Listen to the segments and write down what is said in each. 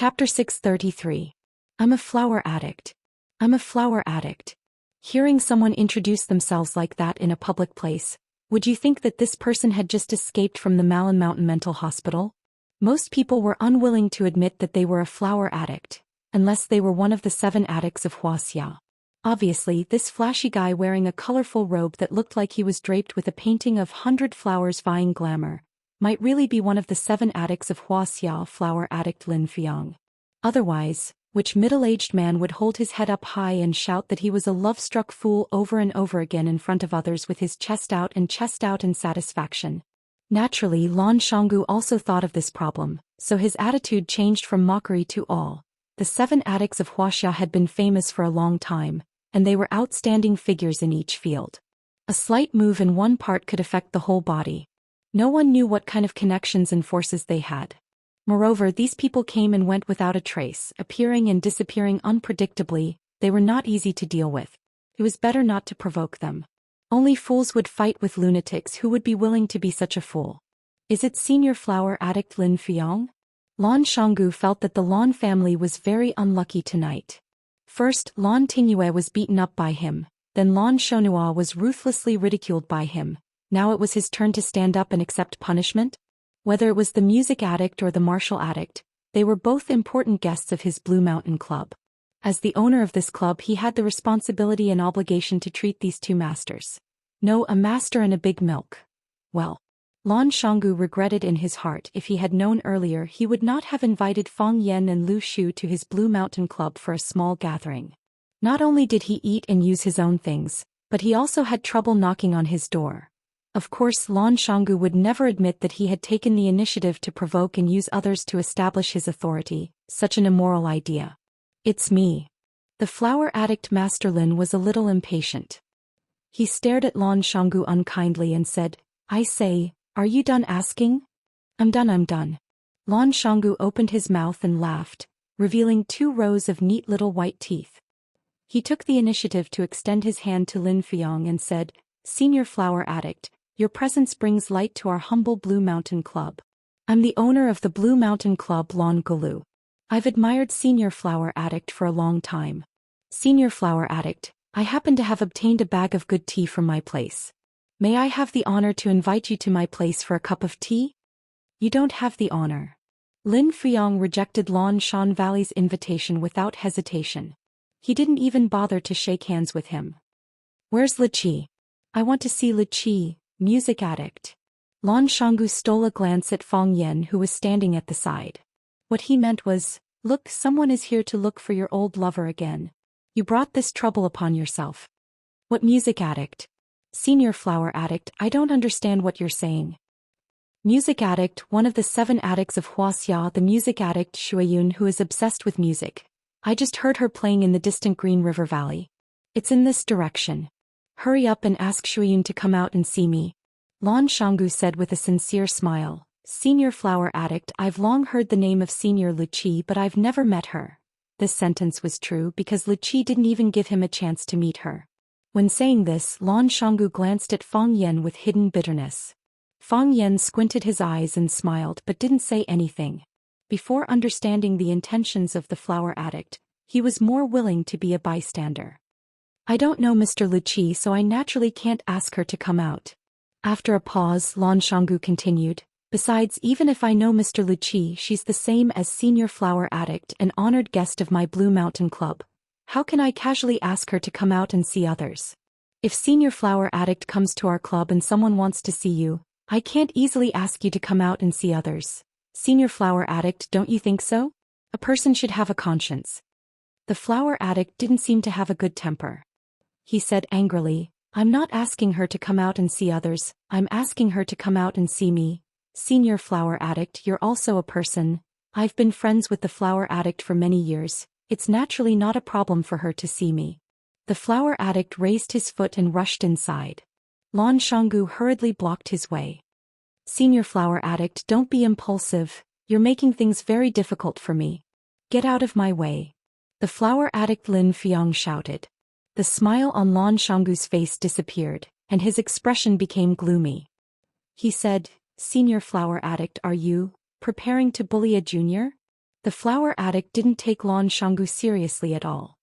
Chapter 633. I'm a flower addict. I'm a flower addict. Hearing someone introduce themselves like that in a public place, would you think that this person had just escaped from the Malin Mountain Mental Hospital? Most people were unwilling to admit that they were a flower addict, unless they were one of the 7 addicts of Wuxia. Obviously, this flashy guy wearing a colorful robe that looked like he was draped with a painting of 100 flowers vying glamour, might really be one of the 7 addicts of Wuxia, flower addict Lin Fiang. Otherwise, which middle-aged man would hold his head up high and shout that he was a love-struck fool over and over again in front of others with his chest out in satisfaction? Naturally, Lan Shanggu also thought of this problem, so his attitude changed from mockery to awe. The 7 addicts of Wuxia had been famous for a long time, and they were outstanding figures in each field. A slight move in one part could affect the whole body. No one knew what kind of connections and forces they had. Moreover, these people came and went without a trace, appearing and disappearing unpredictably. They were not easy to deal with. It was better not to provoke them. Only fools would fight with lunatics who would be willing to be such a fool. Is it senior flower addict Lin Fiang? Lan Shanggu felt that the Lan family was very unlucky tonight. First, Lan Tingyue was beaten up by him, then Lan Shonhua was ruthlessly ridiculed by him. Now it was his turn to stand up and accept punishment? Whether it was the music addict or the martial addict, they were both important guests of his Blue Mountain Club. As the owner of this club, he had the responsibility and obligation to treat these 2 masters. No, a master and a big milk. Well, Lan Shanggu regretted in his heart if he had known earlier he would not have invited Fang Yan and Lu Shu to his Blue Mountain Club for a small gathering. Not only did he eat and use his own things, but he also had trouble knocking on his door. Of course, Lan Shanggu would never admit that he had taken the initiative to provoke and use others to establish his authority, such an immoral idea. It's me. The flower addict Master Lin was a little impatient. He stared at Lan Shanggu unkindly and said, I say, are you done asking? I'm done. Lan Shanggu opened his mouth and laughed, revealing 2 rows of neat little white teeth. He took the initiative to extend his hand to Lin Fiang and said, Senior flower addict, your presence brings light to our humble Blue Mountain Club. I'm the owner of the Blue Mountain Club Lan Gulu. I've admired Senior Flower Addict for a long time. Senior Flower Addict, I happen to have obtained a bag of good tea from my place. May I have the honor to invite you to my place for a cup of tea? You don't have the honor. Lin Fiang rejected Lan Shan Valley's invitation without hesitation. He didn't even bother to shake hands with him. Where's Li Qi? I want to see Li Qi, music addict. Lan Shanggu stole a glance at Fang Yan who was standing at the side. What he meant was, look, someone is here to look for your old lover again. You brought this trouble upon yourself. What music addict? Senior flower addict, I don't understand what you're saying. Music addict, one of the 7 addicts of Wuxia, the music addict Shuiyun who is obsessed with music. I just heard her playing in the distant Green River Valley. It's in this direction. Hurry up and ask Shuiyun to come out and see me. Lan Shanggu said with a sincere smile, Senior flower addict, I've long heard the name of Senior Li Qi but I've never met her. This sentence was true because Li Qi didn't even give him a chance to meet her. When saying this, Lan Shanggu glanced at Fang Yan with hidden bitterness. Fang Yan squinted his eyes and smiled but didn't say anything. Before understanding the intentions of the flower addict, he was more willing to be a bystander. I don't know Mr. Li Qi, so I naturally can't ask her to come out. After a pause, Lan Shanggu continued, besides, even if I know Mr. Li Qi, she's the same as Senior Flower Addict, an honored guest of my Blue Mountain Club. How can I casually ask her to come out and see others? If Senior Flower Addict comes to our club and someone wants to see you, I can't easily ask you to come out and see others. Senior Flower Addict, don't you think so? A person should have a conscience. The flower addict didn't seem to have a good temper. He said angrily, I'm not asking her to come out and see others, I'm asking her to come out and see me. Senior flower addict, you're also a person. I've been friends with the flower addict for many years. It's naturally not a problem for her to see me. The flower addict raised his foot and rushed inside. Lan Shanggu hurriedly blocked his way. Senior flower addict, don't be impulsive. You're making things very difficult for me. Get out of my way. The flower addict Lin Fiang shouted. The smile on Lan Shanggu's face disappeared, and his expression became gloomy. He said, Senior flower addict, are you preparing to bully a junior? The flower addict didn't take Lan Shanggu seriously at all.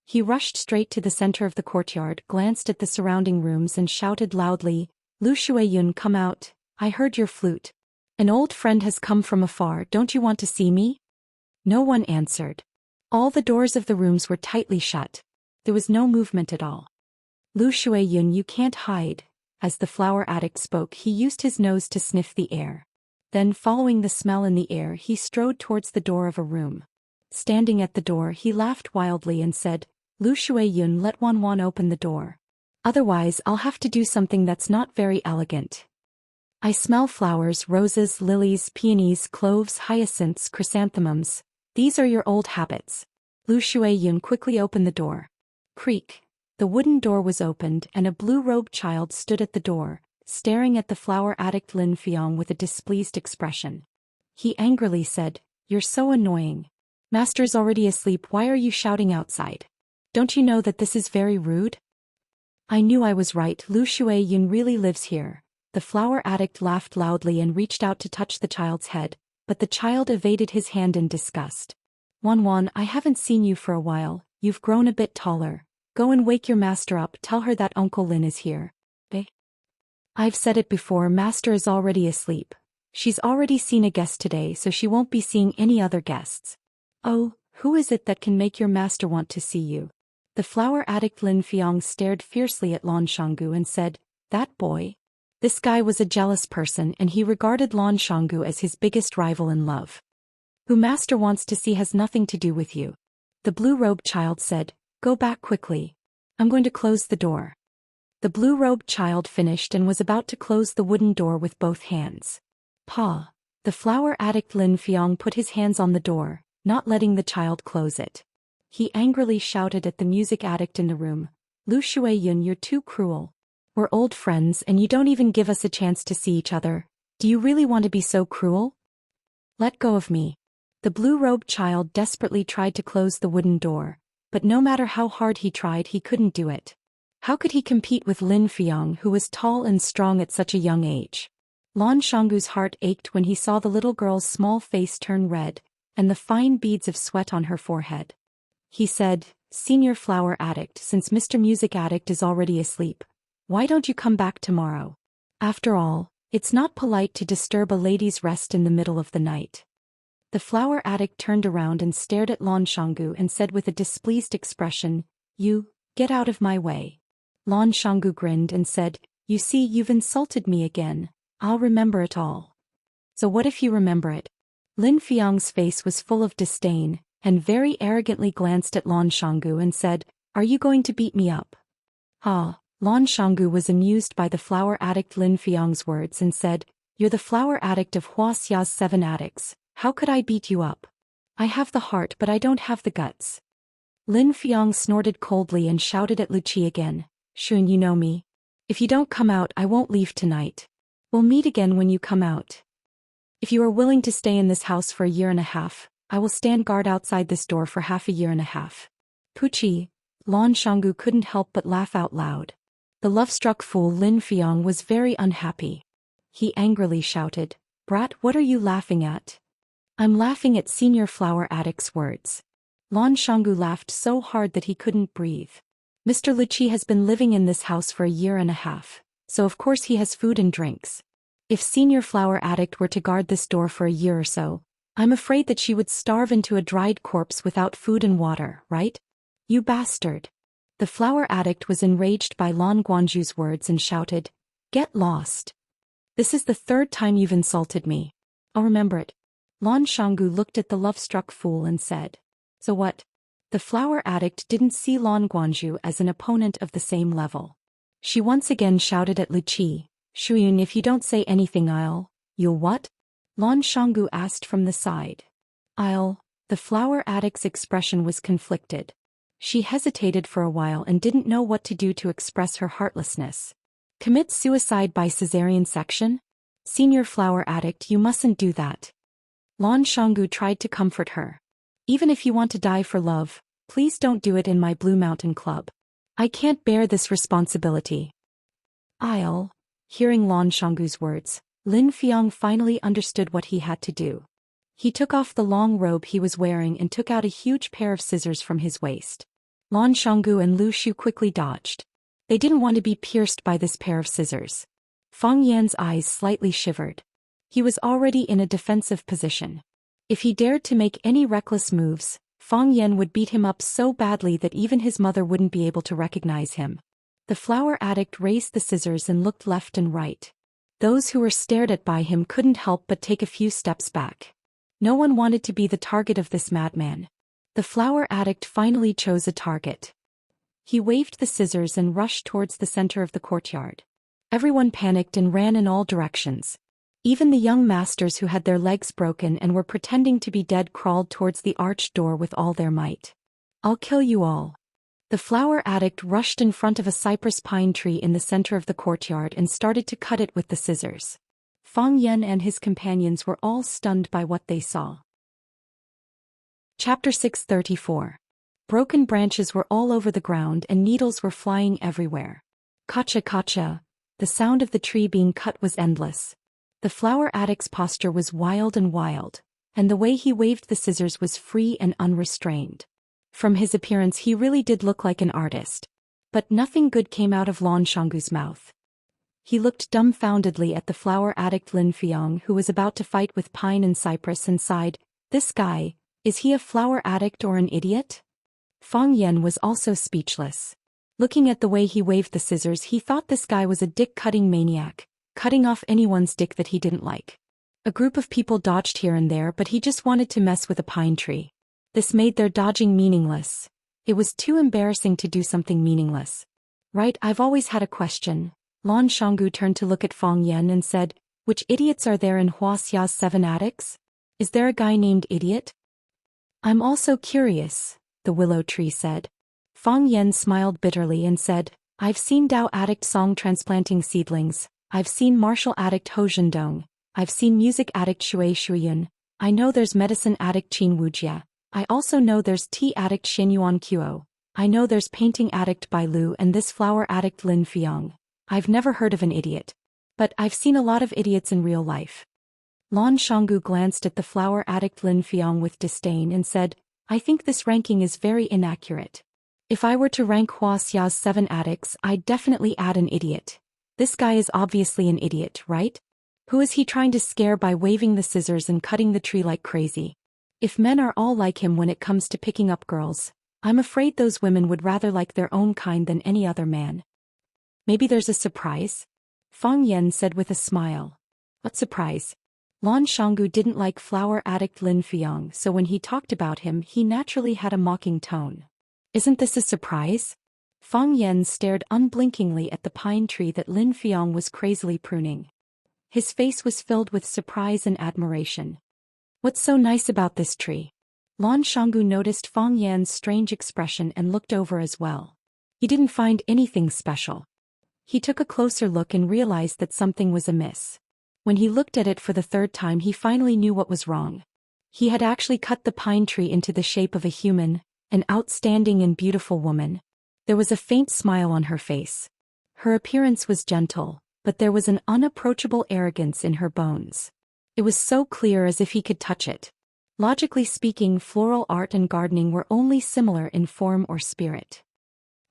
He rushed straight to the center of the courtyard, glanced at the surrounding rooms and shouted loudly, "Lu Shuiyun, come out, I heard your flute. An old friend has come from afar, don't you want to see me?" No one answered. All the doors of the rooms were tightly shut. There was no movement at all. "Lu Shuiyun, you can't hide." As the flower addict spoke, he used his nose to sniff the air. Then, following the smell in the air, he strode towards the door of a room. Standing at the door, he laughed wildly and said, "Lu Shuiyun, let Wan open the door. Otherwise, I'll have to do something that's not very elegant. I smell flowers, roses, lilies, peonies, cloves, hyacinths, chrysanthemums. These are your old habits." Lu Shuiyun quickly opened the door. Creak. The wooden door was opened and a blue-robed child stood at the door, staring at the flower addict Lin Fiong with a displeased expression. He angrily said, "You're so annoying. Master's already asleep, why are you shouting outside? Don't you know that this is very rude?" "I knew I was right, Lu Shuiyun really lives here." The flower addict laughed loudly and reached out to touch the child's head, but the child evaded his hand in disgust. Wan, I haven't seen you for a while, you've grown a bit taller. Go and wake your master up, tell her that Uncle Lin is here." "I've said it before, master is already asleep. She's already seen a guest today, so she won't be seeing any other guests." "Oh, who is it that can make your master want to see you?" The flower addict Lin Fiong stared fiercely at Lan Shanggu and said, "That boy?" This guy was a jealous person and he regarded Lan Shanggu as his biggest rival in love. "Who master wants to see has nothing to do with you." The blue-robed child said, "Go back quickly. I'm going to close the door." The blue-robed child finished and was about to close the wooden door with both hands. "Pa!" The flower addict Lin Fiong put his hands on the door, not letting the child close it. He angrily shouted at the music addict in the room, "Lu Shuiyun, you're too cruel. We're old friends and you don't even give us a chance to see each other. Do you really want to be so cruel? Let go of me." The blue-robed child desperately tried to close the wooden door, but no matter how hard he tried, he couldn't do it. How could he compete with Lin Fiong, who was tall and strong at such a young age? Lan Shanggu's heart ached when he saw the little girl's small face turn red, and the fine beads of sweat on her forehead. He said, "Senior flower addict, since Mr. Music Addict is already asleep, why don't you come back tomorrow? After all, it's not polite to disturb a lady's rest in the middle of the night." The flower addict turned around and stared at Lan Shanggu and said with a displeased expression, "You, get out of my way." Lan Shanggu grinned and said, "You see, you've insulted me again. I'll remember it all." "So what if you remember it?" Lin Fiong's face was full of disdain, and very arrogantly glanced at Lan Shanggu and said, "Are you going to beat me up?" "Ah." Lan Shanggu was amused by the flower addict Lin Fiong's words and said, "You're the flower addict of Wuxia's 7 addicts. How could I beat you up? I have the heart but I don't have the guts." Lin Fiong snorted coldly and shouted at Luqi again, "Shun, you know me. If you don't come out, I won't leave tonight. We'll meet again when you come out. If you are willing to stay in this house for a year and a half, I will stand guard outside this door for half a year and a half." "Puchi." Lan Shanggu couldn't help but laugh out loud. The love-struck fool Lin Fiong was very unhappy. He angrily shouted, "Brat, what are you laughing at?" "I'm laughing at Senior Flower Addict's words." Lan Shanggu laughed so hard that he couldn't breathe. "Mr. Luqi has been living in this house for a year and a half, so of course he has food and drinks. If Senior Flower Addict were to guard this door for a year or so, I'm afraid that she would starve into a dried corpse without food and water, right? You bastard." The flower addict was enraged by Lan Guanju's words and shouted, "Get lost. This is the 3rd time you've insulted me. I'll remember it." Lan Shanggu looked at the love-struck fool and said, "So what?" The flower addict didn't see Lan Guanju as an opponent of the same level. She once again shouted at Luqi, "Shuyun, if you don't say anything you'll what?" Lan Shanggu asked from the side. The flower addict's expression was conflicted. She hesitated for a while and didn't know what to do to express her heartlessness. Commit suicide by cesarean section? Senior flower addict, you mustn't do that. Lan Shanggu tried to comfort her. Even if you want to die for love, please don't do it in my Blue Mountain Club. I can't bear this responsibility. Hearing Lan Shanggu's words, Lin Fiong finally understood what he had to do. He took off the long robe he was wearing and took out a huge pair of scissors from his waist. Lan Shanggu and Lu Shu quickly dodged. They didn't want to be pierced by this pair of scissors. Fang Yan's eyes slightly shivered. He was already in a defensive position. If he dared to make any reckless moves, Fang Yan would beat him up so badly that even his mother wouldn't be able to recognize him. The flower addict raised the scissors and looked left and right. Those who were stared at by him couldn't help but take a few steps back. No one wanted to be the target of this madman. The flower addict finally chose a target. He waved the scissors and rushed towards the center of the courtyard. Everyone panicked and ran in all directions. Even the young masters who had their legs broken and were pretending to be dead crawled towards the arched door with all their might. "I'll kill you all." The flower addict rushed in front of a cypress pine tree in the center of the courtyard and started to cut it with the scissors. Fang Yan and his companions were all stunned by what they saw. Chapter 634. Broken branches were all over the ground and needles were flying everywhere. Kacha kacha, the sound of the tree being cut was endless. The flower addict's posture was wild, and the way he waved the scissors was free and unrestrained. From his appearance he really did look like an artist. But nothing good came out of Lan Shanggu's mouth. He looked dumbfoundedly at the flower addict Lin Fiang, who was about to fight with Pine and Cypress, and sighed, "This guy, is he a flower addict or an idiot?" Fang Yan was also speechless. Looking at the way he waved the scissors, he thought this guy was a dick-cutting maniac, cutting off anyone's dick that he didn't like. A group of people dodged here and there, but he just wanted to mess with a pine tree. This made their dodging meaningless. It was too embarrassing to do something meaningless. "Right, I've always had a question." Lan Shanggu turned to look at Fang Yan and said, "Which idiots are there in Wuxia's 7 addicts? Is there a guy named Idiot?" "I'm also curious," the willow tree said. Fang Yan smiled bitterly and said, "I've seen Dao addict Song transplanting seedlings. I've seen martial addict Ho Zhendong. I've seen music addict Shui Shuiyun. I know there's medicine addict Qin Wujia. I also know there's tea addict Xianyuan Qiu. I know there's painting addict Bai Lu and this flower addict Lin Fiang. I've never heard of an idiot. But I've seen a lot of idiots in real life." Lan Shanggu glanced at the flower addict Lin Fiang with disdain and said, "I think this ranking is very inaccurate. If I were to rank Wuxia's 7 addicts, I'd definitely add an idiot. This guy is obviously an idiot, right? Who is he trying to scare by waving the scissors and cutting the tree like crazy? If men are all like him when it comes to picking up girls, I'm afraid those women would rather like their own kind than any other man. Maybe there's a surprise?" Fang Yan said with a smile. "What surprise?" Lan Shanggu didn't like flower addict Lin Fiang, so when he talked about him he naturally had a mocking tone. "Isn't this a surprise?" Fang Yan stared unblinkingly at the pine tree that Lin Fiang was crazily pruning. His face was filled with surprise and admiration. "What's so nice about this tree?" Lan Shanggu noticed Fang Yan's strange expression and looked over as well. He didn't find anything special. He took a closer look and realized that something was amiss. When he looked at it for the 3rd time he finally knew what was wrong. He had actually cut the pine tree into the shape of a human, an outstanding and beautiful woman. There was a faint smile on her face. Her appearance was gentle, but there was an unapproachable arrogance in her bones. It was so clear as if he could touch it. Logically speaking, floral art and gardening were only similar in form or spirit.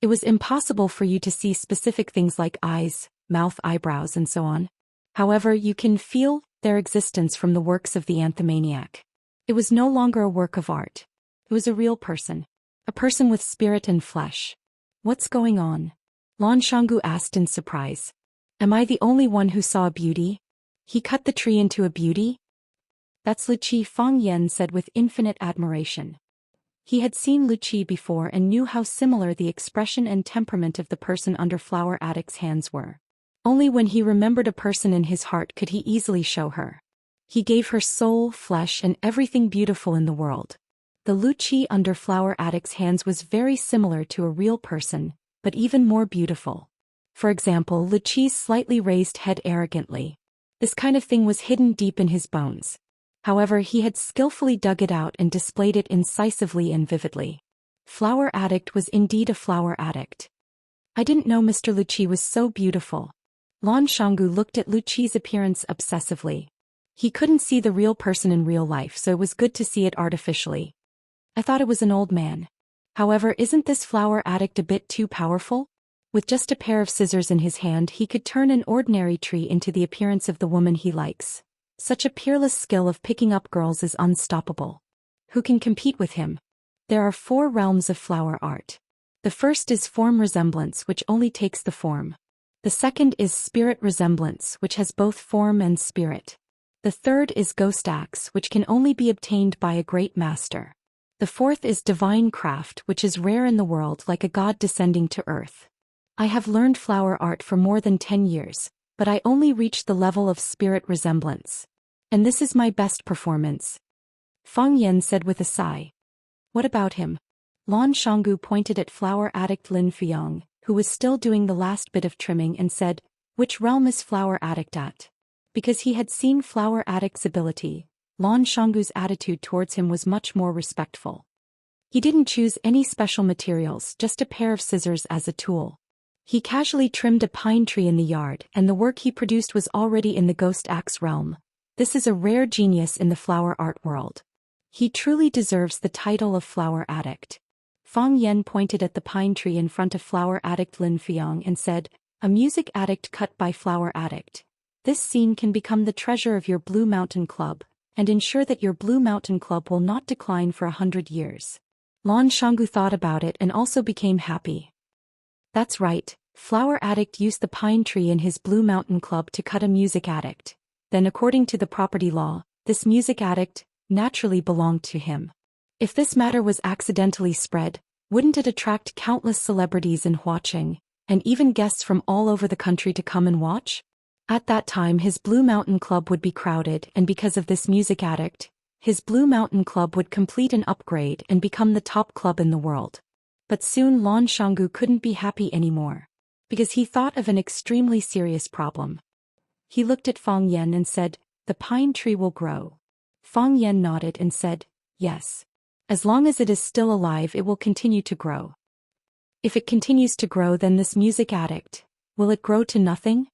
It was impossible for you to see specific things like eyes, mouth, eyebrows, and so on. However, you can feel their existence from the works of the anthomaniac. It was no longer a work of art. It was a real person. A person with spirit and flesh. "What's going on?" Lan Shanggu asked in surprise. "Am I the only one who saw a beauty? He cut the tree into a beauty?" "That's Lu Qi," Fang Yan said with infinite admiration. He had seen Lu Qi before and knew how similar the expression and temperament of the person under flower addict's hands were. Only when he remembered a person in his heart could he easily show her. He gave her soul, flesh, and everything beautiful in the world. The Lu Qi under flower addict's hands was very similar to a real person, but even more beautiful. For example, Lu Qi's slightly raised head arrogantly. This kind of thing was hidden deep in his bones. However, he had skillfully dug it out and displayed it incisively and vividly. Flower addict was indeed a flower addict. "I didn't know Mr. Lu Qi was so beautiful." Lan Shanggu looked at Lu Qi's appearance obsessively. He couldn't see the real person in real life, so it was good to see it artificially. I thought it was an old man. However, isn't this flower addict a bit too powerful? With just a pair of scissors in his hand, he could turn an ordinary tree into the appearance of the woman he likes. Such a peerless skill of picking up girls is unstoppable. Who can compete with him? There are 4 realms of flower art. The first is form resemblance, which only takes the form. The second is spirit resemblance, which has both form and spirit. The third is ghost acts, which can only be obtained by a great master. The fourth is divine craft, which is rare in the world, like a god descending to earth. I have learned flower art for more than 10 years, but I only reached the level of spirit resemblance. And this is my best performance. Fang Yan said with a sigh. What about him? Lan Shanggu pointed at flower addict Lin Fuyang, who was still doing the last bit of trimming, and said, which realm is flower addict at? Because he had seen flower addict's ability, Lan Shanggu's attitude towards him was much more respectful. He didn't choose any special materials, just a pair of scissors as a tool. He casually trimmed a pine tree in the yard, and the work he produced was already in the ghost axe realm. This is a rare genius in the flower art world. He truly deserves the title of flower addict. Fang Yan pointed at the pine tree in front of flower addict Lin Fuyang and said, a music addict cut by flower addict. This scene can become the treasure of your Blue Mountain Club, and ensure that your Blue Mountain Club will not decline for 100 years. Lan Shanggu thought about it and also became happy. That's right, flower addict used the pine tree in his Blue Mountain Club to cut a music addict. Then according to the property law, this music addict naturally belonged to him. If this matter was accidentally spread, wouldn't it attract countless celebrities in Huaqing, and even guests from all over the country to come and watch? At that time his Blue Mountain Club would be crowded, and because of this music addict, his Blue Mountain Club would complete an upgrade and become the top club in the world. But soon Lan Shanggu couldn't be happy anymore, because he thought of an extremely serious problem. He looked at Fang Yan and said, the pine tree will grow. Fang Yan nodded and said, yes. As long as it is still alive, it will continue to grow. If it continues to grow, then this music addict, will it grow to nothing?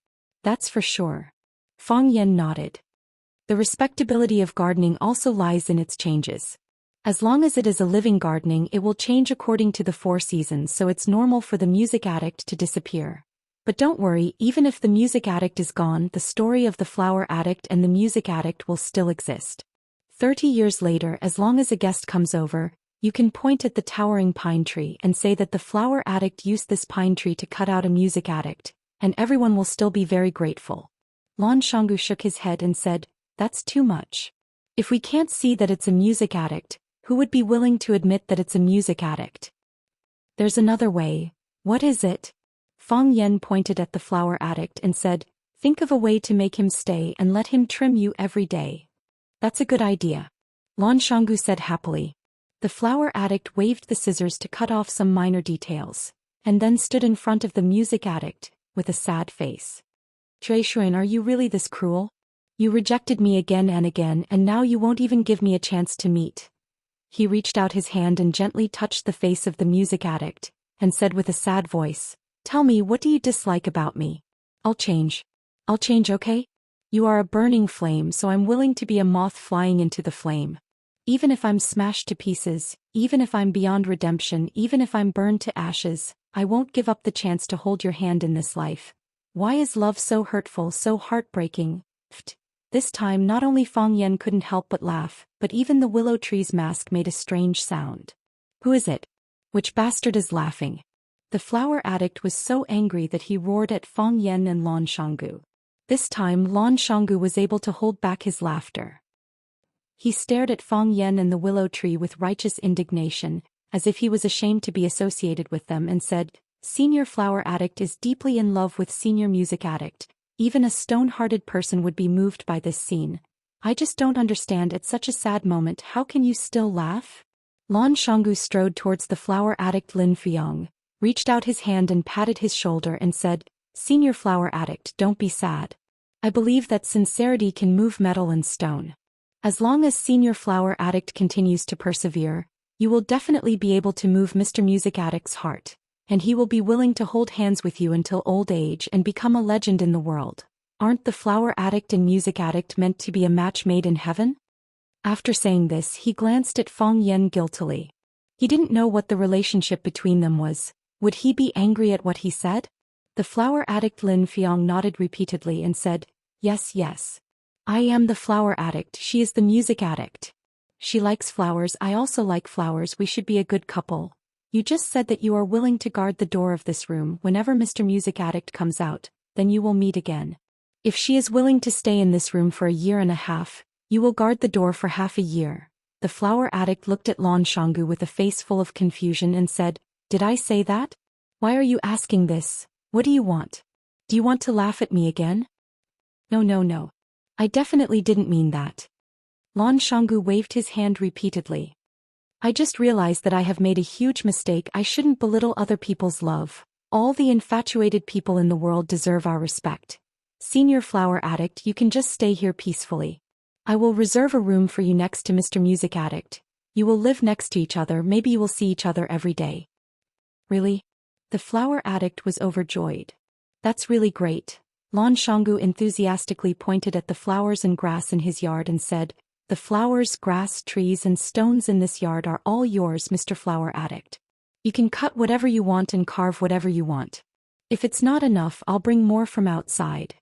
That's for sure. Fang Yan nodded. The respectability of gardening also lies in its changes. As long as it is a living gardening, it will change according to the 4 seasons, so it's normal for the music addict to disappear. But don't worry, even if the music addict is gone, the story of the flower addict and the music addict will still exist. 30 years later, as long as a guest comes over, you can point at the towering pine tree and say that the flower addict used this pine tree to cut out a music addict, and everyone will still be very grateful. Lan Shanggu shook his head and said, that's too much. If we can't see that it's a music addict, who would be willing to admit that it's a music addict? There's another way. What is it? Fang Yan pointed at the flower addict and said, think of a way to make him stay and let him trim you every day. That's a good idea. Lan Shanggu said happily. The flower addict waved the scissors to cut off some minor details, and then stood in front of the music addict, with a sad face. Zhou Xian, are you really this cruel? You rejected me again and again, and now you won't even give me a chance to meet. He reached out his hand and gently touched the face of the music addict, and said with a sad voice, tell me, what do you dislike about me? I'll change, okay? You are a burning flame, so I'm willing to be a moth flying into the flame. Even if I'm smashed to pieces, even if I'm beyond redemption, even if I'm burned to ashes, I won't give up the chance to hold your hand in this life. Why is love so hurtful, so heartbreaking? This time not only Fang Yan couldn't help but laugh, but even the willow tree's mask made a strange sound. Who is it? Which bastard is laughing? The flower addict was so angry that he roared at Fang Yan and Lan Shanggu. This time Lan Shanggu was able to hold back his laughter. He stared at Fang Yan and the willow tree with righteous indignation, as if he was ashamed to be associated with them, and said, Senior flower addict is deeply in love with senior music addict. Even a stone-hearted person would be moved by this scene. I just don't understand, at such a sad moment, how can you still laugh? Lan Shanggu strode towards the flower addict Lin Fuyang, reached out his hand and patted his shoulder and said, Senior flower addict, don't be sad. I believe that sincerity can move metal and stone. As long as senior flower addict continues to persevere, you will definitely be able to move Mr. Music Addict's heart, and he will be willing to hold hands with you until old age and become a legend in the world. Aren't the flower addict and music addict meant to be a match made in heaven? After saying this, he glanced at Fang Yan guiltily. He didn't know what the relationship between them was. Would he be angry at what he said? The flower addict Lin Fiang nodded repeatedly and said, "Yes, yes. I am the flower addict, she is the music addict. She likes flowers, I also like flowers, we should be a good couple. You just said that you are willing to guard the door of this room whenever Mr. Music Addict comes out, then you will meet again. If she is willing to stay in this room for a year and a half, you will guard the door for half a year." The flower addict looked at Lan Shanggu with a face full of confusion and said, "Did I say that? Why are you asking this? What do you want? Do you want to laugh at me again?" No, no, no. I definitely didn't mean that." Lan Shanggu waved his hand repeatedly. "I just realized that I have made a huge mistake. I shouldn't belittle other people's love. All the infatuated people in the world deserve our respect. Senior flower addict, you can just stay here peacefully. I will reserve a room for you next to Mr. Music Addict. You will live next to each other, maybe you will see each other every day." "Really?" The flower addict was overjoyed. "That's really great." Lan Shanggu enthusiastically pointed at the flowers and grass in his yard and said, "The flowers, grass, trees and stones in this yard are all yours, Mr. Flower Addict. You can cut whatever you want and carve whatever you want. If it's not enough, I'll bring more from outside."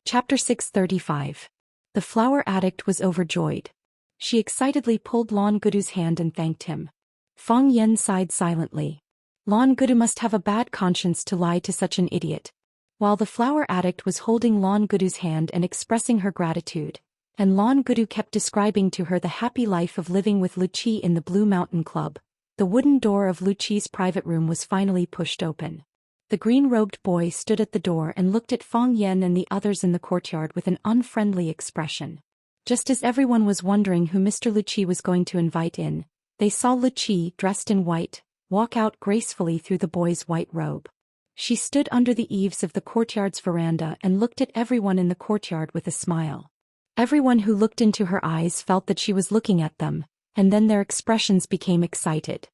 Chapter 635. The flower addict was overjoyed. She excitedly pulled Lan Gudu's hand and thanked him. Fang Yan sighed silently. Lan Gudu must have a bad conscience to lie to such an idiot. While the flower addict was holding Lan Gudu's hand and expressing her gratitude, and Lan Gudu kept describing to her the happy life of living with Lu Qi in the Blue Mountain Club, the wooden door of Lu Qi's private room was finally pushed open. The green-robed boy stood at the door and looked at Fang Yan and the others in the courtyard with an unfriendly expression. Just as everyone was wondering who Mr. Lu Qi was going to invite in, they saw Lu Qi, dressed in white, walk out gracefully through the boy's white robe. She stood under the eaves of the courtyard's veranda and looked at everyone in the courtyard with a smile. Everyone who looked into her eyes felt that she was looking at them, and then their expressions became excited.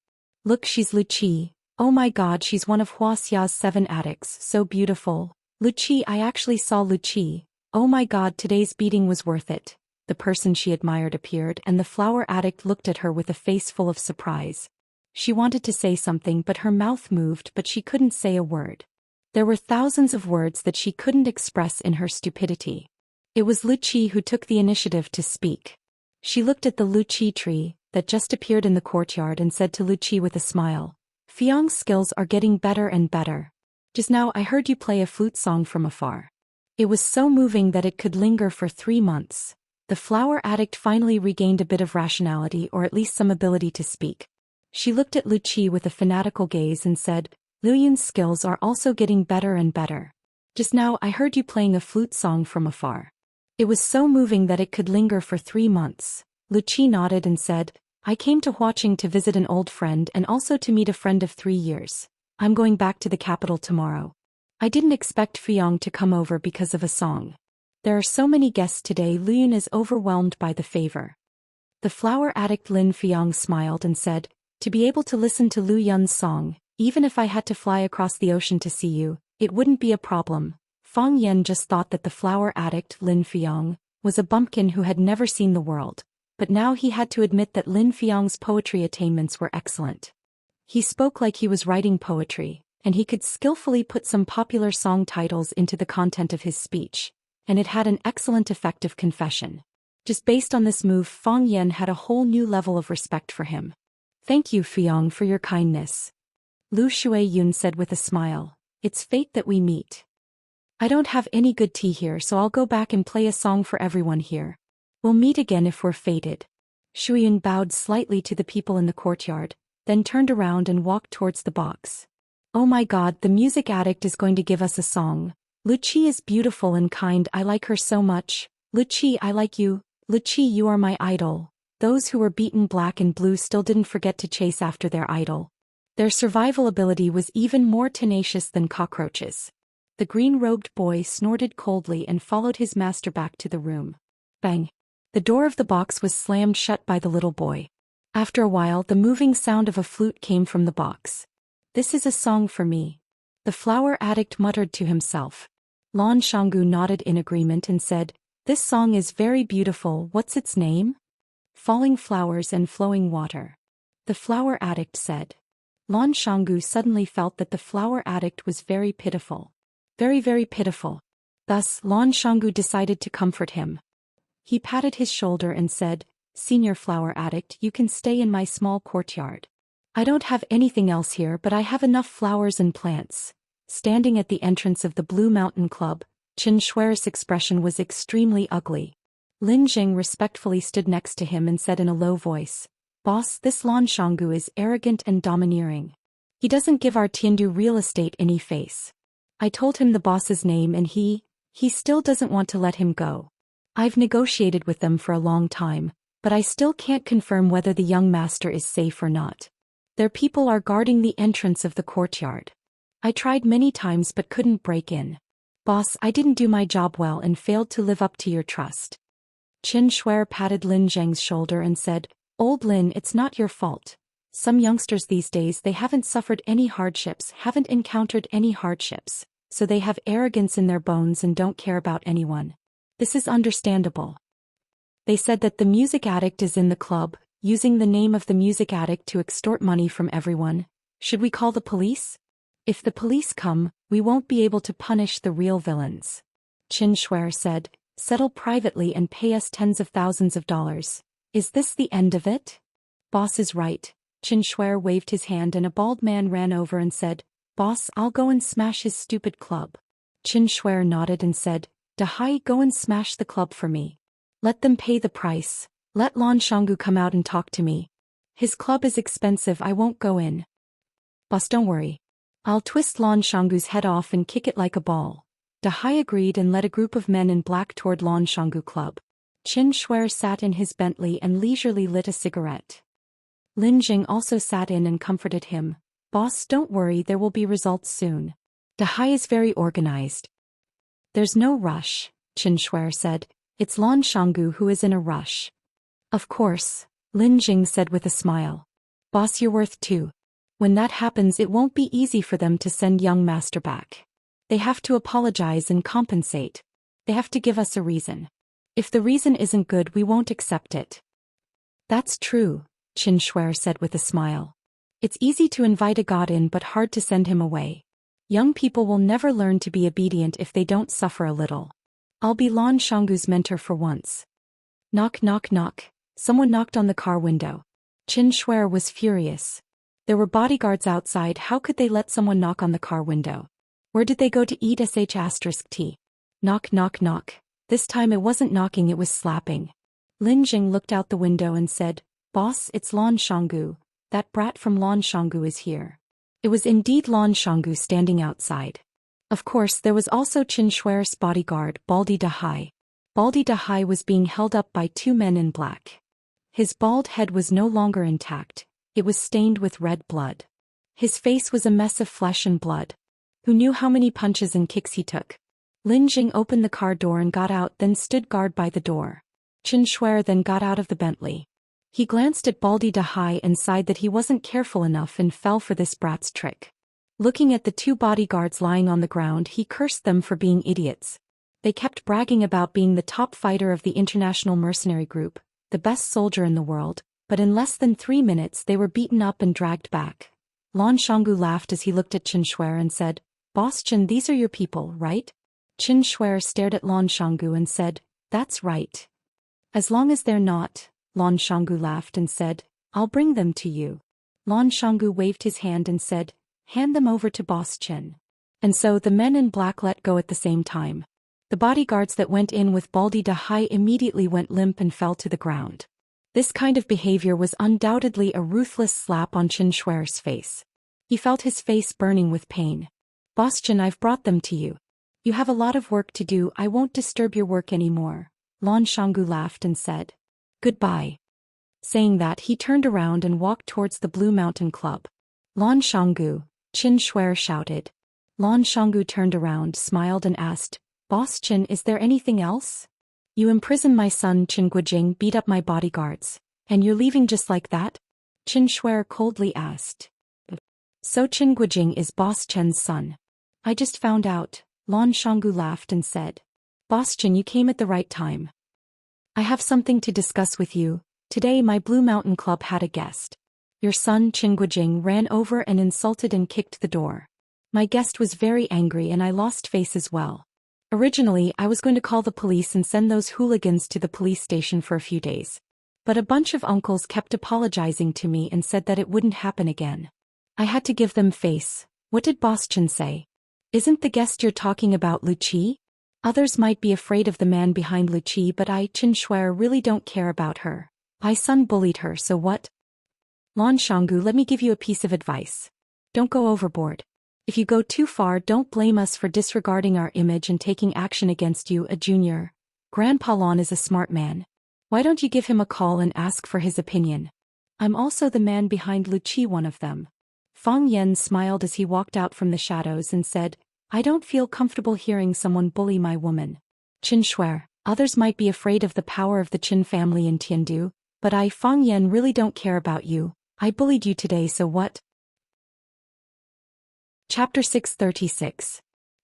"Look, she's Lu Qi. Oh my god, she's one of Wuxia's 7 addicts, so beautiful. Lu Qi, I actually saw Lu Qi. Oh my god, today's beating was worth it." The person she admired appeared and the flower addict looked at her with a face full of surprise. She wanted to say something but her mouth moved but she couldn't say a word. There were thousands of words that she couldn't express in her stupidity. It was Lu Qi who took the initiative to speak. She looked at the Lu Qi tree that just appeared in the courtyard and said to Lu Qi with a smile, "Fiang's skills are getting better and better. Just now I heard you play a flute song from afar. It was so moving that it could linger for 3 months." The flower addict finally regained a bit of rationality or at least some ability to speak. She looked at Lu Qi with a fanatical gaze and said, "Lu Yun's skills are also getting better and better. Just now I heard you playing a flute song from afar. It was so moving that it could linger for 3 months. Lu Qi nodded and said, "I came to Huaqing to visit an old friend and also to meet a friend of 3 years. I'm going back to the capital tomorrow. I didn't expect Fiang to come over because of a song. There are so many guests today, Lu Yun is overwhelmed by the favor." The flower addict Lin Fiang smiled and said, "To be able to listen to Lu Yun's song, even if I had to fly across the ocean to see you, it wouldn't be a problem." Fang Yan just thought that the flower addict Lin Fiang was a bumpkin who had never seen the world, but now he had to admit that Lin Fiang's poetry attainments were excellent. He spoke like he was writing poetry, and he could skillfully put some popular song titles into the content of his speech, and it had an excellent effect of confession. Just based on this move, Fang Yan had a whole new level of respect for him. "Thank you, Fiang, for your kindness." Lu Shuiyun said with a smile, "It's fate that we meet. I don't have any good tea here, so I'll go back and play a song for everyone here. We'll meet again if we're fated." Shuiyun bowed slightly to the people in the courtyard, then turned around and walked towards the box. "Oh my god, the music addict is going to give us a song. Lu Qi is beautiful and kind, I like her so much. Lu Qi, I like you. Lu Qi, you are my idol." Those who were beaten black and blue still didn't forget to chase after their idol. Their survival ability was even more tenacious than cockroaches. The green-robed boy snorted coldly and followed his master back to the room. Bang! The door of the box was slammed shut by the little boy. After a while, the moving sound of a flute came from the box. "This is a song for me," the flower addict muttered to himself. Lan Shanggu nodded in agreement and said, "This song is very beautiful. What's its name?" "Falling Flowers and Flowing Water." The flower addict said. Lan Shanggu suddenly felt that the flower addict was very pitiful. Very, very pitiful. Thus, Lan Shanggu decided to comfort him. He patted his shoulder and said, "Senior flower addict, you can stay in my small courtyard. I don't have anything else here, but I have enough flowers and plants." Standing at the entrance of the Blue Mountain Club, Qin Shui's expression was extremely ugly. Lin Jing respectfully stood next to him and said in a low voice, "Boss, this Lan Shanggu is arrogant and domineering. He doesn't give our Tiandu real estate any face. I told him the boss's name and he still doesn't want to let him go. I've negotiated with them for a long time, but I still can't confirm whether the young master is safe or not. Their people are guarding the entrance of the courtyard. I tried many times but couldn't break in. Boss, I didn't do my job well and failed to live up to your trust." Qin Shui patted Lin Zheng's shoulder and said, "Old Lin, it's not your fault. Some youngsters these days, they haven't suffered any hardships, haven't encountered any hardships, so they have arrogance in their bones and don't care about anyone. This is understandable. They said that the music addict is in the club, using the name of the music addict to extort money from everyone. Should we call the police? If the police come, we won't be able to punish the real villains." Qin Shui said, "Settle privately and pay us tens of thousands of dollars. Is this the end of it?" "Boss is right." Qin Shui waved his hand and a bald man ran over and said, "Boss, I'll go and smash his stupid club." Qin Shui nodded and said, "Dahai, go and smash the club for me. Let them pay the price. Let Lan Shanggu come out and talk to me. His club is expensive, I won't go in." "Boss, don't worry. I'll twist Lan Shanggu's head off and kick it like a ball." Dahai agreed and led a group of men in black toward Lan Shanggu Club. Qin Shui sat in his Bentley and leisurely lit a cigarette. Lin Jing also sat in and comforted him. "Boss, don't worry, there will be results soon. Dahai is very organized." "There's no rush," Qin Shui said. "It's Lan Shanggu who is in a rush." "Of course," Lin Jing said with a smile. "Boss, you're worth two. When that happens, it won't be easy for them to send young master back. They have to apologize and compensate. They have to give us a reason. If the reason isn't good, we won't accept it." "That's true," Qin Shui said with a smile. "It's easy to invite a god in but hard to send him away. Young people will never learn to be obedient if they don't suffer a little. I'll be Lan Shanggu's mentor for once." Knock, knock, knock. Someone knocked on the car window. Qin Shui was furious. There were bodyguards outside, how could they let someone knock on the car window? Where did they go to eat sh*t? Knock, knock, knock. This time it wasn't knocking, it was slapping. Lin Jing looked out the window and said, "Boss, it's Lan Shanggu. That brat from Lan Shanggu is here." It was indeed Lan Shanggu standing outside. Of course, there was also Qin Shui's bodyguard, Baldi Dahai. Baldi Dahai was being held up by two men in black. His bald head was no longer intact. It was stained with red blood. His face was a mess of flesh and blood. Who knew how many punches and kicks he took? Lin Jing opened the car door and got out, then stood guard by the door. Qin Shui then got out of the Bentley. He glanced at Baldi Dahai and sighed that he wasn't careful enough and fell for this brat's trick. Looking at the two bodyguards lying on the ground, he cursed them for being idiots. They kept bragging about being the top fighter of the international mercenary group, the best soldier in the world, but in less than 3 minutes they were beaten up and dragged back. Lan Shanggu laughed as he looked at Qin Shui and said, "Boss Qin, these are your people, right?" Qin Shui stared at Lan Shanggu and said, "That's right." "As long as they're not," Lan Shanggu laughed and said, "I'll bring them to you." Lan Shanggu waved his hand and said, "Hand them over to Boss Qin." And so the men in black let go at the same time. The bodyguards that went in with Baldi Dahai immediately went limp and fell to the ground. This kind of behavior was undoubtedly a ruthless slap on Qin Shui's face. He felt his face burning with pain. "Boss Qin, I've brought them to you. You have a lot of work to do, I won't disturb your work anymore." Lan Shanggu laughed and said, "Goodbye." Saying that, he turned around and walked towards the Blue Mountain Club. "Lan Shanggu," Qin Shui shouted. Lan Shanggu turned around, smiled and asked, "Boss Qin, is there anything else? You imprisoned my son Qin Guijing, beat up my bodyguards, and you're leaving just like that?" Qin Shui coldly asked. "So Qin Guijing is Boss Chen's son. I just found out." Lan Shanggu laughed and said. Boss Chen, you came at the right time. I have something to discuss with you. Today my Blue Mountain Club had a guest. Your son Qin Guijing ran over and insulted and kicked the door. My guest was very angry and I lost face as well. Originally, I was going to call the police and send those hooligans to the police station for a few days. But a bunch of uncles kept apologizing to me and said that it wouldn't happen again. I had to give them face. What did Boss Chen say? Isn't the guest you're talking about Lu Qi? Others might be afraid of the man behind Lu Qi, but I, Qin Shuer, really don't care about her. My son bullied her, so what? Lan Shanggu, let me give you a piece of advice. Don't go overboard. If you go too far, don't blame us for disregarding our image and taking action against you, a junior. Grandpa Lan is a smart man. Why don't you give him a call and ask for his opinion? I'm also the man behind Lu Qi, one of them. Fang Yan smiled as he walked out from the shadows and said, I don't feel comfortable hearing someone bully my woman. Qin Shuer, others might be afraid of the power of the Qin family in Tiandu, but I, Fang Yan, really don't care about you. I bullied you today, so what? Chapter 636.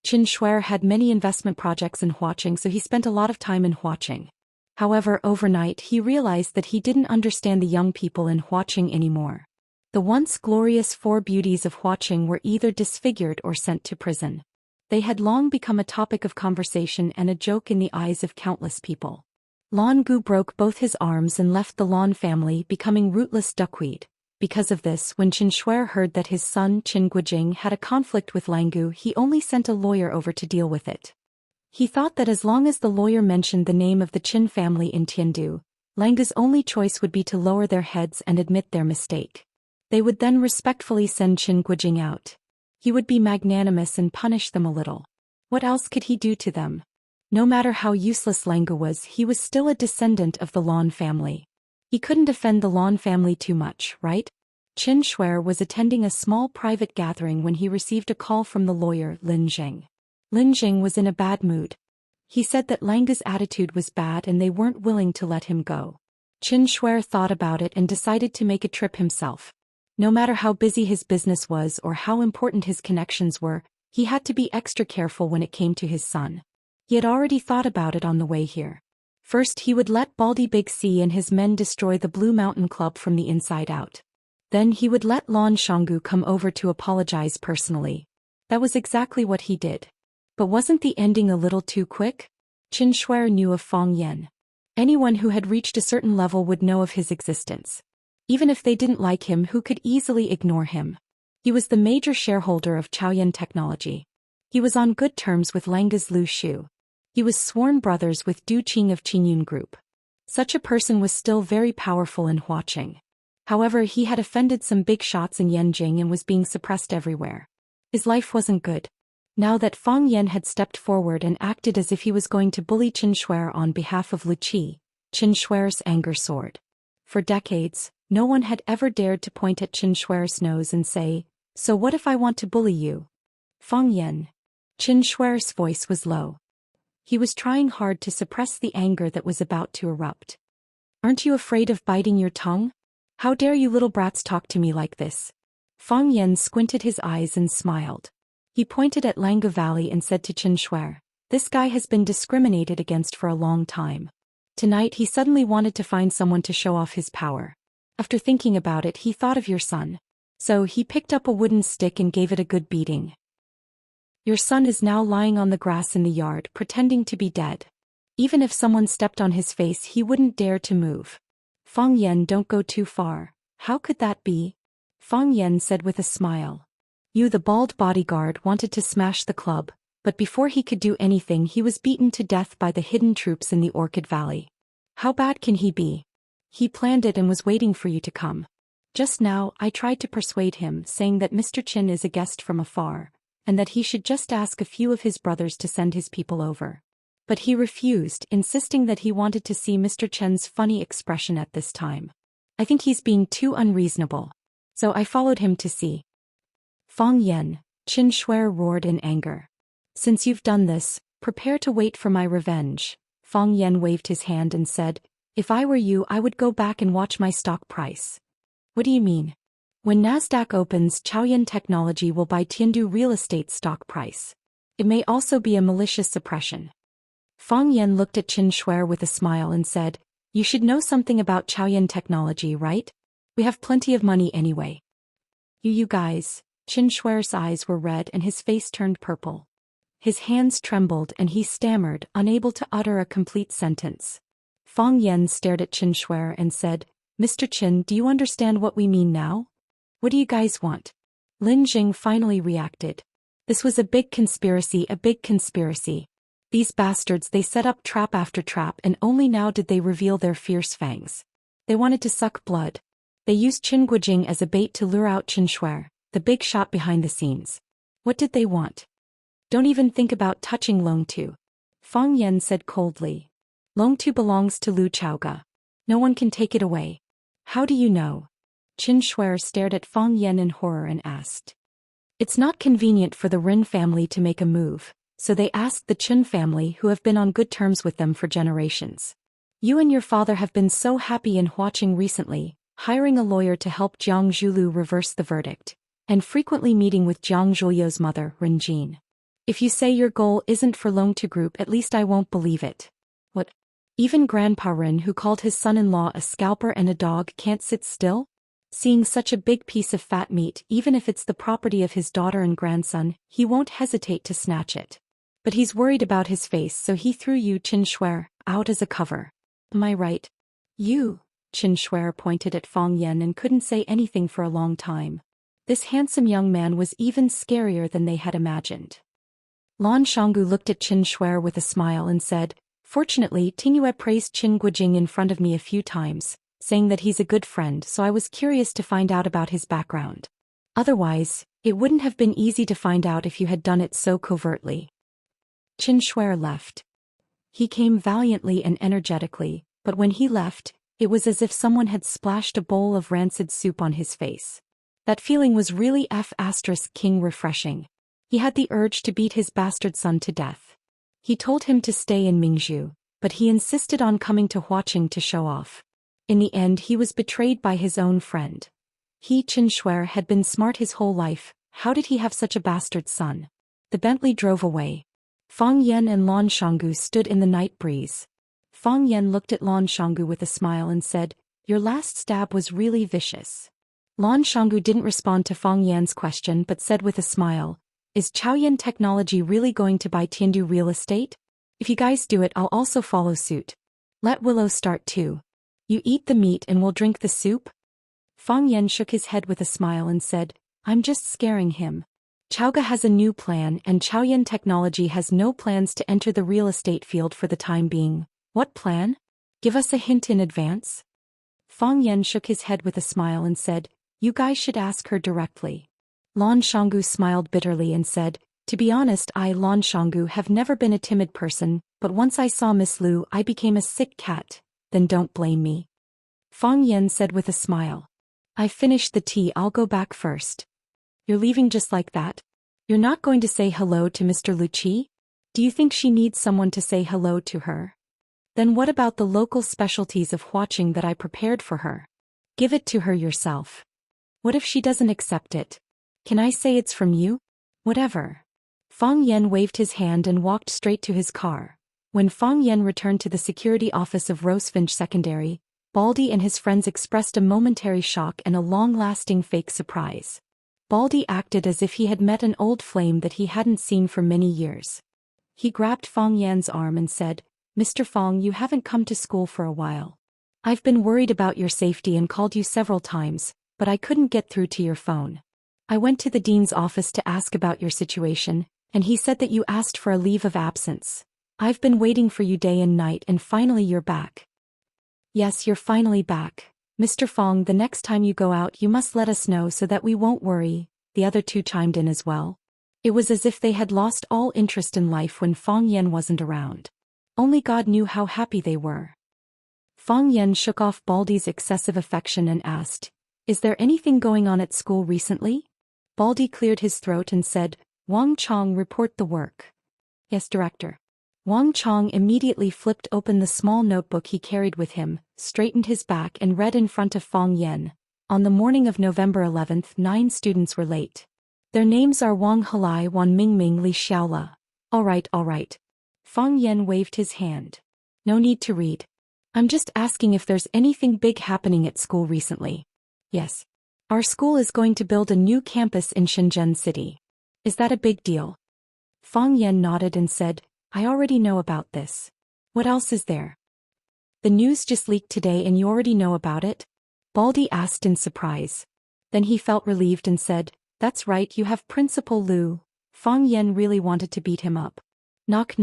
Qin Shuer had many investment projects in Huaqing, so he spent a lot of time in Huaqing. However, overnight he realized that he didn't understand the young people in Huaqing anymore. The once glorious four beauties of Huaqing were either disfigured or sent to prison. They had long become a topic of conversation and a joke in the eyes of countless people. Lan Gu broke both his arms and left the Lan family, becoming rootless duckweed. Because of this, when Qin Shuer heard that his son Qin Guijing had a conflict with Lan Gu, he only sent a lawyer over to deal with it. He thought that as long as the lawyer mentioned the name of the Qin family in Tiandu, Lan Gu's only choice would be to lower their heads and admit their mistake. They would then respectfully send Qin Guijing out. He would be magnanimous and punish them a little. What else could he do to them? No matter how useless Lan Gu was, he was still a descendant of the Lan family. He couldn't offend the Lan family too much, right? Qin Shuer was attending a small private gathering when he received a call from the lawyer, Lin Jing. Lin Jing was in a bad mood. He said that Lan Gu's attitude was bad and they weren't willing to let him go. Qin Shuer thought about it and decided to make a trip himself. No matter how busy his business was or how important his connections were, he had to be extra careful when it came to his son. He had already thought about it on the way here. First, he would let Baldy Big C and his men destroy the Blue Mountain Club from the inside out. Then he would let Lan Shanggu come over to apologize personally. That was exactly what he did. But wasn't the ending a little too quick? Qin Shuer knew of Fang Yan. Anyone who had reached a certain level would know of his existence. Even if they didn't like him, who could easily ignore him? He was the major shareholder of Chaoyan Technology. He was on good terms with Langa's Lu Shu. He was sworn brothers with Du Qing of Qingyun Group. Such a person was still very powerful in Huaqing. However, he had offended some big shots in Yanjing and was being suppressed everywhere. His life wasn't good. Now that Fang Yan had stepped forward and acted as if he was going to bully Qin Shuer on behalf of Lu Qi, Qin Shuer's anger soared. For decades, no one had ever dared to point at Qin Shuer's nose and say, "So what if I want to bully you?" Fang Yan. Qin Shuer's voice was low. He was trying hard to suppress the anger that was about to erupt. "Aren't you afraid of biting your tongue? How dare you little brats talk to me like this?" Fang Yan squinted his eyes and smiled. He pointed at Langa Valley and said to Qin Shuer, "This guy has been discriminated against for a long time. Tonight he suddenly wanted to find someone to show off his power. After thinking about it, he thought of your son. So he picked up a wooden stick and gave it a good beating. Your son is now lying on the grass in the yard, pretending to be dead. Even if someone stepped on his face, he wouldn't dare to move." Fang Yan, don't go too far. How could that be? Fang Yan said with a smile. You, the bald bodyguard, wanted to smash the club, but before he could do anything he was beaten to death by the hidden troops in the Orchid Valley. How bad can he be? He planned it and was waiting for you to come. Just now, I tried to persuade him, saying that Mr. Qin is a guest from afar, and that he should just ask a few of his brothers to send his people over. But he refused, insisting that he wanted to see Mr. Chen's funny expression at this time. I think he's being too unreasonable. So I followed him to see. Fang Yan, Qin Shuer roared in anger. Since you've done this, prepare to wait for my revenge. Fang Yan waved his hand and said, if I were you, I would go back and watch my stock price. What do you mean? When Nasdaq opens, Chaoyan Technology will buy Tiandu real estate stock price. It may also be a malicious suppression. Fang Yan looked at Qin Shuer with a smile and said, "You should know something about Chaoyan technology, right? We have plenty of money anyway." You guys." Qin Shuer's eyes were red and his face turned purple. His hands trembled and he stammered, unable to utter a complete sentence. Fang Yan stared at Qin Shuer and said, "Mr. Qin, do you understand what we mean now? What do you guys want?" Lin Jing finally reacted. This was a big conspiracy, a big conspiracy. These bastards, they set up trap after trap and only now did they reveal their fierce fangs. They wanted to suck blood. They used Qin Guojing as a bait to lure out Qin Shuer, the big shot behind the scenes. What did they want? Don't even think about touching Long Tu. Fang Yan said coldly. Long Tu belongs to Lu Chaoga. No one can take it away. How do you know? Qin Shuer stared at Fang Yan in horror and asked. It's not convenient for the Rin family to make a move, so they asked the Qin family who have been on good terms with them for generations. You and your father have been so happy in watching recently, hiring a lawyer to help Jiang Zhulu reverse the verdict, and frequently meeting with Jiang Zhuliu's mother, Rin Jin. If you say your goal isn't for Long Tu Group, at least I won't believe it. What? Even Grandpa Rin, who called his son-in-law a scalper and a dog, can't sit still? Seeing such a big piece of fat meat, even if it's the property of his daughter and grandson, he won't hesitate to snatch it. But he's worried about his face, so he threw you, Qin Shuer, out as a cover. Am I right? You? Qin Shuer pointed at Fang Yan and couldn't say anything for a long time. This handsome young man was even scarier than they had imagined. Lan Shanggu looked at Qin Shuer with a smile and said, "Fortunately, Tingyue praised Qin Guojing in front of me a few times, saying that he's a good friend, so I was curious to find out about his background. Otherwise, it wouldn't have been easy to find out if you had done it so covertly." Qin Shuer left. He came valiantly and energetically, but when he left, it was as if someone had splashed a bowl of rancid soup on his face. That feeling was really King refreshing. He had the urge to beat his bastard son to death. He told him to stay in Mingzhu, but he insisted on coming to Huaqing to show off. In the end, he was betrayed by his own friend. He, Qin Shuer, had been smart his whole life. How did he have such a bastard son? The Bentley drove away. Fang Yan and Lan Shanggu stood in the night breeze. Fang Yan looked at Lan Shanggu with a smile and said, "Your last stab was really vicious." Lan Shanggu didn't respond to Fang Yan's question but said with a smile, "Is Chaoyan Technology really going to buy Tiandu real estate? If you guys do it, I'll also follow suit. Let Willow start too. You eat the meat and we'll drink the soup?" Fang Yan shook his head with a smile and said, "I'm just scaring him. Chaoga has a new plan and Chaoyan Technology has no plans to enter the real estate field for the time being." "What plan? Give us a hint in advance." Fang Yan shook his head with a smile and said, "You guys should ask her directly." Lan Shanggu smiled bitterly and said, "To be honest, I, Lan Shanggu, have never been a timid person, but once I saw Miss Lu, I became a sick cat. Then don't blame me." Fang Yan said with a smile, "I finished the tea, I'll go back first." "You're leaving just like that? You're not going to say hello to Mr. Lu Qi? Do you think she needs someone to say hello to her? Then what about the local specialties of Huaqing that I prepared for her? Give it to her yourself. What if she doesn't accept it? Can I say it's from you? Whatever." Fang Yan waved his hand and walked straight to his car. When Fang Yan returned to the security office of Rosefinch Secondary, Baldy and his friends expressed a momentary shock and a long-lasting fake surprise. Baldy acted as if he had met an old flame that he hadn't seen for many years. He grabbed Fang Yan's arm and said, "Mr. Fang, you haven't come to school for a while. I've been worried about your safety and called you several times, but I couldn't get through to your phone. I went to the dean's office to ask about your situation, and he said that you asked for a leave of absence. I've been waiting for you day and night and finally you're back." "Yes, you're finally back. Mr. Fang, the next time you go out you must let us know so that we won't worry," the other two chimed in as well. It was as if they had lost all interest in life when Fang Yan wasn't around. Only God knew how happy they were. Fang Yan shook off Baldy's excessive affection and asked, "Is there anything going on at school recently?" Baldy cleared his throat and said, "Wang Chong, report the work." "Yes, Director." Wang Chong immediately flipped open the small notebook he carried with him, straightened his back and read in front of Fang Yan. On the morning of November 11th, 9 students were late. Their names are Wang Halai, Wan Mingming, Li Xiaola, All right. Fang Yan waved his hand. No need to read. I'm just asking if there's anything big happening at school recently. Yes. Our school is going to build a new campus in Shenzhen City. Is that a big deal? Fang Yan nodded and said, I already know about this. What else is there? The news just leaked today and you already know about it? Baldy asked in surprise. Then he felt relieved and said, That's right, you have Principal Lu. Fang Yan really wanted to beat him up. Knock.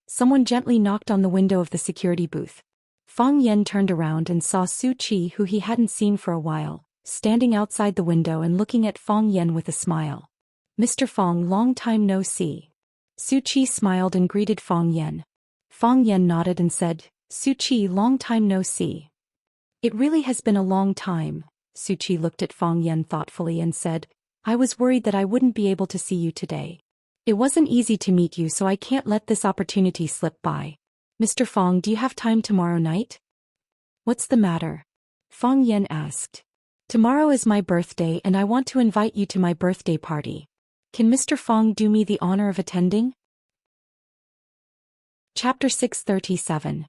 Someone gently knocked on the window of the security booth. Fang Yan turned around and saw Su Qi, who he hadn't seen for a while, standing outside the window and looking at Fang Yan with a smile. Mr. Fang, long time no see. Su Qi smiled and greeted Fang Yan. Fang Yan nodded and said, Su Qi, long time no see. It really has been a long time. Su Qi looked at Fang Yan thoughtfully and said, I was worried that I wouldn't be able to see you today. It wasn't easy to meet you, so I can't let this opportunity slip by. Mr. Fang, do you have time tomorrow night? What's the matter? Fang Yan asked. Tomorrow is my birthday and I want to invite you to my birthday party. Can Mr. Fang do me the honor of attending? Chapter 637.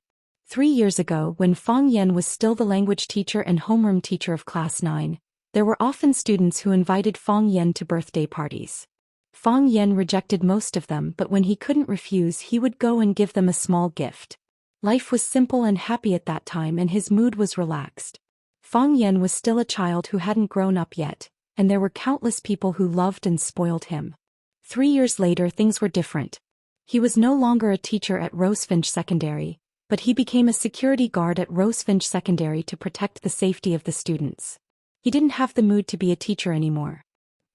3 years ago, when Fang Yan was still the language teacher and homeroom teacher of Class 9, there were often students who invited Fang Yan to birthday parties. Fang Yan rejected most of them, but when he couldn't refuse, he would go and give them a small gift. Life was simple and happy at that time and his mood was relaxed. Fang Yan was still a child who hadn't grown up yet, and there were countless people who loved and spoiled him. 3 years later, things were different. He was no longer a teacher at Rosefinch Secondary, but he became a security guard at Rosefinch Secondary to protect the safety of the students. He didn't have the mood to be a teacher anymore.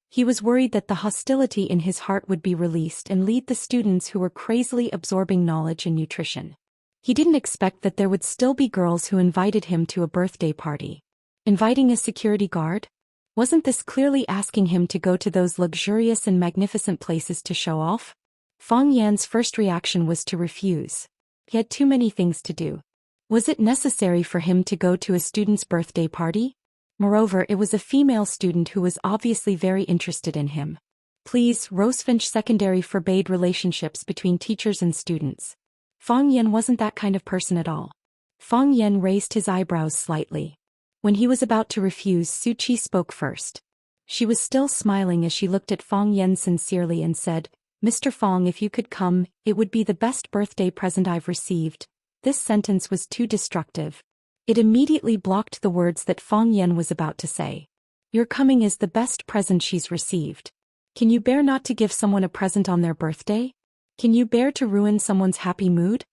He was worried that the hostility in his heart would be released and lead the students who were crazily absorbing knowledge and nutrition. He didn't expect that there would still be girls who invited him to a birthday party. Inviting a security guard? Wasn't this clearly asking him to go to those luxurious and magnificent places to show off? Fang Yan's first reaction was to refuse. He had too many things to do. Was it necessary for him to go to a student's birthday party? Moreover, it was a female student who was obviously very interested in him. Please, Rosefinch Secondary forbade relationships between teachers and students. Fang Yan wasn't that kind of person at all. Fang Yan raised his eyebrows slightly. When he was about to refuse, Su Qi spoke first. She was still smiling as she looked at Fang Yan sincerely and said, Mr. Fang, if you could come, it would be the best birthday present I've received. This sentence was too destructive. It immediately blocked the words that Fang Yan was about to say. Your coming is the best present she's received. Can you bear not to give someone a present on their birthday? Can you bear to ruin someone's happy mood?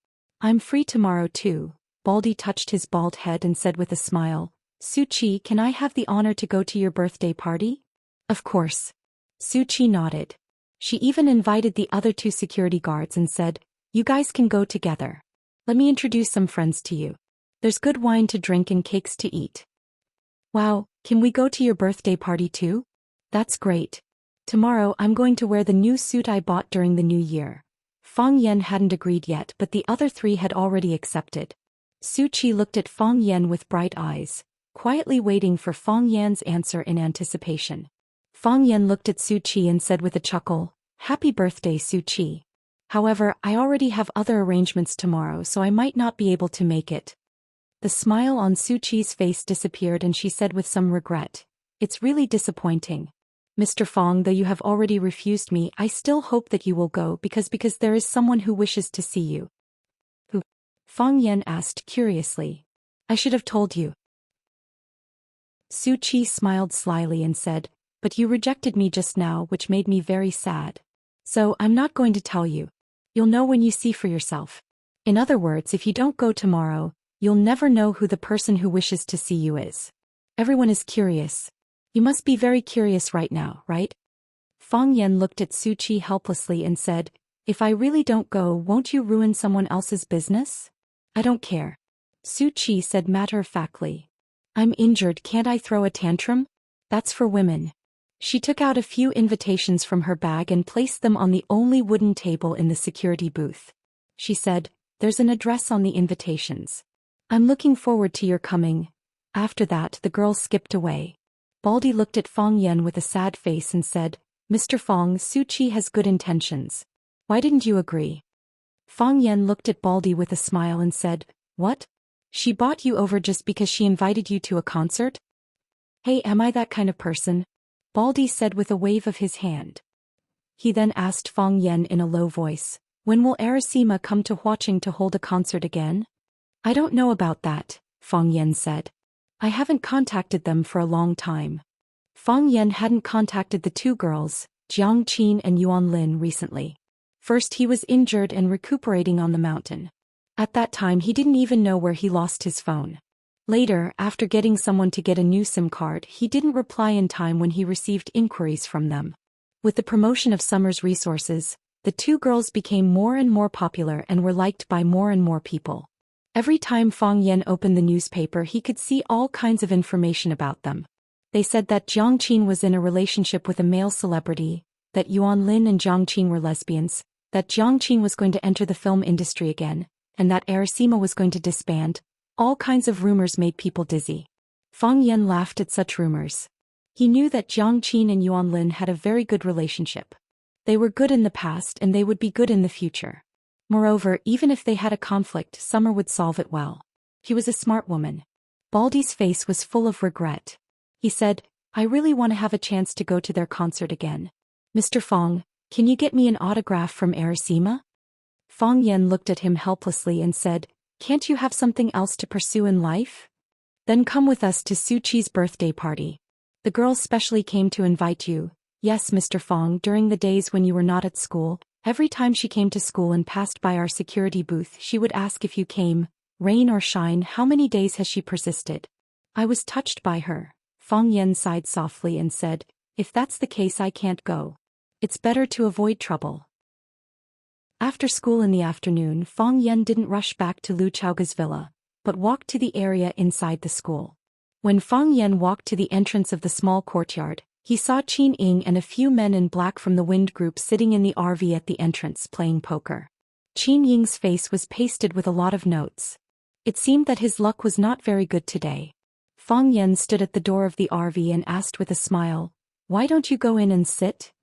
I'm free tomorrow too. Baldy touched his bald head and said with a smile, Su Qi, can I have the honor to go to your birthday party? Of course. Su Qi nodded. She even invited the other 2 security guards and said, You guys can go together. Let me introduce some friends to you. There's good wine to drink and cakes to eat. Wow, can we go to your birthday party too? That's great. Tomorrow I'm going to wear the new suit I bought during the new year. Fang Yan hadn't agreed yet, but the other 3 had already accepted. Su Qi looked at Fang Yan with bright eyes, quietly waiting for Fang Yan's answer in anticipation. Fang Yan looked at Su Qi and said with a chuckle, Happy birthday, Su Qi. However, I already have other arrangements tomorrow, so I might not be able to make it. The smile on Su Qi's face disappeared and she said with some regret, It's really disappointing. Mr. Fang, though you have already refused me, I still hope that you will go because there is someone who wishes to see you. Who? Fang Yan asked curiously. I should have told you. Su Qi smiled slyly and said, But you rejected me just now, which made me very sad. So, I'm not going to tell you. You'll know when you see for yourself. In other words, if you don't go tomorrow, you'll never know who the person who wishes to see you is. Everyone is curious. You must be very curious right now, right? Fang Yan looked at Su Qi helplessly and said, If I really don't go, won't you ruin someone else's business? I don't care. Su Qi said matter-of-factly. I'm injured, can't I throw a tantrum? That's for women. She took out a few invitations from her bag and placed them on the only wooden table in the security booth. She said, There's an address on the invitations. I'm looking forward to your coming. After that, the girl skipped away. Baldy looked at Fang Yan with a sad face and said, Mr. Fang, Su Qi has good intentions. Why didn't you agree? Fang Yan looked at Baldy with a smile and said, What? She bought you over just because she invited you to a concert? Hey, am I that kind of person? Baldy said with a wave of his hand. He then asked Fang Yan in a low voice, When will Arasima come to Huaqing to hold a concert again? I don't know about that, Fang Yan said. I haven't contacted them for a long time. Fang Yan hadn't contacted the two girls, Jiang Qin and Yuan Lin, recently. First, he was injured and recuperating on the mountain. At that time, he didn't even know where he lost his phone. Later, after getting someone to get a new SIM card, he didn't reply in time when he received inquiries from them. With the promotion of Summer's resources, the two girls became more and more popular and were liked by more and more people. Every time Fang Yan opened the newspaper, he could see all kinds of information about them. They said that Jiang Qin was in a relationship with a male celebrity, that Yuan Lin and Jiang Qin were lesbians, that Jiang Qin was going to enter the film industry again, and that Arasima was going to disband. All kinds of rumors made people dizzy. Fang Yan laughed at such rumors. He knew that Jiang Qin and Yuan Lin had a very good relationship. They were good in the past and they would be good in the future. Moreover, even if they had a conflict, Summer would solve it well. She was a smart woman. Baldy's face was full of regret. He said, I really want to have a chance to go to their concert again. Mr. Fang, can you get me an autograph from Arasima? Fang Yan looked at him helplessly and said, Can't you have something else to pursue in life? Then come with us to Su Chi's birthday party. The girl specially came to invite you. Yes, Mr. Fang, during the days when you were not at school, every time she came to school and passed by our security booth, she would ask if you came, rain or shine. How many days has she persisted? I was touched by her. Fang Yan sighed softly and said, If that's the case, I can't go. It's better to avoid trouble. After school in the afternoon, Fang Yan didn't rush back to Lu Chaoga's villa, but walked to the area inside the school. When Fang Yan walked to the entrance of the small courtyard, he saw Qin Ying and a few men in black from the Wind Group sitting in the RV at the entrance playing poker. Qin Ying's face was pasted with a lot of notes. It seemed that his luck was not very good today. Fang Yan stood at the door of the RV and asked with a smile, Why don't you go in and sit?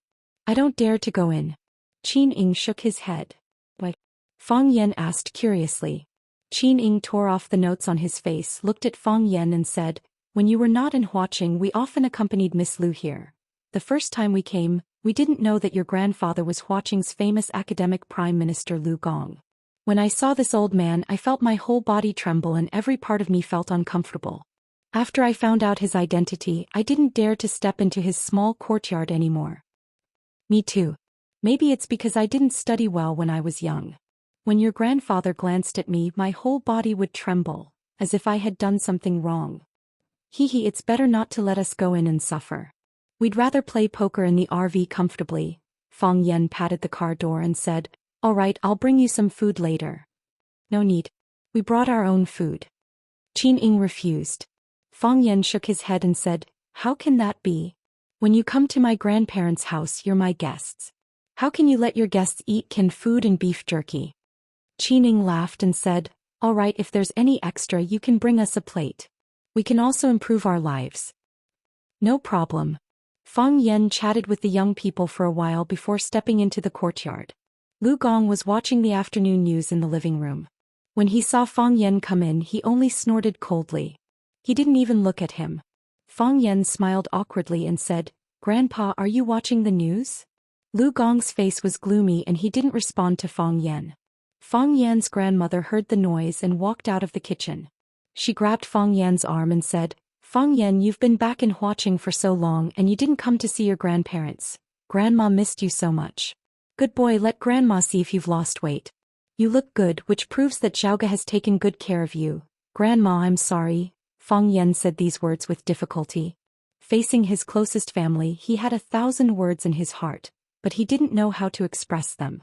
I don't dare to go in. Qin Ying shook his head. Why? Fang Yan asked curiously. Qin Ying tore off the notes on his face, looked at Fang Yan and said, When you were not in Huaqing, we often accompanied Miss Lu here. The first time we came, we didn't know that your grandfather was Huaqing's famous academic Prime Minister Lu Gong. When I saw this old man, I felt my whole body tremble and every part of me felt uncomfortable. After I found out his identity, I didn't dare to step into his small courtyard anymore. Me too. Maybe it's because I didn't study well when I was young. When your grandfather glanced at me, my whole body would tremble, as if I had done something wrong. It's better not to let us go in and suffer. We'd rather play poker in the RV comfortably. Fang Yan patted the car door and said, All right, I'll bring you some food later. No need. We brought our own food. Qin Ying refused. Fang Yan shook his head and said, How can that be? When you come to my grandparents' house, you're my guests. How can you let your guests eat canned food and beef jerky? Qin Ying laughed and said, All right, if there's any extra, you can bring us a plate. We can also improve our lives. No problem. Fang Yan chatted with the young people for a while before stepping into the courtyard. Lu Gong was watching the afternoon news in the living room. When he saw Fang Yan come in, he only snorted coldly. He didn't even look at him. Fang Yan smiled awkwardly and said, Grandpa, are you watching the news? Lu Gong's face was gloomy and he didn't respond to Fang Yan. Fang Yan's grandmother heard the noise and walked out of the kitchen. She grabbed Fang Yan's arm and said, Fang Yan, you've been back in Huaqing for so long and you didn't come to see your grandparents. Grandma missed you so much. Good boy, let Grandma see if you've lost weight. You look good, which proves that Xiaoga has taken good care of you. Grandma, I'm sorry. Fang Yan said these words with difficulty. Facing his closest family, he had 1,000 words in his heart, but he didn't know how to express them.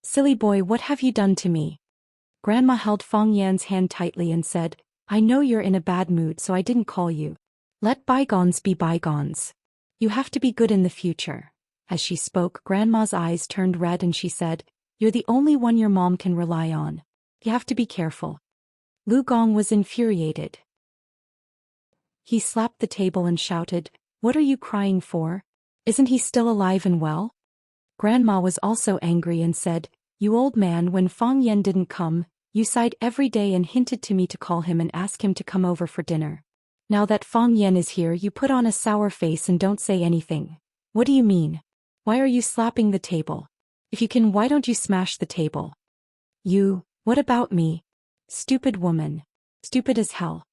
Silly boy, what have you done to me? Grandma held Fang Yan's hand tightly and said, I know you're in a bad mood, so I didn't call you. Let bygones be bygones. You have to be good in the future. As she spoke, Grandma's eyes turned red and she said, You're the only one your mom can rely on. You have to be careful. Lu Gong was infuriated. He slapped the table and shouted, What are you crying for? Isn't he still alive and well? Grandma was also angry and said, "You old man, when Fang Yan didn't come, you sighed every day and hinted to me to call him and ask him to come over for dinner. Now that Fang Yan is here, you put on a sour face and don't say anything. What do you mean? Why are you slapping the table? If you can, why don't you smash the table?" What about me? Stupid woman. Stupid as hell.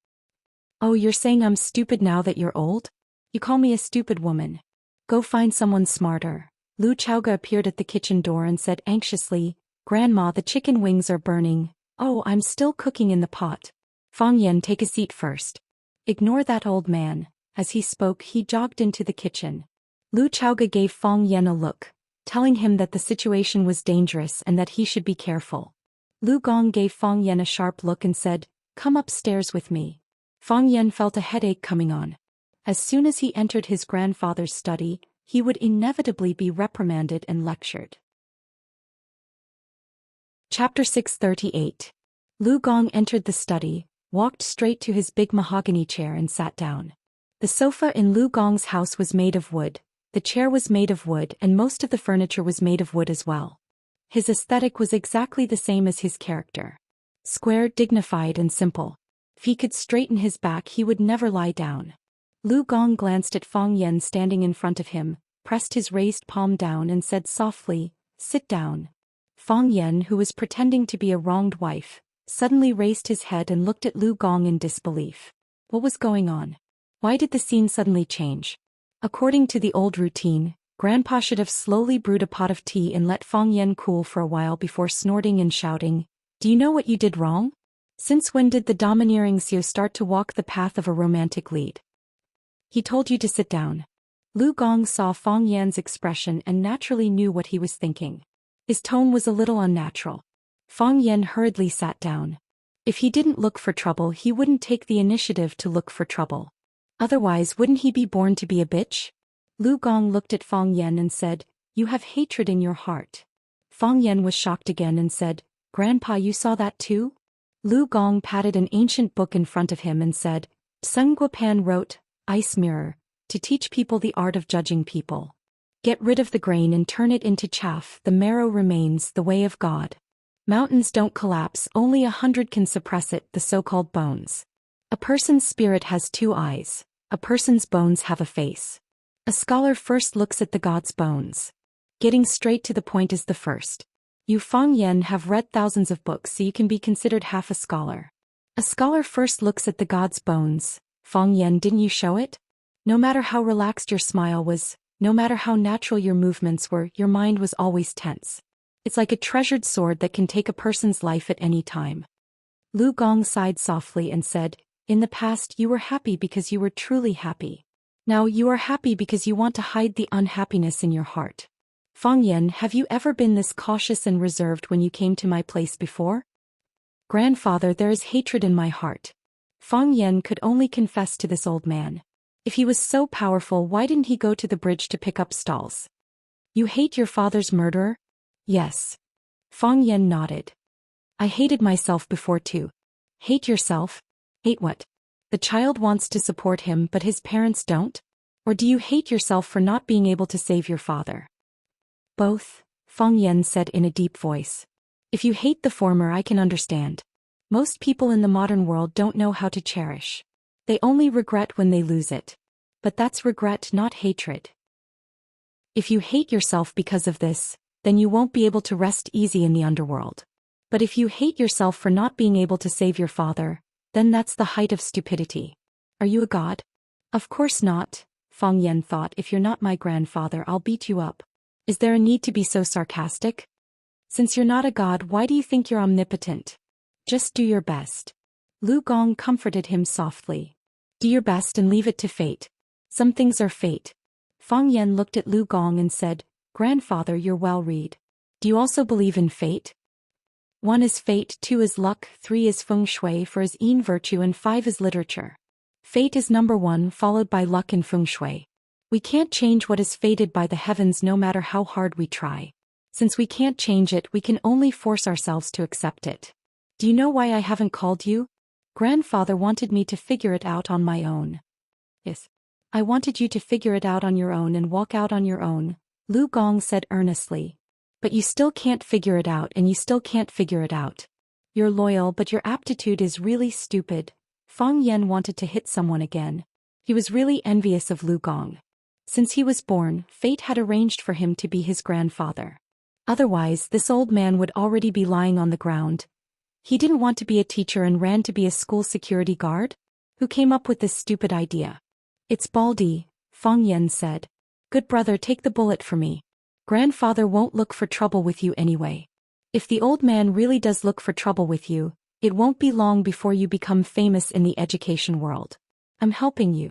Oh, you're saying I'm stupid now that you're old? You call me a stupid woman. Go find someone smarter. Lu Chaoga appeared at the kitchen door and said anxiously, "Grandma, the chicken wings are burning." "Oh, I'm still cooking in the pot." "Fang Yan, take a seat first." "Ignore that old man." As he spoke, he jogged into the kitchen. Lu Chaoga gave Fang Yan a look, telling him that the situation was dangerous and that he should be careful. Lu Gong gave Fang Yan a sharp look and said, "Come upstairs with me." Fang Yan felt a headache coming on. As soon as he entered his grandfather's study, he would inevitably be reprimanded and lectured. Chapter 638. Lu Gong entered the study, walked straight to his big mahogany chair and sat down. The sofa in Lu Gong's house was made of wood, the chair was made of wood, and most of the furniture was made of wood as well. His aesthetic was exactly the same as his character. Square, dignified, and simple. If he could straighten his back, he would never lie down. Lu Gong glanced at Fang Yan standing in front of him, pressed his raised palm down and said softly, "Sit down." Fang Yan, who was pretending to be a wronged wife, suddenly raised his head and looked at Lu Gong in disbelief. What was going on? Why did the scene suddenly change? According to the old routine, Grandpa should have slowly brewed a pot of tea and let Fang Yan cool for a while before snorting and shouting, "Do you know what you did wrong? Since when did the domineering Xiu start to walk the path of a romantic lead? He told you to sit down." Lu Gong saw Fang Yan's expression and naturally knew what he was thinking. His tone was a little unnatural. Fang Yan hurriedly sat down. If he didn't look for trouble, he wouldn't take the initiative to look for trouble. Otherwise, wouldn't he be born to be a bitch? Lu Gong looked at Fang Yan and said, "You have hatred in your heart." Fang Yan was shocked again and said, "Grandpa, you saw that too?" Lu Gong patted an ancient book in front of him and said, "Sun Guopan wrote, Ice Mirror, to teach people the art of judging people. Get rid of the grain and turn it into chaff, the marrow remains, the way of God. Mountains don't collapse, only 100 can suppress it, the so-called bones. A person's spirit has 2 eyes, a person's bones have a face. A scholar first looks at the god's bones. Getting straight to the point is the first. You Fang Yan have read thousands of books, so you can be considered half a scholar. A scholar first looks at the god's bones. Fang Yan, didn't you show it? No matter how relaxed your smile was, no matter how natural your movements were, your mind was always tense. It's like a treasured sword that can take a person's life at any time." Lu Gong sighed softly and said, "In the past you were happy because you were truly happy. Now you are happy because you want to hide the unhappiness in your heart. Fang Yan, have you ever been this cautious and reserved when you came to my place before?" "Grandfather, there is hatred in my heart." Fang Yan could only confess to this old man. If he was so powerful, why didn't he go to the bridge to pick up stalls? "You hate your father's murderer?" "Yes." Fang Yan nodded. "I hated myself before too." "Hate yourself? Hate what? The child wants to support him but his parents don't? Or do you hate yourself for not being able to save your father?" "Both," Fang Yan said in a deep voice. "If you hate the former, I can understand. Most people in the modern world don't know how to cherish. They only regret when they lose it. But that's regret, not hatred. If you hate yourself because of this, then you won't be able to rest easy in the underworld. But if you hate yourself for not being able to save your father, then that's the height of stupidity. Are you a god?" "Of course not," Fang Yan thought. "If you're not my grandfather, I'll beat you up. Is there a need to be so sarcastic? Since you're not a god, why do you think you're omnipotent? Just do your best." Lu Gong comforted him softly. "Do your best and leave it to fate. Some things are fate." Fang Yan looked at Lu Gong and said, "Grandfather, you're well read. Do you also believe in fate? 1 is fate, 2 is luck, 3 is feng shui, 4 is yin virtue, and 5 is literature. Fate is number 1, followed by luck and feng shui. We can't change what is fated by the heavens no matter how hard we try. Since we can't change it, we can only force ourselves to accept it. Do you know why I haven't called you? Grandfather wanted me to figure it out on my own." "Yes. I wanted you to figure it out on your own and walk out on your own," Lu Gong said earnestly. But you still can't figure it out and you still can't figure it out. You're loyal but your aptitude is really stupid. Fang Yan wanted to hit someone again. He was really envious of Lu Gong. Since he was born, fate had arranged for him to be his grandfather. Otherwise, this old man would already be lying on the ground. He didn't want to be a teacher and ran to be a school security guard? Who came up with this stupid idea? It's Baldy, Fang Yan said. Good brother, take the bullet for me. Grandfather won't look for trouble with you anyway. If the old man really does look for trouble with you, it won't be long before you become famous in the education world. I'm helping you.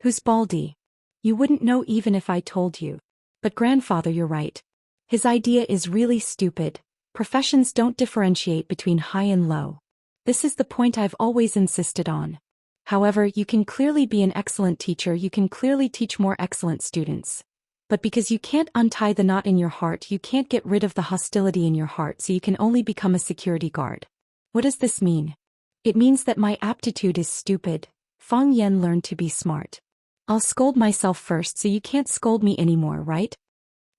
Who's Baldy? You wouldn't know even if I told you. But grandfather, you're right. His idea is really stupid. Professions don't differentiate between high and low. This is the point I've always insisted on. However, you can clearly be an excellent teacher, you can clearly teach more excellent students. But because you can't untie the knot in your heart, you can't get rid of the hostility in your heart, so you can only become a security guard. What does this mean? It means that my aptitude is stupid. Fang Yan learned to be smart. I'll scold myself first so you can't scold me anymore, right?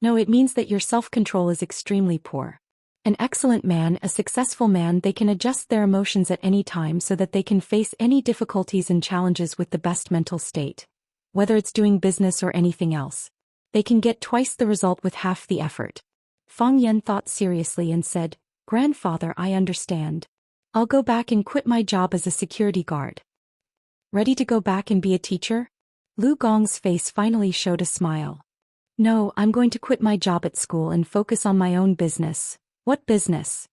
No, it means that your self-control is extremely poor. An excellent man, a successful man, they can adjust their emotions at any time so that they can face any difficulties and challenges with the best mental state. Whether it's doing business or anything else. They can get twice the result with half the effort. Fang Yan thought seriously and said, Grandfather, I understand. I'll go back and quit my job as a security guard. Ready to go back and be a teacher? Lu Gong's face finally showed a smile. No, I'm going to quit my job at school and focus on my own business. What business?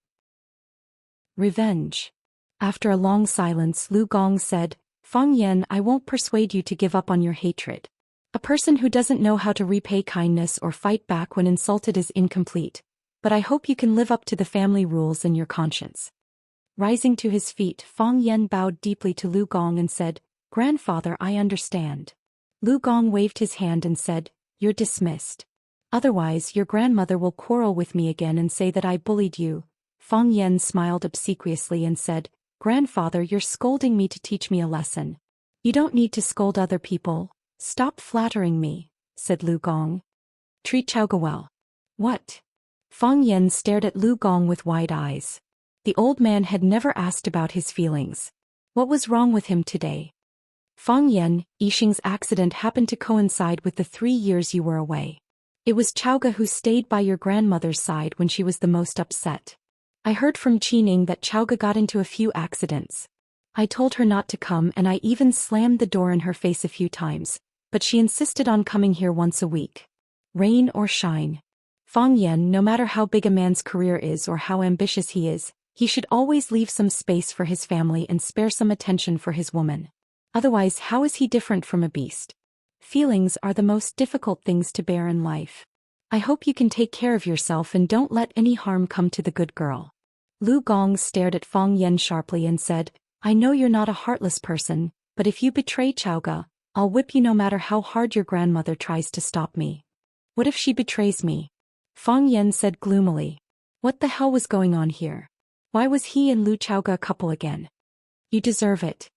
Revenge. After a long silence, Lu Gong said, Fang Yan, I won't persuade you to give up on your hatred. A person who doesn't know how to repay kindness or fight back when insulted is incomplete. But I hope you can live up to the family rules and your conscience. Rising to his feet, Fang Yan bowed deeply to Lu Gong and said, Grandfather, I understand. Lu Gong waved his hand and said, You're dismissed. Otherwise, your grandmother will quarrel with me again and say that I bullied you. Fang Yan smiled obsequiously and said, Grandfather, you're scolding me to teach me a lesson. You don't need to scold other people. Stop flattering me, said Lu Gong. Treat Chaoga well. What? Fang Yan stared at Lu Gong with wide eyes. The old man had never asked about his feelings. What was wrong with him today? Fang Yan, Yixing's accident happened to coincide with the 3 years you were away. It was Chaoga who stayed by your grandmother's side when she was the most upset. I heard from Qining that Chaoga got into a few accidents. I told her not to come and I even slammed the door in her face a few times, but she insisted on coming here once a week. Rain or shine. Fang Yan, no matter how big a man's career is or how ambitious he is, he should always leave some space for his family and spare some attention for his woman. Otherwise, how is he different from a beast? Feelings are the most difficult things to bear in life. I hope you can take care of yourself and don't let any harm come to the good girl. Lu Gong stared at Fang Yan sharply and said, I know you're not a heartless person, but if you betray Chaoga, I'll whip you no matter how hard your grandmother tries to stop me. What if she betrays me? Fang Yan said gloomily. What the hell was going on here? Why was he and Lu Chaoga a couple again? You deserve it.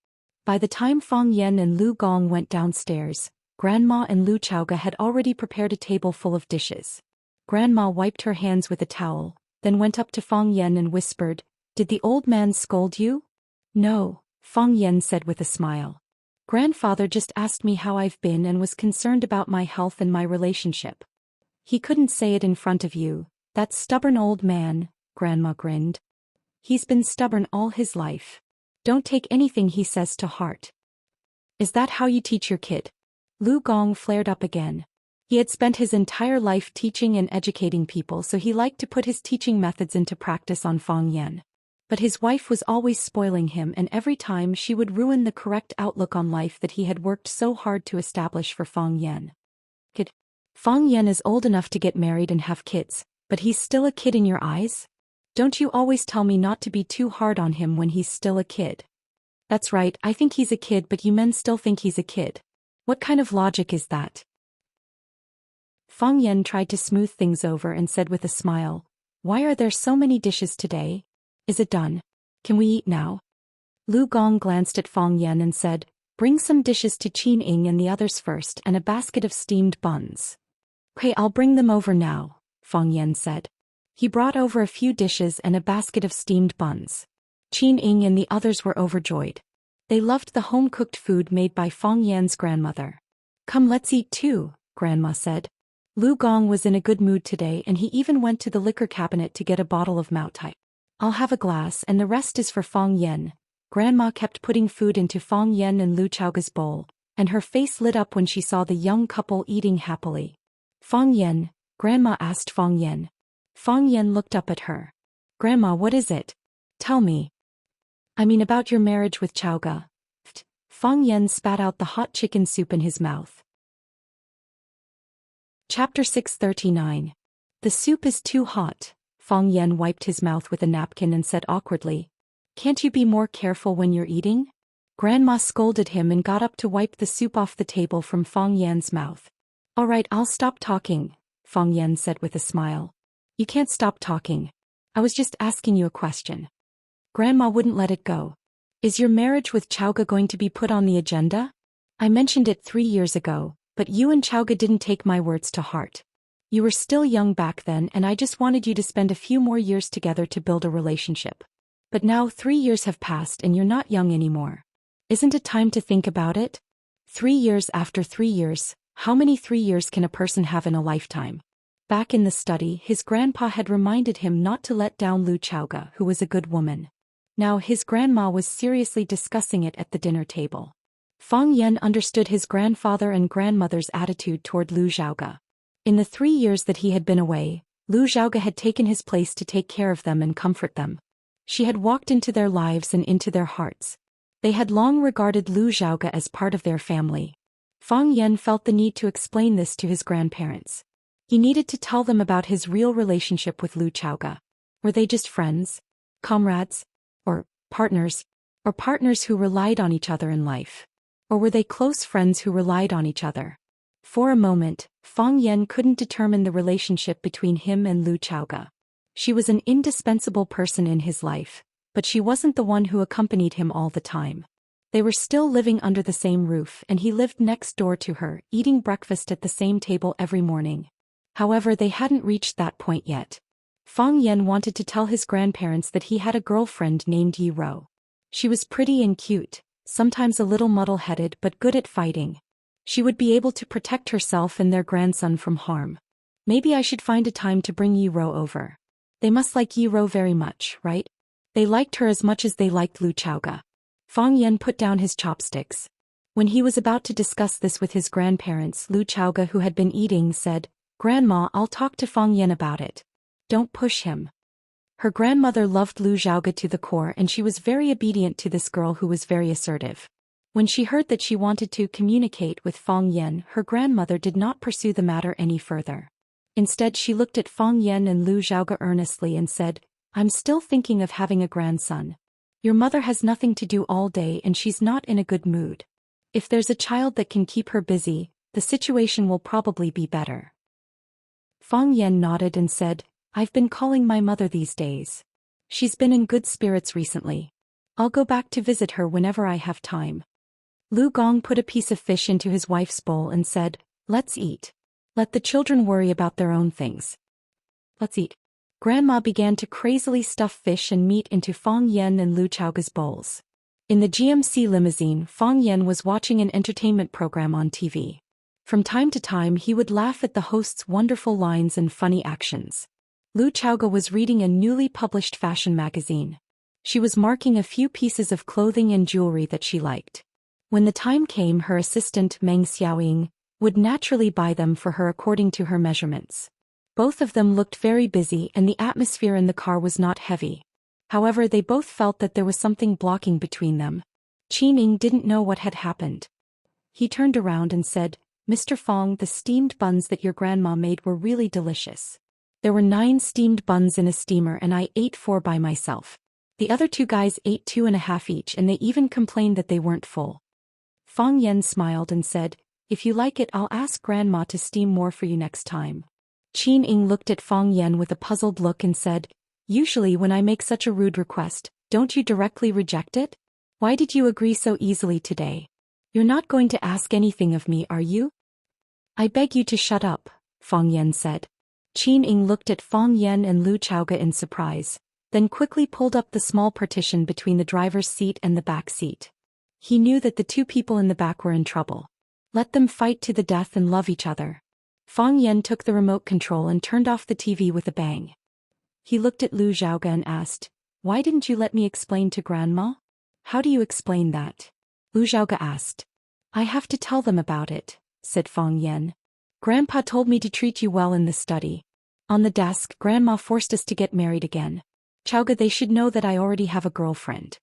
By the time Fang Yan and Lu Gong went downstairs, Grandma and Lu Chaoga had already prepared a table full of dishes. Grandma wiped her hands with a towel, then went up to Fang Yan and whispered, Did the old man scold you? No, Fang Yan said with a smile. Grandfather just asked me how I've been and was concerned about my health and my relationship. He couldn't say it in front of you, that stubborn old man, Grandma grinned. He's been stubborn all his life. Don't take anything he says to heart. Is that how you teach your kid? Lu Gong flared up again. He had spent his entire life teaching and educating people, so he liked to put his teaching methods into practice on Fang Yan. But his wife was always spoiling him, and every time she would ruin the correct outlook on life that he had worked so hard to establish for Fang Yan. Kid. Fang Yan is old enough to get married and have kids, but he's still a kid in your eyes? Don't you always tell me not to be too hard on him when he's still a kid? That's right, I think he's a kid, but you men still think he's a kid. What kind of logic is that? Fang Yan tried to smooth things over and said with a smile, Why are there so many dishes today? Is it done? Can we eat now? Lu Gong glanced at Fang Yan and said, Bring some dishes to Qining and the others first and a basket of steamed buns. Okay, I'll bring them over now, Fang Yan said. He brought over a few dishes and a basket of steamed buns. Qin Ying and the others were overjoyed. They loved the home-cooked food made by Fang Yan's grandmother. Come, let's eat too, Grandma said. Lu Gong was in a good mood today and he even went to the liquor cabinet to get a bottle of Maotai. I'll have a glass and the rest is for Fang Yan. Grandma kept putting food into Fang Yan and Lu Chaoga's bowl, and her face lit up when she saw the young couple eating happily. Fang Yan, Grandma asked Fang Yan. Fang Yan looked up at her. Grandma, what is it? Tell me. I mean about your marriage with Chaoga. Fang Yan spat out the hot chicken soup in his mouth. Chapter 639. The soup is too hot. Fang Yan wiped his mouth with a napkin and said awkwardly. Can't you be more careful when you're eating? Grandma scolded him and got up to wipe the soup off the table from Fang Yan's mouth. All right, I'll stop talking, Fang Yan said with a smile. You can't stop talking. I was just asking you a question. Grandma wouldn't let it go. Is your marriage with Chaoga going to be put on the agenda? I mentioned it 3 years ago, but you and Chaoga didn't take my words to heart. You were still young back then and I just wanted you to spend a few more years together to build a relationship. But now 3 years have passed and you're not young anymore. Isn't it time to think about it? 3 years after 3 years, how many 3 years can a person have in a lifetime? Back in the study, his grandpa had reminded him not to let down Lu Chaoga, who was a good woman. Now his grandma was seriously discussing it at the dinner table. Fang Yan understood his grandfather and grandmother's attitude toward Lu Xiaoga. In the 3 years that he had been away, Lu Xiaoga had taken his place to take care of them and comfort them. She had walked into their lives and into their hearts. They had long regarded Lu Xiaoga as part of their family. Fang Yan felt the need to explain this to his grandparents. He needed to tell them about his real relationship with Lu Xiaoga. Were they just friends? Comrades? Or partners? Or partners who relied on each other in life? Or were they close friends who relied on each other? For a moment, Fang Yan couldn't determine the relationship between him and Lu Xiaoga. She was an indispensable person in his life, but she wasn't the one who accompanied him all the time. They were still living under the same roof and he lived next door to her, eating breakfast at the same table every morning. However, they hadn't reached that point yet. Fang Yan wanted to tell his grandparents that he had a girlfriend named Yi Ro. She was pretty and cute, sometimes a little muddle-headed but good at fighting. She would be able to protect herself and their grandson from harm. Maybe I should find a time to bring Yi Ro over. They must like Yi Ro very much, right? They liked her as much as they liked Lu Xiaoga. Fang Yan put down his chopsticks. When he was about to discuss this with his grandparents, Lu Xiaoga, who had been eating, said, Grandma, I'll talk to Fang Yan about it. Don't push him. Her grandmother loved Lu Xiaoga to the core and she was very obedient to this girl who was very assertive. When she heard that she wanted to communicate with Fang Yan, her grandmother did not pursue the matter any further. Instead, she looked at Fang Yan and Lu Xiaoga earnestly and said, I'm still thinking of having a grandson. Your mother has nothing to do all day and she's not in a good mood. If there's a child that can keep her busy, the situation will probably be better. Fang Yan nodded and said, I've been calling my mother these days. She's been in good spirits recently. I'll go back to visit her whenever I have time. Lu Gong put a piece of fish into his wife's bowl and said, Let's eat. Let the children worry about their own things. Let's eat. Grandma began to crazily stuff fish and meat into Fang Yan and Lu Xiaoga's bowls. In the GMC limousine, Fang Yan was watching an entertainment program on TV. From time to time he would laugh at the host's wonderful lines and funny actions. Lu Xiaoga was reading a newly published fashion magazine. She was marking a few pieces of clothing and jewelry that she liked. When the time came, her assistant, Meng Xiaoying, would naturally buy them for her according to her measurements. Both of them looked very busy and the atmosphere in the car was not heavy. However, they both felt that there was something blocking between them. Qining didn't know what had happened. He turned around and said, Mr. Fong, the steamed buns that your grandma made were really delicious. There were 9 steamed buns in a steamer and I ate 4 by myself. The other 2 guys ate 2.5 each and they even complained that they weren't full. Fang Yan smiled and said, If you like it, I'll ask Grandma to steam more for you next time. Qin Ying looked at Fang Yan with a puzzled look and said, Usually when I make such a rude request, don't you directly reject it? Why did you agree so easily today? You're not going to ask anything of me, are you? I beg you to shut up, Fang Yan said. Qin Ying looked at Fang Yan and Lu Chaoge in surprise, then quickly pulled up the small partition between the driver's seat and the back seat. He knew that the two people in the back were in trouble. Let them fight to the death and love each other. Fang Yan took the remote control and turned off the TV with a bang. He looked at Lu Xiaoge and asked, "Why didn't you let me explain to Grandma?" "How do you explain that?" Lu Xiaoge asked. "I have to tell them about it," said Fang Yan. "Grandpa told me to treat you well in the study. On the desk, Grandma forced us to get married again. Chaoge, they should know that I already have a girlfriend.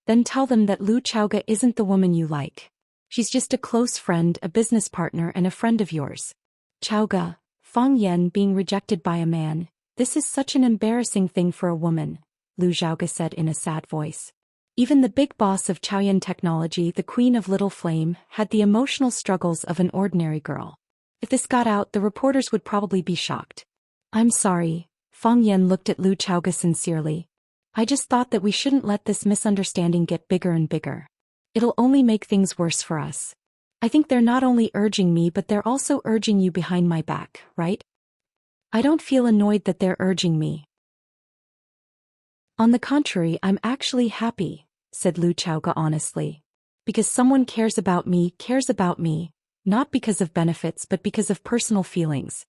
Then tell them that Lu Chaoge isn't the woman you like. She's just a close friend, a business partner and a friend of yours." Chaoge, Fang Yan being rejected by a man, this is such an embarrassing thing for a woman, Lu Xiaoge said in a sad voice. Even the big boss of Chaoyan Technology, the queen of Little Flame, had the emotional struggles of an ordinary girl. If this got out, the reporters would probably be shocked. "I'm sorry," Fang Yan looked at Lu Chaoge sincerely. "I just thought that we shouldn't let this misunderstanding get bigger and bigger. It'll only make things worse for us. I think they're not only urging me but they're also urging you behind my back, right? I don't feel annoyed that they're urging me. On the contrary, I'm actually happy," said Lu Chaoge honestly. "Because someone cares about me, not because of benefits but because of personal feelings."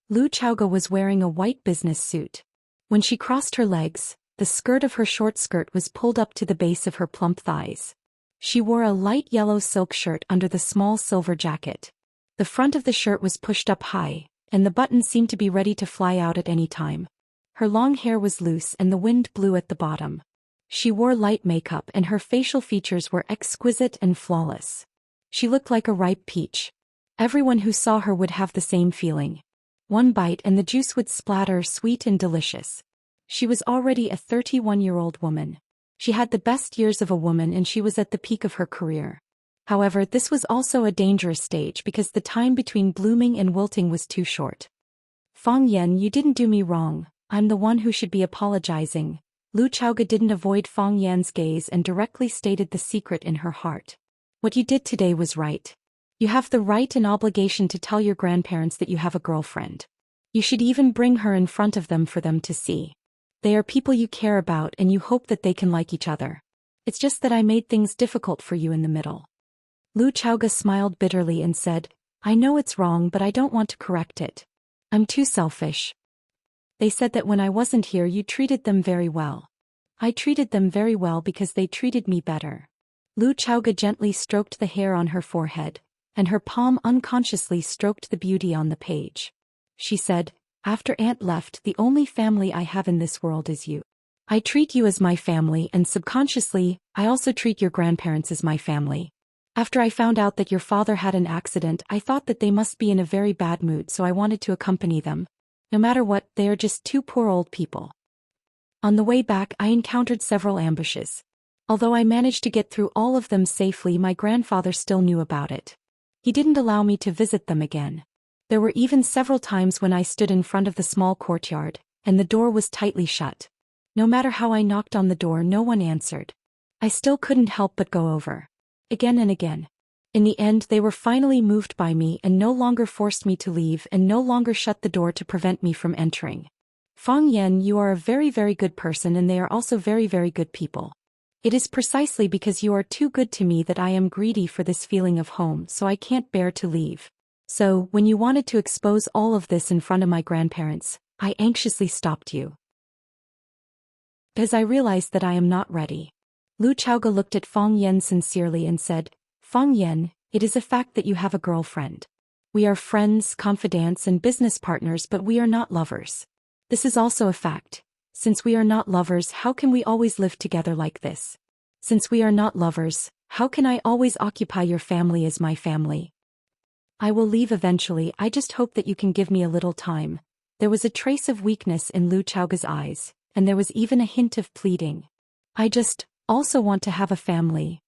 Lu Chaoge was wearing a white business suit. When she crossed her legs, the skirt of her short skirt was pulled up to the base of her plump thighs. She wore a light yellow silk shirt under the small silver jacket. The front of the shirt was pushed up high, and the buttons seemed to be ready to fly out at any time. Her long hair was loose and the wind blew at the bottom. She wore light makeup and her facial features were exquisite and flawless. She looked like a ripe peach. Everyone who saw her would have the same feeling. One bite and the juice would splatter, sweet and delicious. She was already a 31-year-old woman. She had the best years of a woman and she was at the peak of her career. However, this was also a dangerous stage because the time between blooming and wilting was too short. "Fang Yan, you didn't do me wrong. I'm the one who should be apologizing." Lu Chaoge didn't avoid Fang Yan's gaze and directly stated the secret in her heart. "What you did today was right. You have the right and obligation to tell your grandparents that you have a girlfriend. You should even bring her in front of them for them to see. They are people you care about and you hope that they can like each other. It's just that I made things difficult for you in the middle." Lu Chaoge smiled bitterly and said, "I know it's wrong but I don't want to correct it. I'm too selfish. They said that when I wasn't here you treated them very well. I treated them very well because they treated me better." Lu Chaoge gently stroked the hair on her forehead, and her palm unconsciously stroked the beauty on the page. She said, "After Aunt left, the only family I have in this world is you. I treat you as my family and subconsciously, I also treat your grandparents as my family. After I found out that your father had an accident, I thought that they must be in a very bad mood, so I wanted to accompany them. No matter what, they are just two poor old people. On the way back, I encountered several ambushes. Although I managed to get through all of them safely, my grandfather still knew about it. He didn't allow me to visit them again. There were even several times when I stood in front of the small courtyard, and the door was tightly shut. No matter how I knocked on the door, no one answered. I still couldn't help but go over. Again and again. In the end, they were finally moved by me and no longer forced me to leave and no longer shut the door to prevent me from entering. Fang Yan, you are a very, very good person and they are also very, very good people. It is precisely because you are too good to me that I am greedy for this feeling of home, so I can't bear to leave. So, when you wanted to expose all of this in front of my grandparents, I anxiously stopped you. Because I realized that I am not ready." Lu Chaoge looked at Fang Yan sincerely and said, "Fang Yan, it is a fact that you have a girlfriend. We are friends, confidants and business partners, but we are not lovers. This is also a fact. Since we are not lovers, how can we always live together like this? Since we are not lovers, how can I always occupy your family as my family? I will leave eventually, I just hope that you can give me a little time." There was a trace of weakness in Lu Chaoge's eyes, and there was even a hint of pleading. "I just also want to have a family."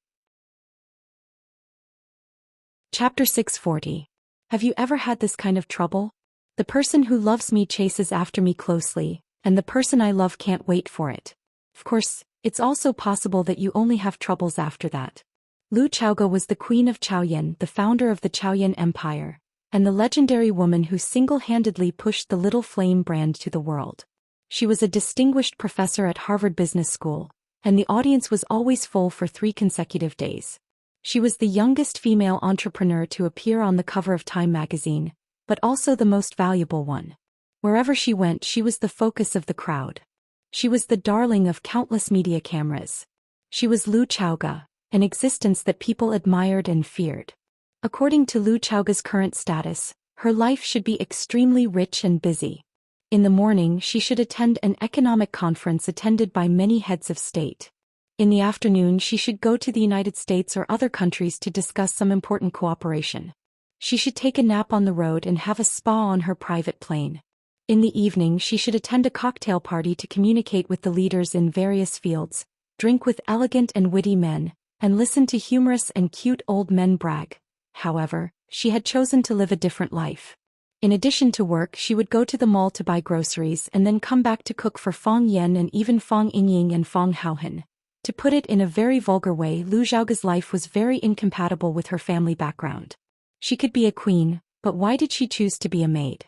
Chapter 640. Have you ever had this kind of trouble? The person who loves me chases after me closely, and the person I love can't wait for it. Of course, it's also possible that you only have troubles after that. Lu Chaoge was the queen of Chaoyan, the founder of the Chaoyan Empire. and the legendary woman who single-handedly pushed the Little Flame brand to the world. She was a distinguished professor at Harvard Business School, and the audience was always full for 3 consecutive days. She was the youngest female entrepreneur to appear on the cover of Time magazine, but also the most valuable one. Wherever she went, she was the focus of the crowd. She was the darling of countless media cameras. She was Lu Chaoge, an existence that people admired and feared. According to Lu Chaoge's current status, her life should be extremely rich and busy. In the morning, she should attend an economic conference attended by many heads of state. In the afternoon, she should go to the United States or other countries to discuss some important cooperation. She should take a nap on the road and have a spa on her private plane. In the evening, she should attend a cocktail party to communicate with the leaders in various fields, drink with elegant and witty men, and listen to humorous and cute old men brag. However, she had chosen to live a different life. In addition to work, she would go to the mall to buy groceries and then come back to cook for Fang Yan and even Fang Yingying and Fang Haohan. To put it in a very vulgar way, Lu Xiaoge's life was very incompatible with her family background. She could be a queen, but why did she choose to be a maid?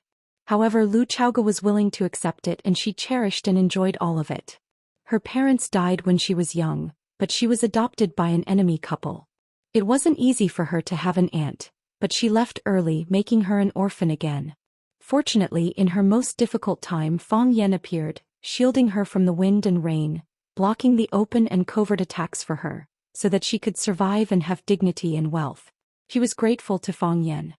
However, Lu Xiaoge was willing to accept it, and she cherished and enjoyed all of it. Her parents died when she was young, but she was adopted by an enemy couple. It wasn't easy for her to have an aunt, but she left early, making her an orphan again. Fortunately, in her most difficult time, Fang Yan appeared, shielding her from the wind and rain, blocking the open and covert attacks for her, so that she could survive and have dignity and wealth. She was grateful to Fang Yan.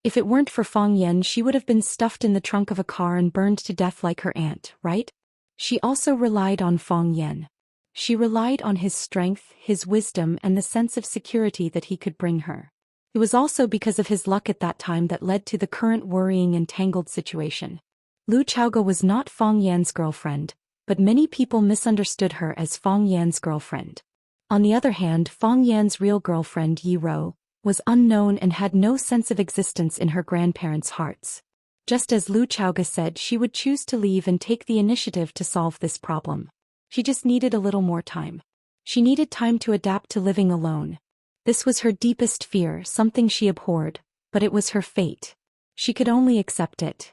If it weren't for Fang Yan, she would have been stuffed in the trunk of a car and burned to death like her aunt, right? She also relied on Fang Yan. She relied on his strength, his wisdom, and the sense of security that he could bring her. It was also because of his luck at that time that led to the current worrying and tangled situation. Lu Xiaoge was not Fang Yan's girlfriend, but many people misunderstood her as Fang Yan's girlfriend. On the other hand, Fang Yan's real girlfriend, Yi Ro, was unknown and had no sense of existence in her grandparents' hearts. Just as Lu Xiaoge said, she would choose to leave and take the initiative to solve this problem. She just needed a little more time. She needed time to adapt to living alone. This was her deepest fear, something she abhorred, but it was her fate. She could only accept it.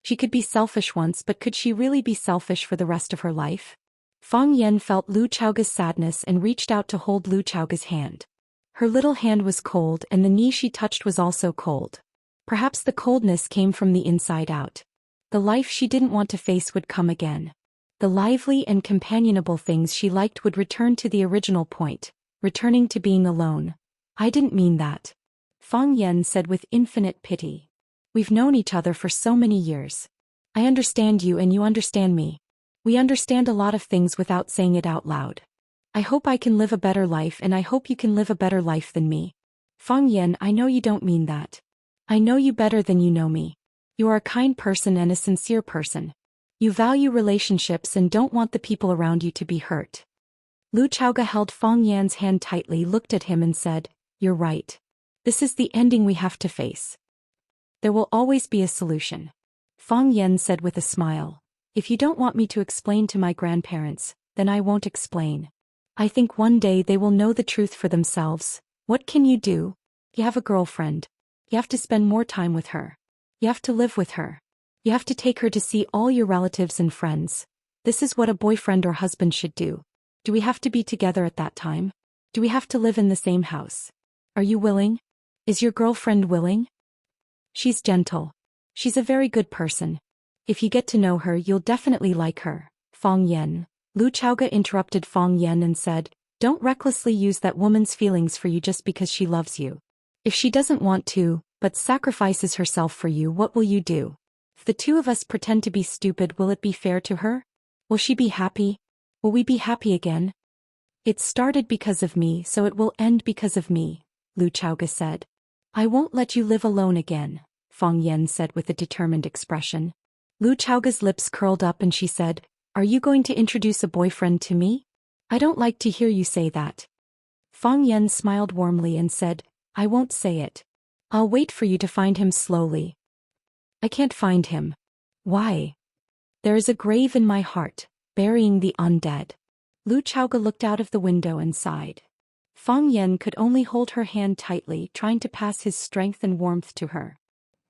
She could be selfish once, but could she really be selfish for the rest of her life? Fang Yan felt Lu Xiaoge's sadness and reached out to hold Lu Xiaoge's hand. Her little hand was cold, and the knee she touched was also cold. Perhaps the coldness came from the inside out. The life she didn't want to face would come again. The lively and companionable things she liked would return to the original point, returning to being alone. I didn't mean that. Fang Yan said with infinite pity. We've known each other for so many years. I understand you and you understand me. We understand a lot of things without saying it out loud. I hope I can live a better life, and I hope you can live a better life than me. Fang Yan, I know you don't mean that. I know you better than you know me. You are a kind person and a sincere person. You value relationships and don't want the people around you to be hurt. Lu Xiaoge held Fang Yan's hand tightly, looked at him and said, You're right. This is the ending we have to face. There will always be a solution. Fang Yan said with a smile, If you don't want me to explain to my grandparents, then I won't explain. I think one day they will know the truth for themselves. What can you do? You have a girlfriend. You have to spend more time with her. You have to live with her. You have to take her to see all your relatives and friends. This is what a boyfriend or husband should do. Do we have to be together at that time? Do we have to live in the same house? Are you willing? Is your girlfriend willing? She's gentle. She's a very good person. If you get to know her, you'll definitely like her. Fang Yan. Lu Xiaoge interrupted Fang Yan and said, Don't recklessly use that woman's feelings for you just because she loves you. If she doesn't want to, but sacrifices herself for you, what will you do? If the two of us pretend to be stupid, will it be fair to her? Will she be happy? Will we be happy again? It started because of me, so it will end because of me, Lu Xiaoge said. I won't let you live alone again, Fang Yan said with a determined expression. Lu Xiaoge's lips curled up and she said, Are you going to introduce a boyfriend to me? I don't like to hear you say that. Fang Yan smiled warmly and said, I won't say it. I'll wait for you to find him slowly. I can't find him. Why? There is a grave in my heart, burying the undead. Lu Xiaoge looked out of the window and sighed. Fang Yen could only hold her hand tightly, trying to pass his strength and warmth to her.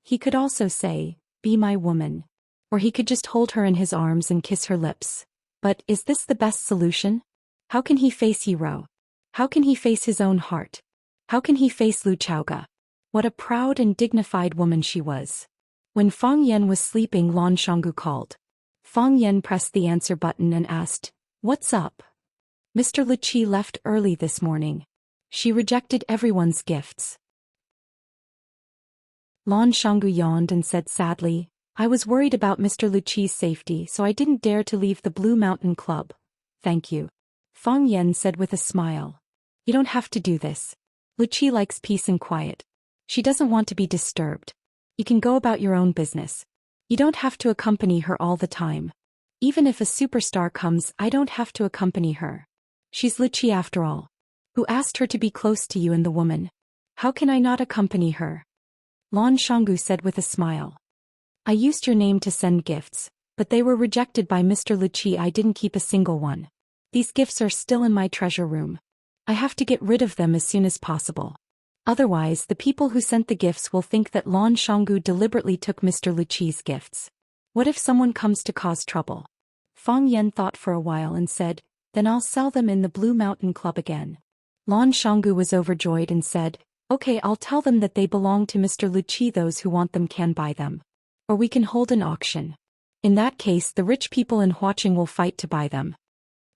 He could also say, "Be my woman." Or he could just hold her in his arms and kiss her lips. But is this the best solution? How can he face Yiro? How can he face his own heart? How can he face Lu Chaoga? What a proud and dignified woman she was. When Fang Yen was sleeping, Lan Shanggu called. Fang Yen pressed the answer button and asked, "What's up?" Mr. Lu Qi left early this morning. She rejected everyone's gifts. Lan Shanggu yawned and said sadly, "I was worried about Mr. Lu Qi's safety, so I didn't dare to leave the Blue Mountain Club. Thank you." Fang Yen said with a smile. "You don't have to do this. Lu Qi likes peace and quiet. She doesn't want to be disturbed. You can go about your own business. You don't have to accompany her all the time. Even if a superstar comes, I don't have to accompany her. She's Lu Qi after all. Who asked her to be close to you and the woman? How can I not accompany her?" Lan Shanggu said with a smile. "I used your name to send gifts, but they were rejected by Mr. Lu Qi. I didn't keep a single one. These gifts are still in my treasure room. I have to get rid of them as soon as possible. Otherwise, the people who sent the gifts will think that Lan Shanggu deliberately took Mr. Lu Qi's gifts. What if someone comes to cause trouble?" Fang Yen thought for a while and said, "Then I'll sell them in the Blue Mountain Club again." Lan Shanggu was overjoyed and said, "Okay, I'll tell them that they belong to Mr. Lu Qi. Those who want them can buy them. Or we can hold an auction. In that case, the rich people in Huaqing will fight to buy them."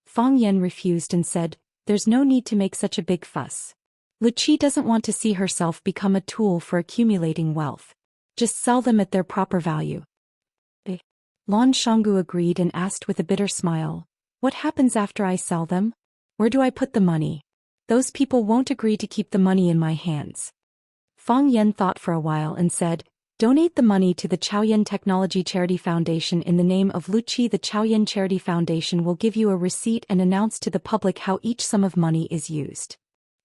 Fang Yen refused and said, "There's no need to make such a big fuss. Lu Qi doesn't want to see herself become a tool for accumulating wealth. Just sell them at their proper value." Lan Shanggu agreed and asked with a bitter smile, "What happens after I sell them? Where do I put the money? Those people won't agree to keep the money in my hands." Fang Yen thought for a while and said, "Donate the money to the Chaoyan Technology Charity Foundation in the name of Lu Qi. The Chaoyan Charity Foundation will give you a receipt and announce to the public how each sum of money is used."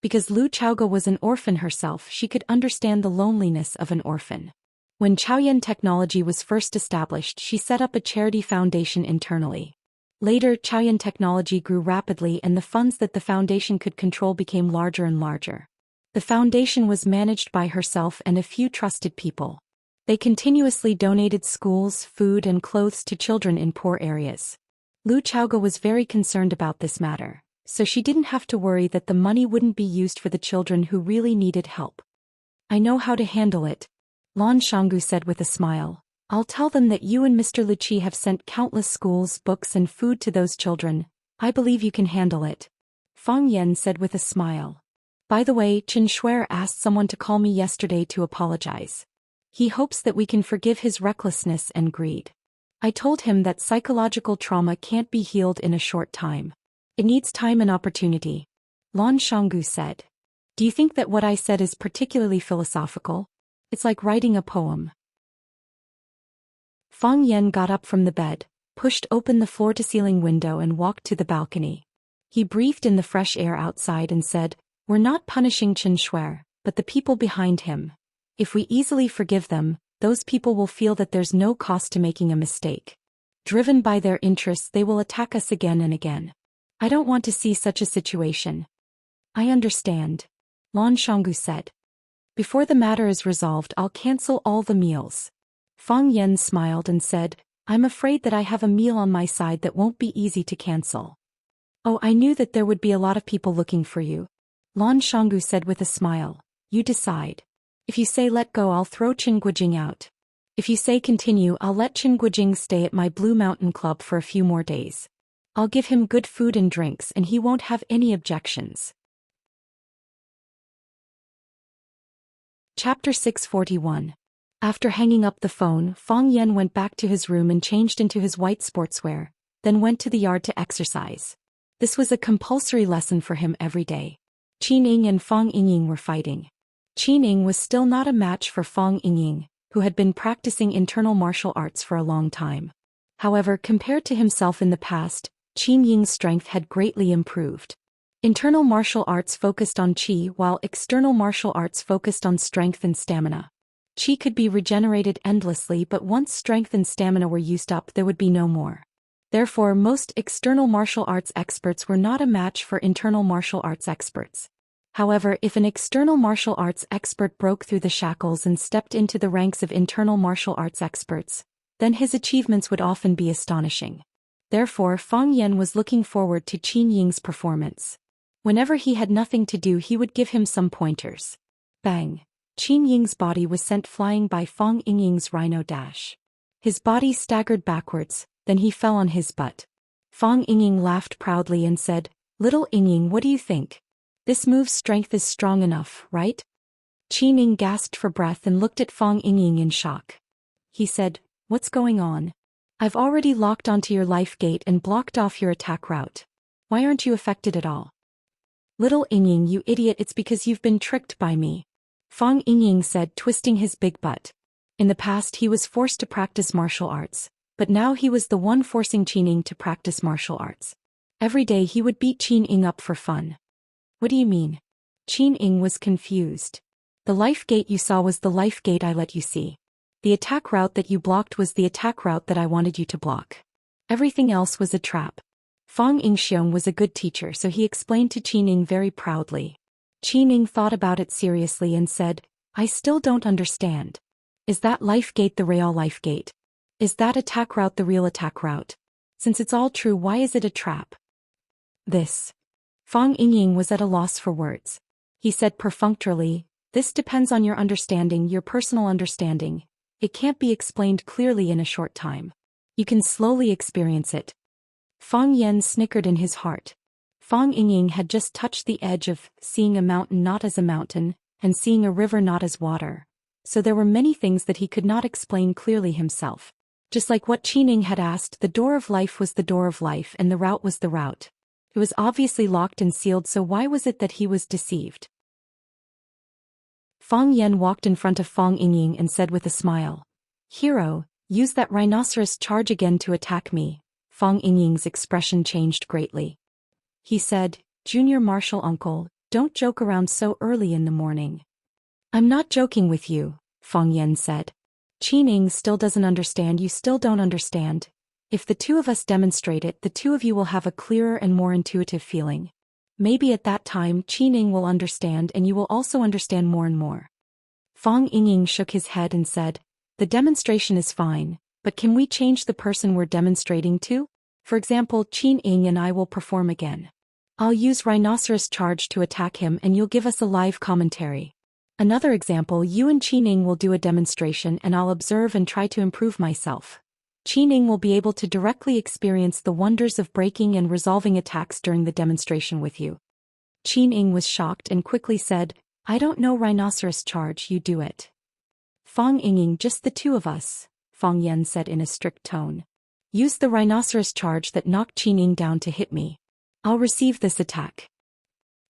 Because Lu Chaoga was an orphan herself, she could understand the loneliness of an orphan. When Chaoyan Technology was first established, she set up a charity foundation internally. Later, Chaoyan Technology grew rapidly and the funds that the foundation could control became larger and larger. The foundation was managed by herself and a few trusted people. They continuously donated schools, food and clothes to children in poor areas. Lu Chaoga was very concerned about this matter, so she didn't have to worry that the money wouldn't be used for the children who really needed help. "I know how to handle it," Lan Shanggu said with a smile. "I'll tell them that you and Mr. Lu Qi have sent countless schools, books and food to those children. I believe you can handle it." Fang Yen said with a smile. "By the way, Chen Shuer asked someone to call me yesterday to apologize. He hopes that we can forgive his recklessness and greed. I told him that psychological trauma can't be healed in a short time. It needs time and opportunity." Lan Shanggu said. "Do you think that what I said is particularly philosophical? It's like writing a poem." Fang Yen got up from the bed, pushed open the floor-to-ceiling window and walked to the balcony. He breathed in the fresh air outside and said, "We're not punishing Chen Shuer, but the people behind him. If we easily forgive them, those people will feel that there's no cost to making a mistake. Driven by their interests, they will attack us again and again. I don't want to see such a situation." "I understand," Lan Shanggu said. "Before the matter is resolved, I'll cancel all the meals." Fang Yen smiled and said, "I'm afraid that I have a meal on my side that won't be easy to cancel." "Oh, I knew that there would be a lot of people looking for you," Lan Shanggu said with a smile. "You decide. If you say let go, I'll throw Chen Guijing out. If you say continue, I'll let Chen Guijing stay at my Blue Mountain Club for a few more days. I'll give him good food and drinks and he won't have any objections." Chapter 641. After hanging up the phone, Fang Yen went back to his room and changed into his white sportswear, then went to the yard to exercise. This was a compulsory lesson for him every day. Qin Ying and Fang Yingying were fighting. Qin Ying was still not a match for Fang Yingying, who had been practicing internal martial arts for a long time. However, compared to himself in the past, Qin Ying's strength had greatly improved. Internal martial arts focused on qi, while external martial arts focused on strength and stamina. Qi could be regenerated endlessly, but once strength and stamina were used up, there would be no more. Therefore, most external martial arts experts were not a match for internal martial arts experts. However, if an external martial arts expert broke through the shackles and stepped into the ranks of internal martial arts experts, then his achievements would often be astonishing. Therefore, Fang Yan was looking forward to Qin Ying's performance. Whenever he had nothing to do, he would give him some pointers. Bang! Qin Ying's body was sent flying by Fang Ying's rhino dash. His body staggered backwards, then he fell on his butt. Fang Ying laughed proudly and said, "Little Ying, what do you think? This move's strength is strong enough, right?" Qin Ying gasped for breath and looked at Fang Ying in shock. He said, "What's going on? I've already locked onto your life gate and blocked off your attack route. Why aren't you affected at all?" "Little Ying, you idiot, it's because you've been tricked by me," Fang Ying said, twisting his big butt. In the past he was forced to practice martial arts, but now he was the one forcing Qin Ying to practice martial arts. Every day he would beat Qin Ying up for fun. "What do you mean?" Qin Ying was confused. "The life gate you saw was the life gate I let you see. The attack route that you blocked was the attack route that I wanted you to block. Everything else was a trap." Fang Yingxiong was a good teacher, so he explained to Qin Ying very proudly. Qin Ying thought about it seriously and said, "I still don't understand. Is that life gate the real life gate? Is that attack route the real attack route? Since it's all true, why is it a trap?" Fang Ying was at a loss for words. He said perfunctorily, "This depends on your understanding, your personal understanding. It can't be explained clearly in a short time. You can slowly experience it." Fang Yan snickered in his heart. Fang Ying had just touched the edge of seeing a mountain not as a mountain, and seeing a river not as water. So there were many things that he could not explain clearly himself. Just like what Qin Ying had asked, the door of life was the door of life and the route was the route. It was obviously locked and sealed, so why was it that he was deceived? Fang Yan walked in front of Fang Ying and said with a smile, "Hero, use that rhinoceros charge again to attack me." Fang Ying's expression changed greatly. He said, "Junior martial uncle, don't joke around so early in the morning." "I'm not joking with you," Fang Yan said. "Qin Ying still doesn't understand, you still don't understand. If the two of us demonstrate it, the two of you will have a clearer and more intuitive feeling. Maybe at that time Qin Ying will understand and you will also understand more and more." Fang Ying shook his head and said, "The demonstration is fine, but can we change the person we're demonstrating to? For example, Qin Ying and I will perform again. I'll use rhinoceros charge to attack him and you'll give us a live commentary. Another example, you and Qin Ying will do a demonstration and I'll observe and try to improve myself. Qin Ying will be able to directly experience the wonders of breaking and resolving attacks during the demonstration with you." Qin Ying was shocked and quickly said, "I don't know rhinoceros charge, you do it." "Fang Ying, just the two of us," Fang Yan said in a strict tone. "Use the rhinoceros charge that knocked Qin Ying down to hit me. I'll receive this attack."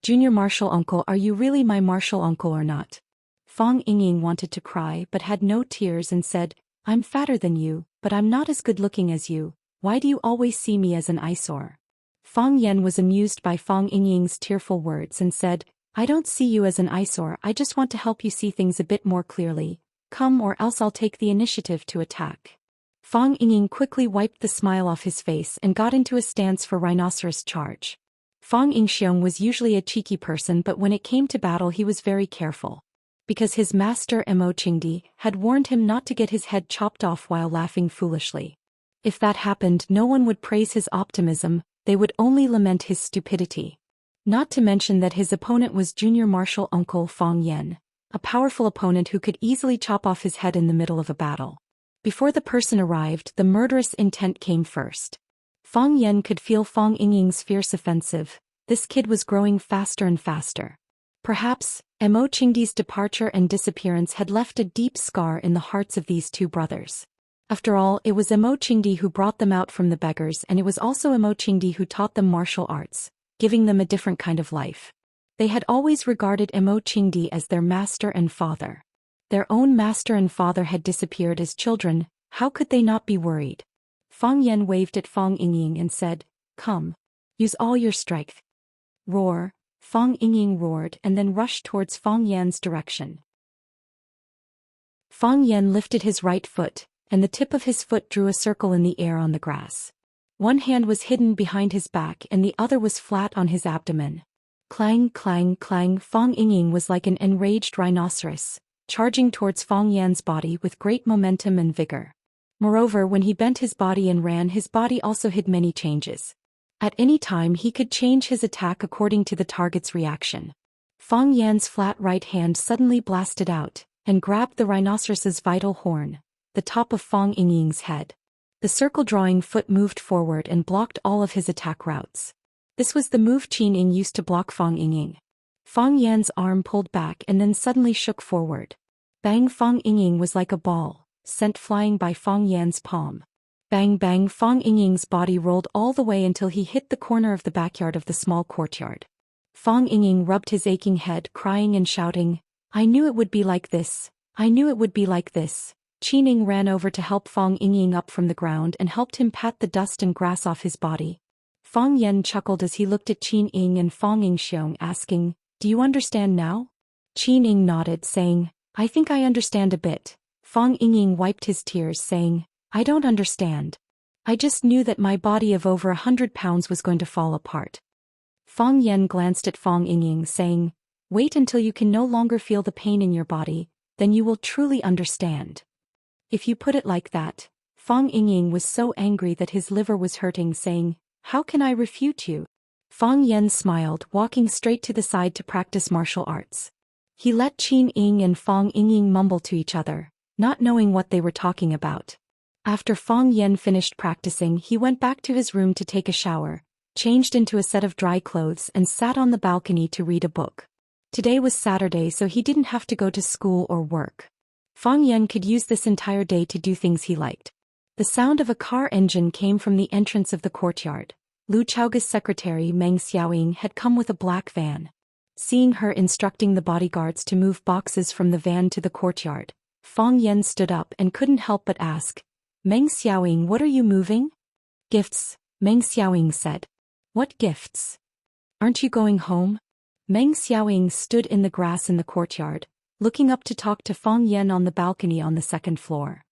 "Junior martial uncle, are you really my martial uncle or not?" Fang Ying wanted to cry but had no tears and said, "I'm fatter than you, but I'm not as good looking as you. Why do you always see me as an eyesore?" Fang Yan was amused by Fang Ying's tearful words and said, "I don't see you as an eyesore, I just want to help you see things a bit more clearly. Come, or else I'll take the initiative to attack." Fang Ying quickly wiped the smile off his face and got into a stance for rhinoceros charge. Fang Yingxiong was usually a cheeky person, but when it came to battle he was very careful. Because his master Mo Qingdi had warned him not to get his head chopped off while laughing foolishly. If that happened, no one would praise his optimism, they would only lament his stupidity. Not to mention that his opponent was junior martial uncle Fang Yan, a powerful opponent who could easily chop off his head in the middle of a battle. Before the person arrived, the murderous intent came first. Fang Yan could feel Fang Ying's fierce offensive. This kid was growing faster and faster. Perhaps, Mo Qingdi's departure and disappearance had left a deep scar in the hearts of these two brothers. After all, it was Mo Qingdi who brought them out from the beggars, and it was also Mo Qingdi who taught them martial arts, giving them a different kind of life. They had always regarded Mo Qingdi as their master and father. Their own master and father had disappeared as children, how could they not be worried? Fang Yan waved at Fang Ying and said, "Come. Use all your strength." Roar! Fang Ying roared and then rushed towards Fang Yan's direction. Fang Yan lifted his right foot, and the tip of his foot drew a circle in the air on the grass. One hand was hidden behind his back and the other was flat on his abdomen. Clang, clang, clang. Fong Yingying was like an enraged rhinoceros, charging towards Fong Yan's body with great momentum and vigor. Moreover, when he bent his body and ran, his body also hid many changes. At any time he could change his attack according to the target's reaction. Fong Yan's flat right hand suddenly blasted out, and grabbed the rhinoceros's vital horn, the top of Fong Yingying's head. The circle-drawing foot moved forward and blocked all of his attack routes. This was the move Qin Ying used to block Fong Yingying. Fong Yan's arm pulled back and then suddenly shook forward. Bang! Fong Yingying was like a ball, sent flying by Fong Yan's palm. Bang bang! Fong Yingying's body rolled all the way until he hit the corner of the backyard of the small courtyard. Fong Yingying rubbed his aching head, crying and shouting, "I knew it would be like this. I knew it would be like this." Qin Ying ran over to help Fong Yingying up from the ground and helped him pat the dust and grass off his body. Fong Yan chuckled as he looked at Qin Ying and Fong Yingxiong, asking, "Do you understand now?" Qin Ying nodded, saying, "I think I understand a bit." Fong Yingying wiped his tears, saying, "I don't understand. I just knew that my body of over 100 pounds was going to fall apart." Fong Yan glanced at Fong Yingying, saying, "Wait until you can no longer feel the pain in your body, then you will truly understand." "If you put it like that." Fong Yingying was so angry that his liver was hurting, saying, "How can I refute you?" Fong Yan smiled, walking straight to the side to practice martial arts. He let Qin Ying and Fong Yingying mumble to each other, not knowing what they were talking about. After Fong Yan finished practicing, he went back to his room to take a shower, changed into a set of dry clothes and sat on the balcony to read a book. Today was Saturday, so he didn't have to go to school or work. Fong Yan could use this entire day to do things he liked. The sound of a car engine came from the entrance of the courtyard. Lu Chaoga's secretary Meng Xiaoying had come with a black van. Seeing her instructing the bodyguards to move boxes from the van to the courtyard, Fong Yan stood up and couldn't help but ask, "Meng Xiaoying, what are you moving?" "Gifts," Meng Xiaoying said. "What gifts? Aren't you going home?" Meng Xiaoying stood in the grass in the courtyard, looking up to talk to Fong Yan on the balcony on the second floor.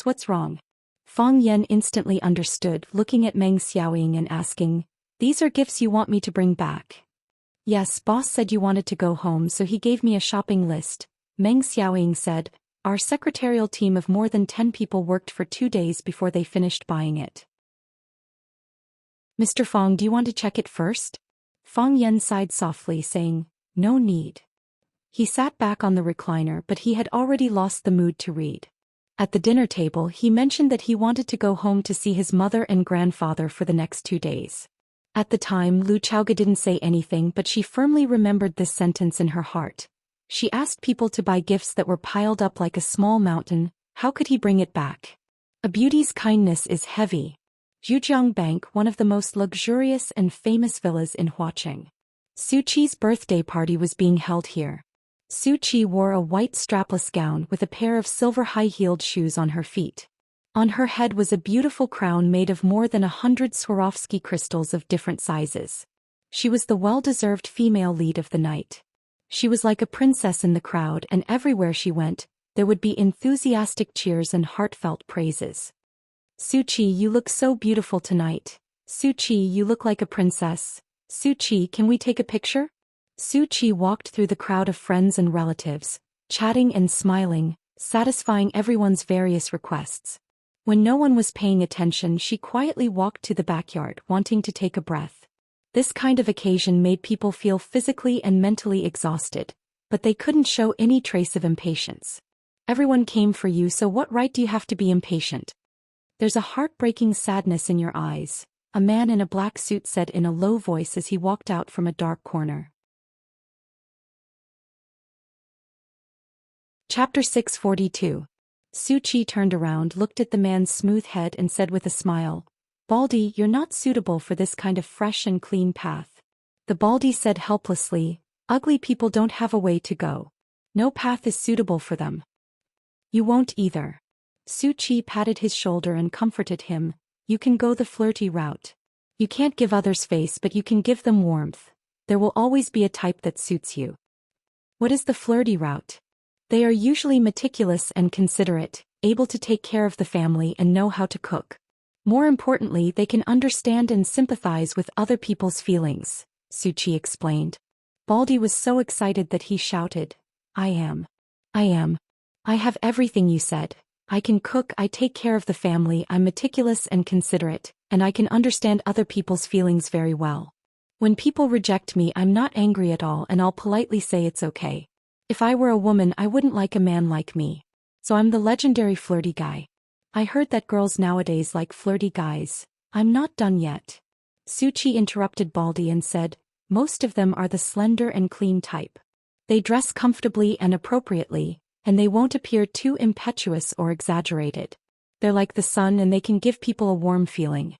What's wrong?" Fong Yan instantly understood, looking at Meng Xiaoying and asking, "These are gifts you want me to bring back?" "Yes, boss said you wanted to go home, so he gave me a shopping list," Meng Xiaoying said. "Our secretarial team of more than 10 people worked for 2 days before they finished buying it." "Mr. Fong, do you want to check it first?" Fong Yan sighed softly, saying, "No need." He sat back on the recliner, but he had already lost the mood to read. At the dinner table, he mentioned that he wanted to go home to see his mother and grandfather for the next 2 days. At the time, Lu Chaoga didn't say anything, but she firmly remembered this sentence in her heart. She asked people to buy gifts that were piled up like a small mountain. How could he bring it back? A beauty's kindness is heavy. Zhujiang Bank, one of the most luxurious and famous villas in Huacheng. Su Qi's birthday party was being held here. Su Qi wore a white strapless gown with a pair of silver high-heeled shoes on her feet. On her head was a beautiful crown made of more than 100 Swarovski crystals of different sizes. She was the well-deserved female lead of the night. She was like a princess in the crowd, and everywhere she went, there would be enthusiastic cheers and heartfelt praises. "Su Qi, you look so beautiful tonight. Su Qi, you look like a princess. Su Qi, can we take a picture?" Su Qi walked through the crowd of friends and relatives, chatting and smiling, satisfying everyone's various requests. When no one was paying attention, she quietly walked to the backyard, wanting to take a breath. This kind of occasion made people feel physically and mentally exhausted, but they couldn't show any trace of impatience. "Everyone came for you, so what right do you have to be impatient? There's a heartbreaking sadness in your eyes," a man in a black suit said in a low voice as he walked out from a dark corner. Chapter 642. Su Qi turned around, looked at the man's smooth head and said with a smile, "Baldy, you're not suitable for this kind of fresh and clean path." The Baldy said helplessly, "Ugly people don't have a way to go. No path is suitable for them." "You won't either." Su Qi patted his shoulder and comforted him, "You can go the flirty route. You can't give others face, but you can give them warmth. There will always be a type that suits you." "What is the flirty route?" "They are usually meticulous and considerate, able to take care of the family and know how to cook. More importantly, they can understand and sympathize with other people's feelings," Su Qi explained. Baldy was so excited that he shouted, I am. I am. I have everything you said. I can cook, I take care of the family, I'm meticulous and considerate, and I can understand other people's feelings very well. When people reject me, I'm not angry at all and I'll politely say it's okay. If I were a woman, I wouldn't like a man like me. So I'm the legendary flirty guy. I heard that girls nowadays like flirty guys. I'm not done yet. Suchi interrupted Baldy and said, most of them are the slender and clean type. They dress comfortably and appropriately, and they won't appear too impetuous or exaggerated. They're like the sun and they can give people a warm feeling.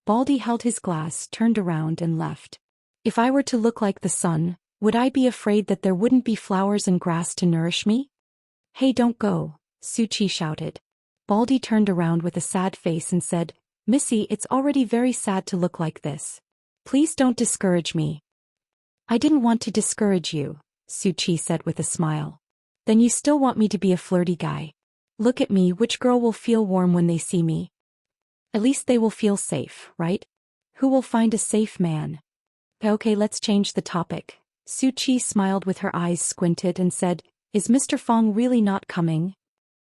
Baldy held his glass, turned around and left. If I were to look like the sun, would I be afraid that there wouldn't be flowers and grass to nourish me? Hey, don't go, Suchi shouted. Baldy turned around with a sad face and said, Missy, it's already very sad to look like this. Please don't discourage me. I didn't want to discourage you, Suchi said with a smile. Then you still want me to be a flirty guy. Look at me, which girl will feel warm when they see me? At least they will feel safe, right? Who will find a safe man? Okay, let's change the topic. Suchi smiled with her eyes squinted and said, is Mr. Fong really not coming?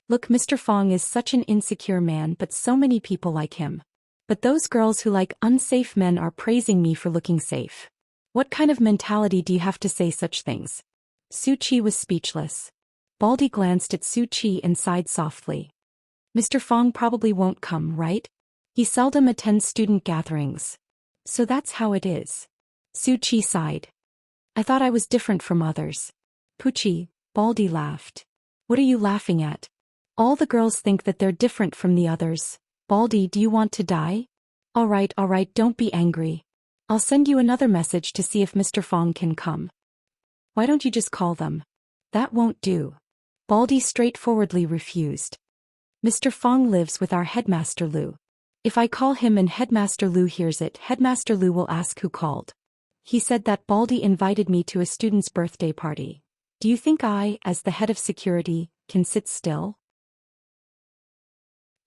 Look, Mr. Fong is such an insecure man, but so many people like him. But those girls who like unsafe men are praising me for looking safe. What kind of mentality do you have to say such things? Suchi was speechless. Baldy glanced at Suchi and sighed softly. Mr. Fong probably won't come, right? He seldom attends student gatherings. So that's how it is. Suchi sighed. I thought I was different from others. Puchi, Baldy laughed. What are you laughing at? All the girls think that they're different from the others. Baldy, do you want to die? All right, don't be angry. I'll send you another message to see if Mr. Fong can come. Why don't you just call them? That won't do. Baldy straightforwardly refused. Mr. Fong lives with our headmaster Lu. If I call him and Headmaster Lu hears it, Headmaster Lu will ask who called. He said that Baldy invited me to a student's birthday party. Do you think I, as the head of security, can sit still?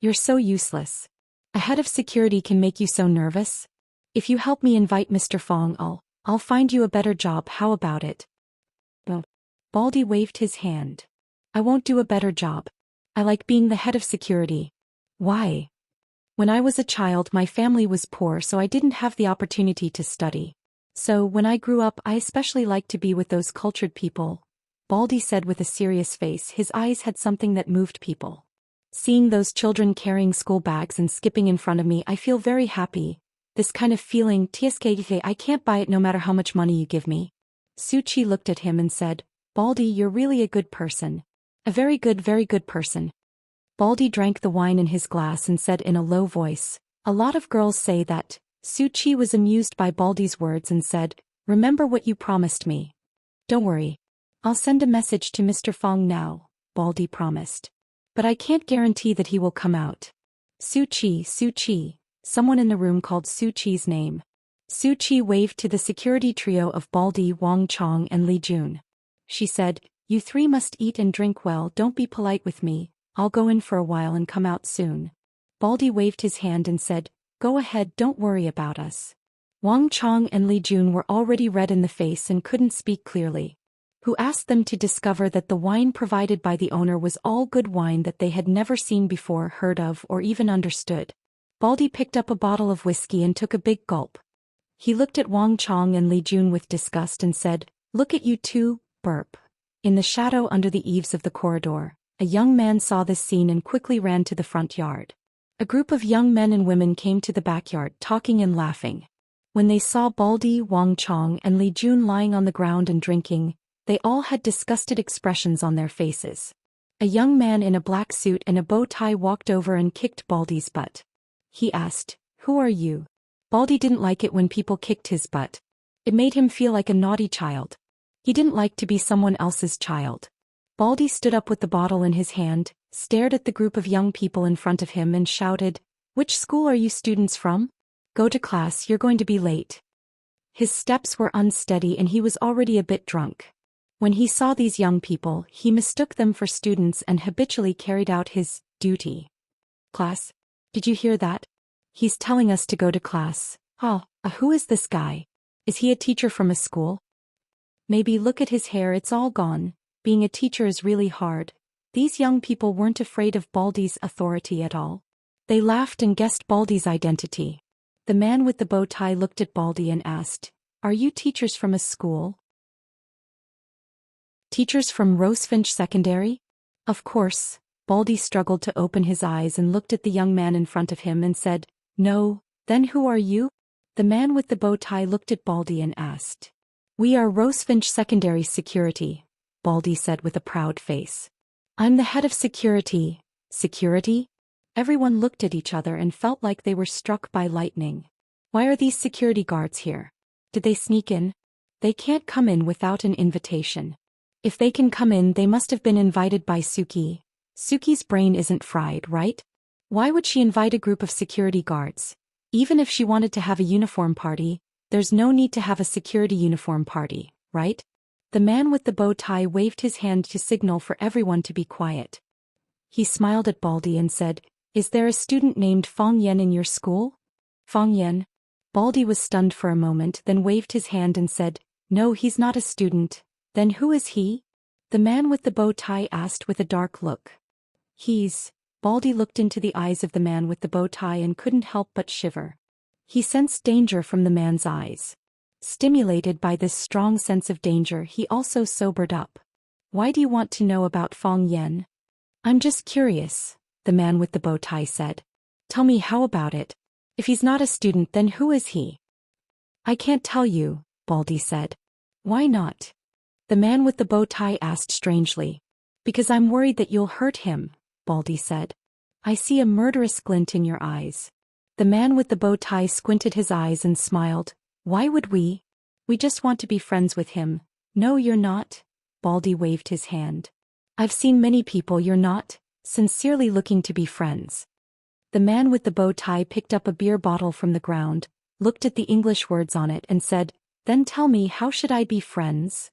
You're so useless. A head of security can make you so nervous? If you help me invite Mr. Fong, I'll find you a better job, how about it? Baldy waved his hand. I won't do a better job. I like being the head of security. Why? When I was a child, my family was poor, so I didn't have the opportunity to study. So, when I grew up, I especially liked to be with those cultured people. Baldy said with a serious face. His eyes had something that moved people. Seeing those children carrying school bags and skipping in front of me, I feel very happy. This kind of feeling, TSK, I can't buy it no matter how much money you give me. Suchi looked at him and said, Baldy, you're really a good person. A very good person. Baldy drank the wine in his glass and said in a low voice, a lot of girls say that. Suchi was amused by Baldy's words and said, remember what you promised me. Don't worry. I'll send a message to Mr. Fong now, Baldy promised. But I can't guarantee that he will come out. Suchi. Someone in the room called Suchi's name. Suchi waved to the security trio of Baldy, Wang Chong and Li Jun. She said, you three must eat and drink well, don't be polite with me, I'll go in for a while and come out soon. Baldy waved his hand and said, go ahead, don't worry about us. Wang Chong and Li Jun were already red in the face and couldn't speak clearly. Who asked them to discover that the wine provided by the owner was all good wine that they had never seen before, heard of, or even understood. Baldy picked up a bottle of whiskey and took a big gulp. He looked at Wang Chong and Li Jun with disgust and said, look at you two, burp. In the shadow under the eaves of the corridor, a young man saw this scene and quickly ran to the front yard. A group of young men and women came to the backyard, talking and laughing. When they saw Baldy, Wang Chong and Li Jun lying on the ground and drinking, they all had disgusted expressions on their faces. A young man in a black suit and a bow tie walked over and kicked Baldy's butt. He asked, who are you? Baldy didn't like it when people kicked his butt. It made him feel like a naughty child. He didn't like to be someone else's child. Baldy stood up with the bottle in his hand, stared at the group of young people in front of him and shouted, which school are you students from? Go to class, you're going to be late. His steps were unsteady and he was already a bit drunk. When he saw these young people, he mistook them for students and habitually carried out his duty. Class? Did you hear that? He's telling us to go to class. Who is this guy? Is he a teacher from a school? Maybe look at his hair, it's all gone. Being a teacher is really hard. These young people weren't afraid of Baldy's authority at all. They laughed and guessed Baldy's identity. The man with the bow tie looked at Baldy and asked, "Are you teachers from a school? Teachers from Rosefinch Secondary?" Of course. Baldy struggled to open his eyes and looked at the young man in front of him and said, "No, then who are you?" The man with the bow tie looked at Baldy and asked. "We are Rosefinch Secondary Security," Baldy said with a proud face. "I'm the head of security." Security? Everyone looked at each other and felt like they were struck by lightning. Why are these security guards here? Did they sneak in? They can't come in without an invitation. If they can come in, they must have been invited by Suki. Suki's brain isn't fried, right? Why would she invite a group of security guards? Even if she wanted to have a uniform party, there's no need to have a security uniform party, right? The man with the bow tie waved his hand to signal for everyone to be quiet. He smiled at Baldy and said, "Is there a student named Fong Yen in your school?" Fong Yen? Baldy was stunned for a moment, then waved his hand and said, "No, he's not a student." "Then who is he?" The man with the bow tie asked with a dark look. Baldy looked into the eyes of the man with the bow tie and couldn't help but shiver. He sensed danger from the man's eyes. Stimulated by this strong sense of danger, he also sobered up. "Why do you want to know about Fong Yen?" "I'm just curious," the man with the bow tie said. "Tell me, how about it? If he's not a student, then who is he?" "I can't tell you," Baldy said. "Why not?" The man with the bow tie asked strangely. "Because I'm worried that you'll hurt him," Baldy said. "I see a murderous glint in your eyes." The man with the bow tie squinted his eyes and smiled. "Why would we? We just want to be friends with him." "No, you're not." Baldy waved his hand. "I've seen many people, you're not sincerely looking to be friends." The man with the bow tie picked up a beer bottle from the ground, looked at the English words on it and said, "Then tell me, how should I be friends?"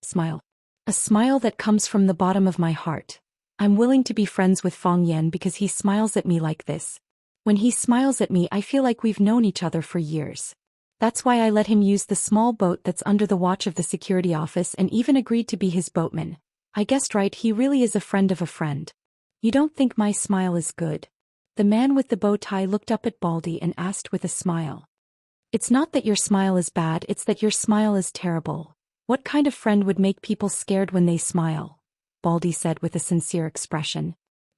Smile. "A smile that comes from the bottom of my heart. I'm willing to be friends with Fong Yen because he smiles at me like this. When he smiles at me, I feel like we've known each other for years. That's why I let him use the small boat that's under the watch of the security office and even agreed to be his boatman. I guessed right, he really is a friend of a friend." "You don't think my smile is good?" The man with the bow tie looked up at Baldy and asked with a smile. "It's not that your smile is bad, it's that your smile is terrible. What kind of friend would make people scared when they smile?" Baldy said with a sincere expression.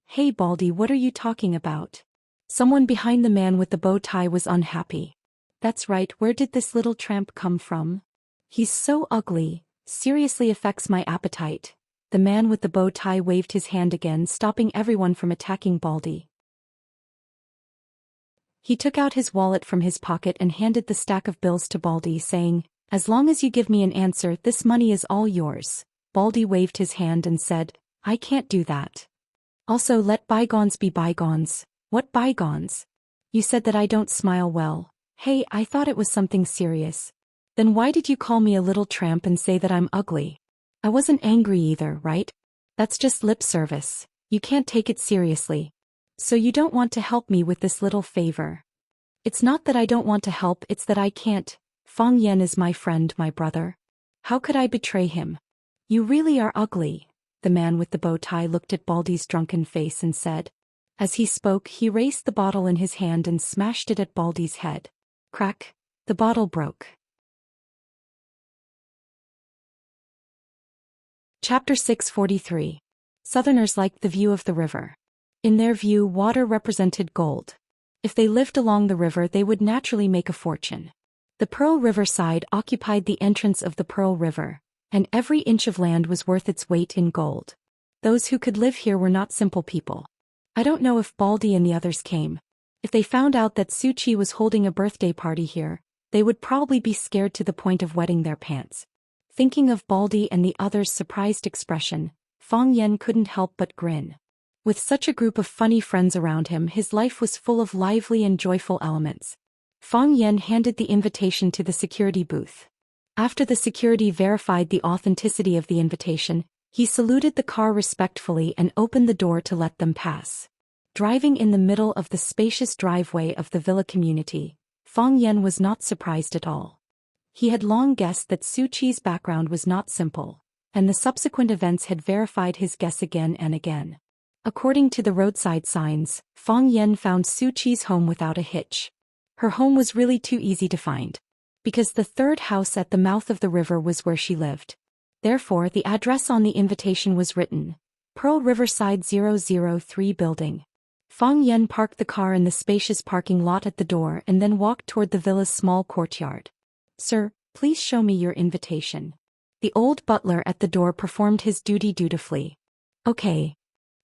"Hey Baldy, what are you talking about?" Someone behind the man with the bow tie was unhappy. "That's right, where did this little tramp come from? He's so ugly, seriously affects my appetite." The man with the bow tie waved his hand again, stopping everyone from attacking Baldy. He took out his wallet from his pocket and handed the stack of bills to Baldy, saying, "As long as you give me an answer, this money is all yours." Baldy waved his hand and said, "I can't do that. Also, let bygones be bygones." "What bygones? You said that I don't smile well." "Hey, I thought it was something serious." "Then why did you call me a little tramp and say that I'm ugly?" "I wasn't angry either, right? That's just lip service. You can't take it seriously. So you don't want to help me with this little favor?" "It's not that I don't want to help, it's that I can't. Fong Yen is my friend, my brother. How could I betray him?" "You really are ugly." The man with the bow tie looked at Baldy's drunken face and said. As he spoke, he raised the bottle in his hand and smashed it at Baldy's head. Crack! The bottle broke. Chapter 643. Southerners liked the view of the river. In their view, water represented gold. If they lived along the river, they would naturally make a fortune. The Pearl River side occupied the entrance of the Pearl River, and every inch of land was worth its weight in gold. Those who could live here were not simple people. I don't know if Baldy and the others came. If they found out that Suchi was holding a birthday party here, they would probably be scared to the point of wetting their pants. Thinking of Baldy and the others' surprised expression, Fong Yen couldn't help but grin. With such a group of funny friends around him, his life was full of lively and joyful elements. Fong Yen handed the invitation to the security booth. After the security verified the authenticity of the invitation, he saluted the car respectfully and opened the door to let them pass. Driving in the middle of the spacious driveway of the villa community, Fong Yen was not surprised at all. He had long guessed that Su Qi's background was not simple, and the subsequent events had verified his guess again and again. According to the roadside signs, Fang Yan found Su Qi's home without a hitch. Her home was really too easy to find, because the third house at the mouth of the river was where she lived. Therefore, the address on the invitation was written, Pearl Riverside 003 Building. Fang Yan parked the car in the spacious parking lot at the door and then walked toward the villa's small courtyard. Sir, please show me your invitation. The old butler at the door performed his duty dutifully. Okay.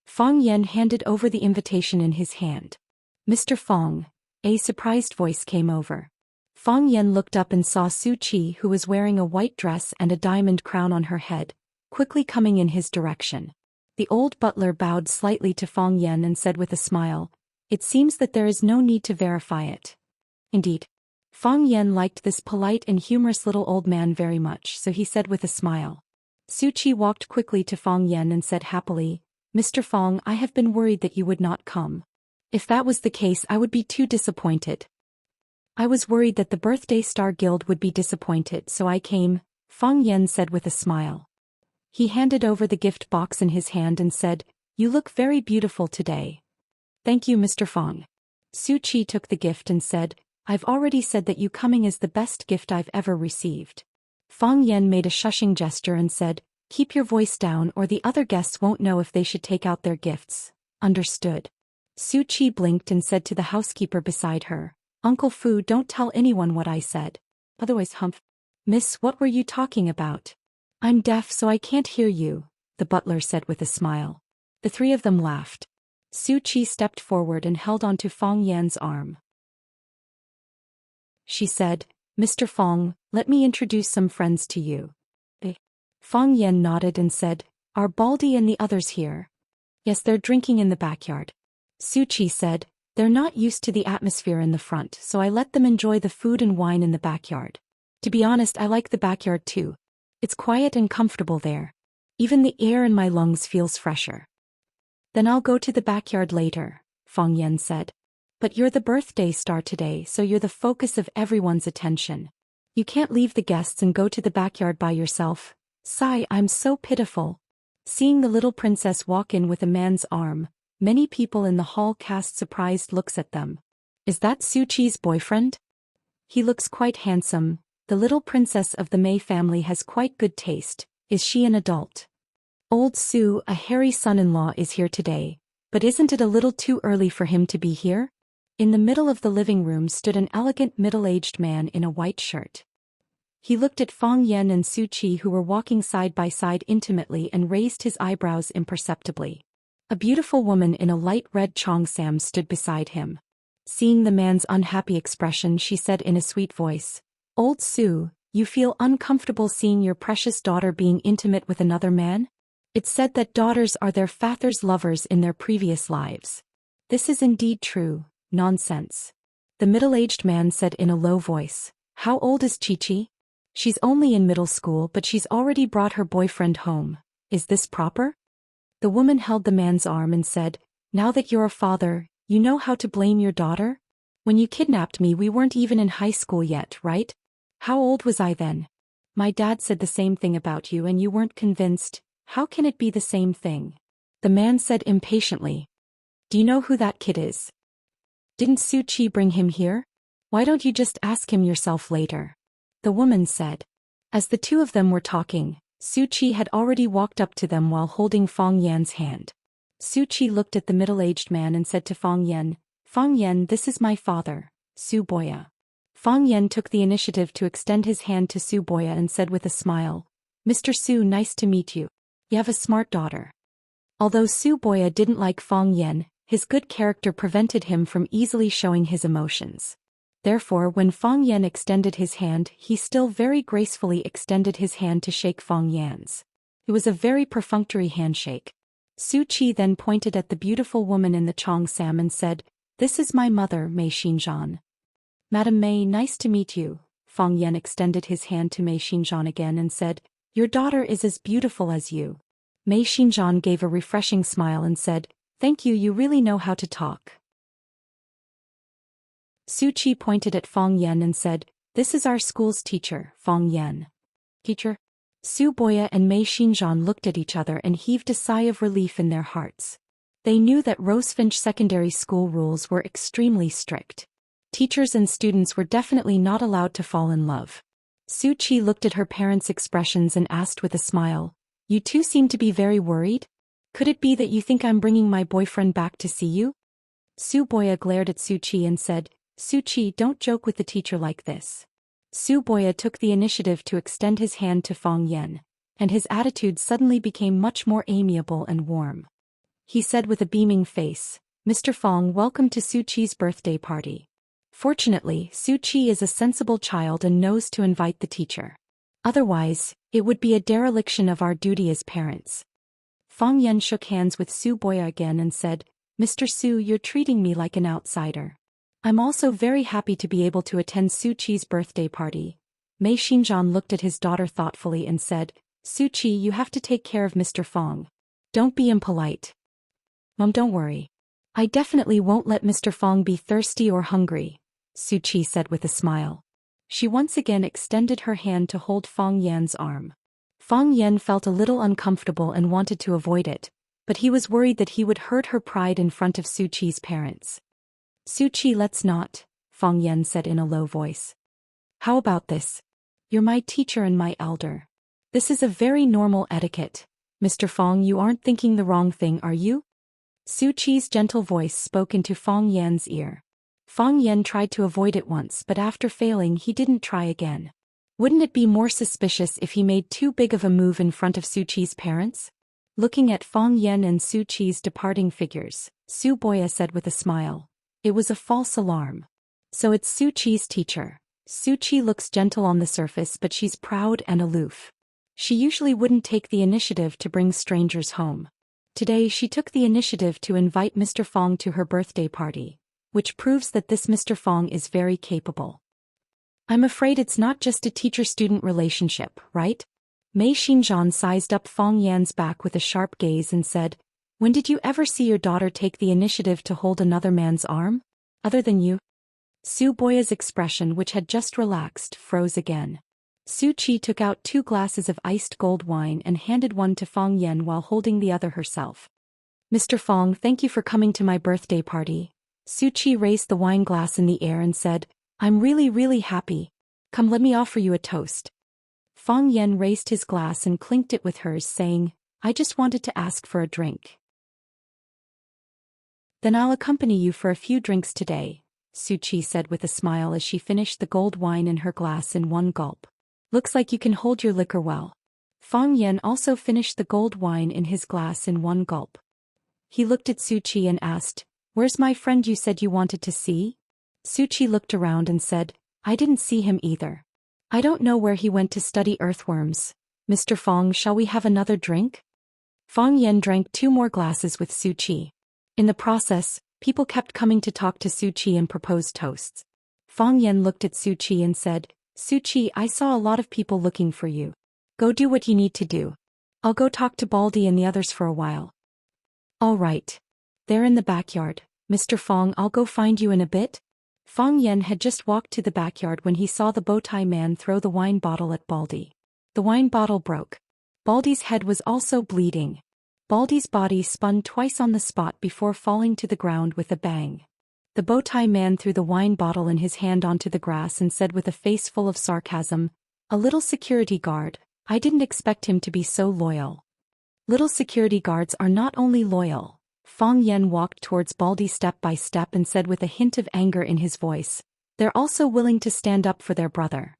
Fang Yan handed over the invitation in his hand. Mr. Fang, a surprised voice came over. Fang Yan looked up and saw Su Qi, who was wearing a white dress and a diamond crown on her head, quickly coming in his direction. The old butler bowed slightly to Fang Yan and said with a smile, "It seems that there is no need to verify it." Indeed. Fang Yan liked this polite and humorous little old man very much, so he said with a smile. Su Qi walked quickly to Fang Yan and said happily, "Mr. Fang, I have been worried that you would not come. If that was the case, I would be too disappointed. I was worried that the Birthday Star Guild would be disappointed, so I came," Fang Yan said with a smile. He handed over the gift box in his hand and said, "You look very beautiful today." "Thank you, Mr. Fang." Su Qi took the gift and said, "I've already said that you coming is the best gift I've ever received." Fang Yan made a shushing gesture and said, "Keep your voice down or the other guests won't know if they should take out their gifts." Understood. Su Qi blinked and said to the housekeeper beside her, "Uncle Fu, don't tell anyone what I said. Otherwise humph." "Miss, what were you talking about?" "I'm deaf so I can't hear you," the butler said with a smile. The three of them laughed. Su Qi stepped forward and held onto Fang Yan's arm. She said, "Mr. Fang, let me introduce some friends to you." Fang Yan nodded and said, "Are Baldy and the others here?" "Yes, they're drinking in the backyard." Su Qi said, "They're not used to the atmosphere in the front, so I let them enjoy the food and wine in the backyard. To be honest, I like the backyard too. It's quiet and comfortable there. Even the air in my lungs feels fresher." "Then I'll go to the backyard later," Fang Yan said. "But you're the birthday star today, so you're the focus of everyone's attention. You can't leave the guests and go to the backyard by yourself." Sigh, "I'm so pitiful." Seeing the little princess walk in with a man's arm, many people in the hall cast surprised looks at them. "Is that Su Qi's boyfriend? He looks quite handsome. The little princess of the Mei family has quite good taste. Is she an adult?" "Old Su, a hairy son-in-law, is here today, but isn't it a little too early for him to be here?" In the middle of the living room stood an elegant middle-aged man in a white shirt. He looked at Fang Yan and Su Qi, who were walking side by side intimately, and raised his eyebrows imperceptibly. A beautiful woman in a light red cheongsam stood beside him. Seeing the man's unhappy expression, she said in a sweet voice, "Old Su, you feel uncomfortable seeing your precious daughter being intimate with another man? It's said that daughters are their father's lovers in their previous lives. This is indeed true." "Nonsense," the middle-aged man said in a low voice. "How old is Chi-Chi? She's only in middle school, but she's already brought her boyfriend home. Is this proper?" The woman held the man's arm and said, "Now that you're a father, you know how to blame your daughter? When you kidnapped me, we weren't even in high school yet, right? How old was I then? My dad said the same thing about you and you weren't convinced. How can it be the same thing?" The man said impatiently. "Do you know who that kid is? Didn't Su Qi bring him here? Why don't you just ask him yourself later?" The woman said. As the two of them were talking, Su Qi had already walked up to them while holding Fang Yan's hand. Su Qi looked at the middle-aged man and said to Fang Yan, "Fang Yan, this is my father, Su Boya." Fang Yan took the initiative to extend his hand to Su Boya and said with a smile, "Mr. Su, nice to meet you. You have a smart daughter." Although Su Boya didn't like Fang Yan, his good character prevented him from easily showing his emotions. Therefore, when Fang Yan extended his hand, he still very gracefully extended his hand to shake Fang Yan's. It was a very perfunctory handshake. Su Qi then pointed at the beautiful woman in the cheongsam and said, "This is my mother, Mei Xinzhan." "Madam Mei, nice to meet you." Fang Yan extended his hand to Mei Xinzhan again and said, "Your daughter is as beautiful as you." Mei Xinzhan gave a refreshing smile and said, "Thank you, you really know how to talk." Su Qi pointed at Fang Yan and said, This is our school's teacher, Fang Yan. Teacher? Su Boya and Mei Xinzhan looked at each other and heaved a sigh of relief in their hearts. They knew that Rosefinch Secondary School rules were extremely strict. Teachers and students were definitely not allowed to fall in love. Su Qi looked at her parents' expressions and asked with a smile, "You two seem to be very worried? Could it be that you think I'm bringing my boyfriend back to see you?" Su Boya glared at Su Qi and said, "Su Qi, don't joke with the teacher like this." Su Boya took the initiative to extend his hand to Fang Yan, and his attitude suddenly became much more amiable and warm. He said with a beaming face, "Mr. Fang, welcome to Su Qi's birthday party." Fortunately, Su Qi is a sensible child and knows to invite the teacher. Otherwise, it would be a dereliction of our duty as parents. Fang Yan shook hands with Su Boya again and said, "Mr. Su, you're treating me like an outsider. I'm also very happy to be able to attend Su Qi's birthday party." Mei Xinzhan looked at his daughter thoughtfully and said, "Su Qi, you have to take care of Mr. Fang. Don't be impolite." "Mom, don't worry. I definitely won't let Mr. Fang be thirsty or hungry," Su Qi said with a smile. She once again extended her hand to hold Fang Yan's arm. Fang Yan felt a little uncomfortable and wanted to avoid it, but he was worried that he would hurt her pride in front of Su Qi's parents. "Su Qi, let's not," Fang Yan said in a low voice. "How about this? You're my teacher and my elder. This is a very normal etiquette. Mr. Fang, you aren't thinking the wrong thing, are you?" Su Qi's gentle voice spoke into Fang Yan's ear. Fang Yan tried to avoid it once, but after failing he didn't try again. Wouldn't it be more suspicious if he made too big of a move in front of Su Qi's parents? Looking at Fang Yan and Su Qi's departing figures, Su Boya said with a smile, "It was a false alarm. So it's Su Qi's teacher. Su Qi looks gentle on the surface, but she's proud and aloof. She usually wouldn't take the initiative to bring strangers home. Today she took the initiative to invite Mr. Fang to her birthday party, which proves that this Mr. Fang is very capable. I'm afraid it's not just a teacher-student relationship, right?" Mei Xinzhan sized up Fang Yan's back with a sharp gaze and said, "When did you ever see your daughter take the initiative to hold another man's arm? Other than you?" Su Boya's expression, which had just relaxed, froze again. Su Qi took out 2 glasses of iced gold wine and handed one to Fang Yan while holding the other herself. "Mr. Fang, thank you for coming to my birthday party." Su Qi raised the wine glass in the air and said, "I'm really happy. Come, let me offer you a toast." Fang Yan raised his glass and clinked it with hers, saying, "I just wanted to ask for a drink." "Then I'll accompany you for a few drinks today," Su Qi said with a smile as she finished the gold wine in her glass in one gulp. "Looks like you can hold your liquor well." Fang Yan also finished the gold wine in his glass in one gulp. He looked at Su Qi and asked, "Where's my friend you said you wanted to see?" Su Qi looked around and said, "I didn't see him either. I don't know where he went to study earthworms. Mr. Fang, shall we have another drink?" Fang Yan drank 2 more glasses with Su Qi. In the process, people kept coming to talk to Su Qi and propose toasts. Fang Yan looked at Su Qi and said, "Su Qi, I saw a lot of people looking for you. Go do what you need to do. I'll go talk to Baldy and the others for a while." "All right. They're in the backyard. Mr. Fang, I'll go find you in a bit." Fang Yan had just walked to the backyard when he saw the bowtie man throw the wine bottle at Baldy. The wine bottle broke. Baldy's head was also bleeding. Baldy's body spun twice on the spot before falling to the ground with a bang. The bowtie man threw the wine bottle in his hand onto the grass and said with a face full of sarcasm, "A little security guard. I didn't expect him to be so loyal." Little security guards are not only loyal. Fang Yan walked towards Baldy step by step and said with a hint of anger in his voice, "They're also willing to stand up for their brother."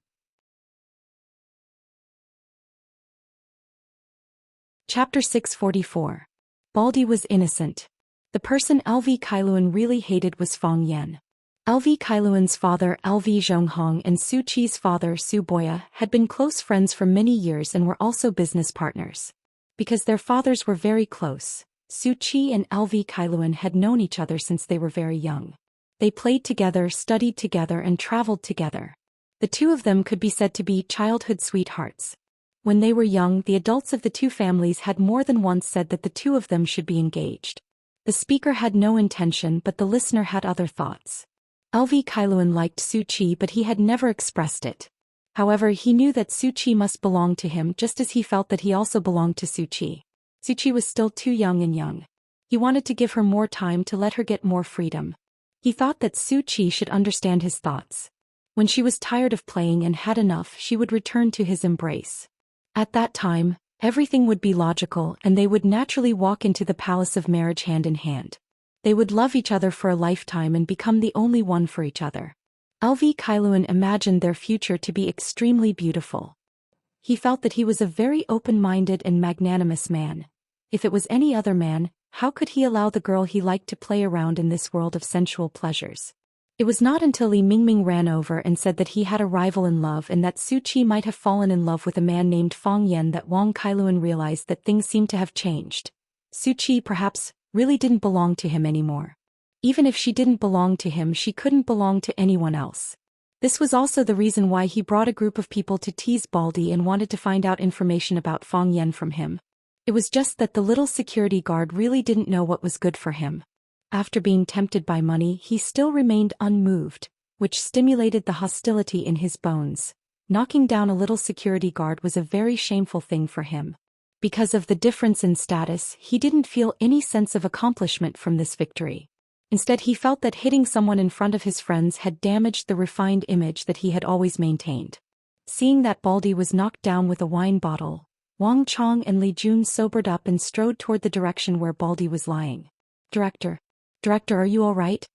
Chapter 644. Baldy was innocent. The person LV Kailuan really hated was Fang Yan. LV Kailuan's father LV Zhonghong and Su Qi's father Su Boya had been close friends for many years and were also business partners. Because their fathers were very close, Su Qi and LV Kailuan had known each other since they were very young. They played together, studied together and traveled together. The two of them could be said to be childhood sweethearts. When they were young, the adults of the two families had more than once said that the two of them should be engaged. The speaker had no intention, but the listener had other thoughts. LV Kailuan liked Su Qi, but he had never expressed it. However, he knew that Su Qi must belong to him, just as he felt that he also belonged to Su Qi. Su Qi was still too young. He wanted to give her more time to let her get more freedom. He thought that Su Qi should understand his thoughts. When she was tired of playing and had enough, she would return to his embrace. At that time, everything would be logical, and they would naturally walk into the palace of marriage hand in hand. They would love each other for a lifetime and become the only one for each other. LV Kailuan imagined their future to be extremely beautiful. He felt that he was a very open-minded and magnanimous man. If it was any other man, how could he allow the girl he liked to play around in this world of sensual pleasures? It was not until Li Mingming ran over and said that he had a rival in love and that Su Qi might have fallen in love with a man named Fang Yan that Wang Kailuan realized that things seemed to have changed. Su Qi perhaps really didn't belong to him anymore. Even if she didn't belong to him, she couldn't belong to anyone else. This was also the reason why he brought a group of people to tease Baldy and wanted to find out information about Fang Yan from him. It was just that the little security guard really didn't know what was good for him. After being tempted by money, he still remained unmoved, which stimulated the hostility in his bones. Knocking down a little security guard was a very shameful thing for him. Because of the difference in status, he didn't feel any sense of accomplishment from this victory. Instead, he felt that hitting someone in front of his friends had damaged the refined image that he had always maintained. Seeing that Baldy was knocked down with a wine bottle, Wang Chong and Li Jun sobered up and strode toward the direction where Baldy was lying. Director, are you all right?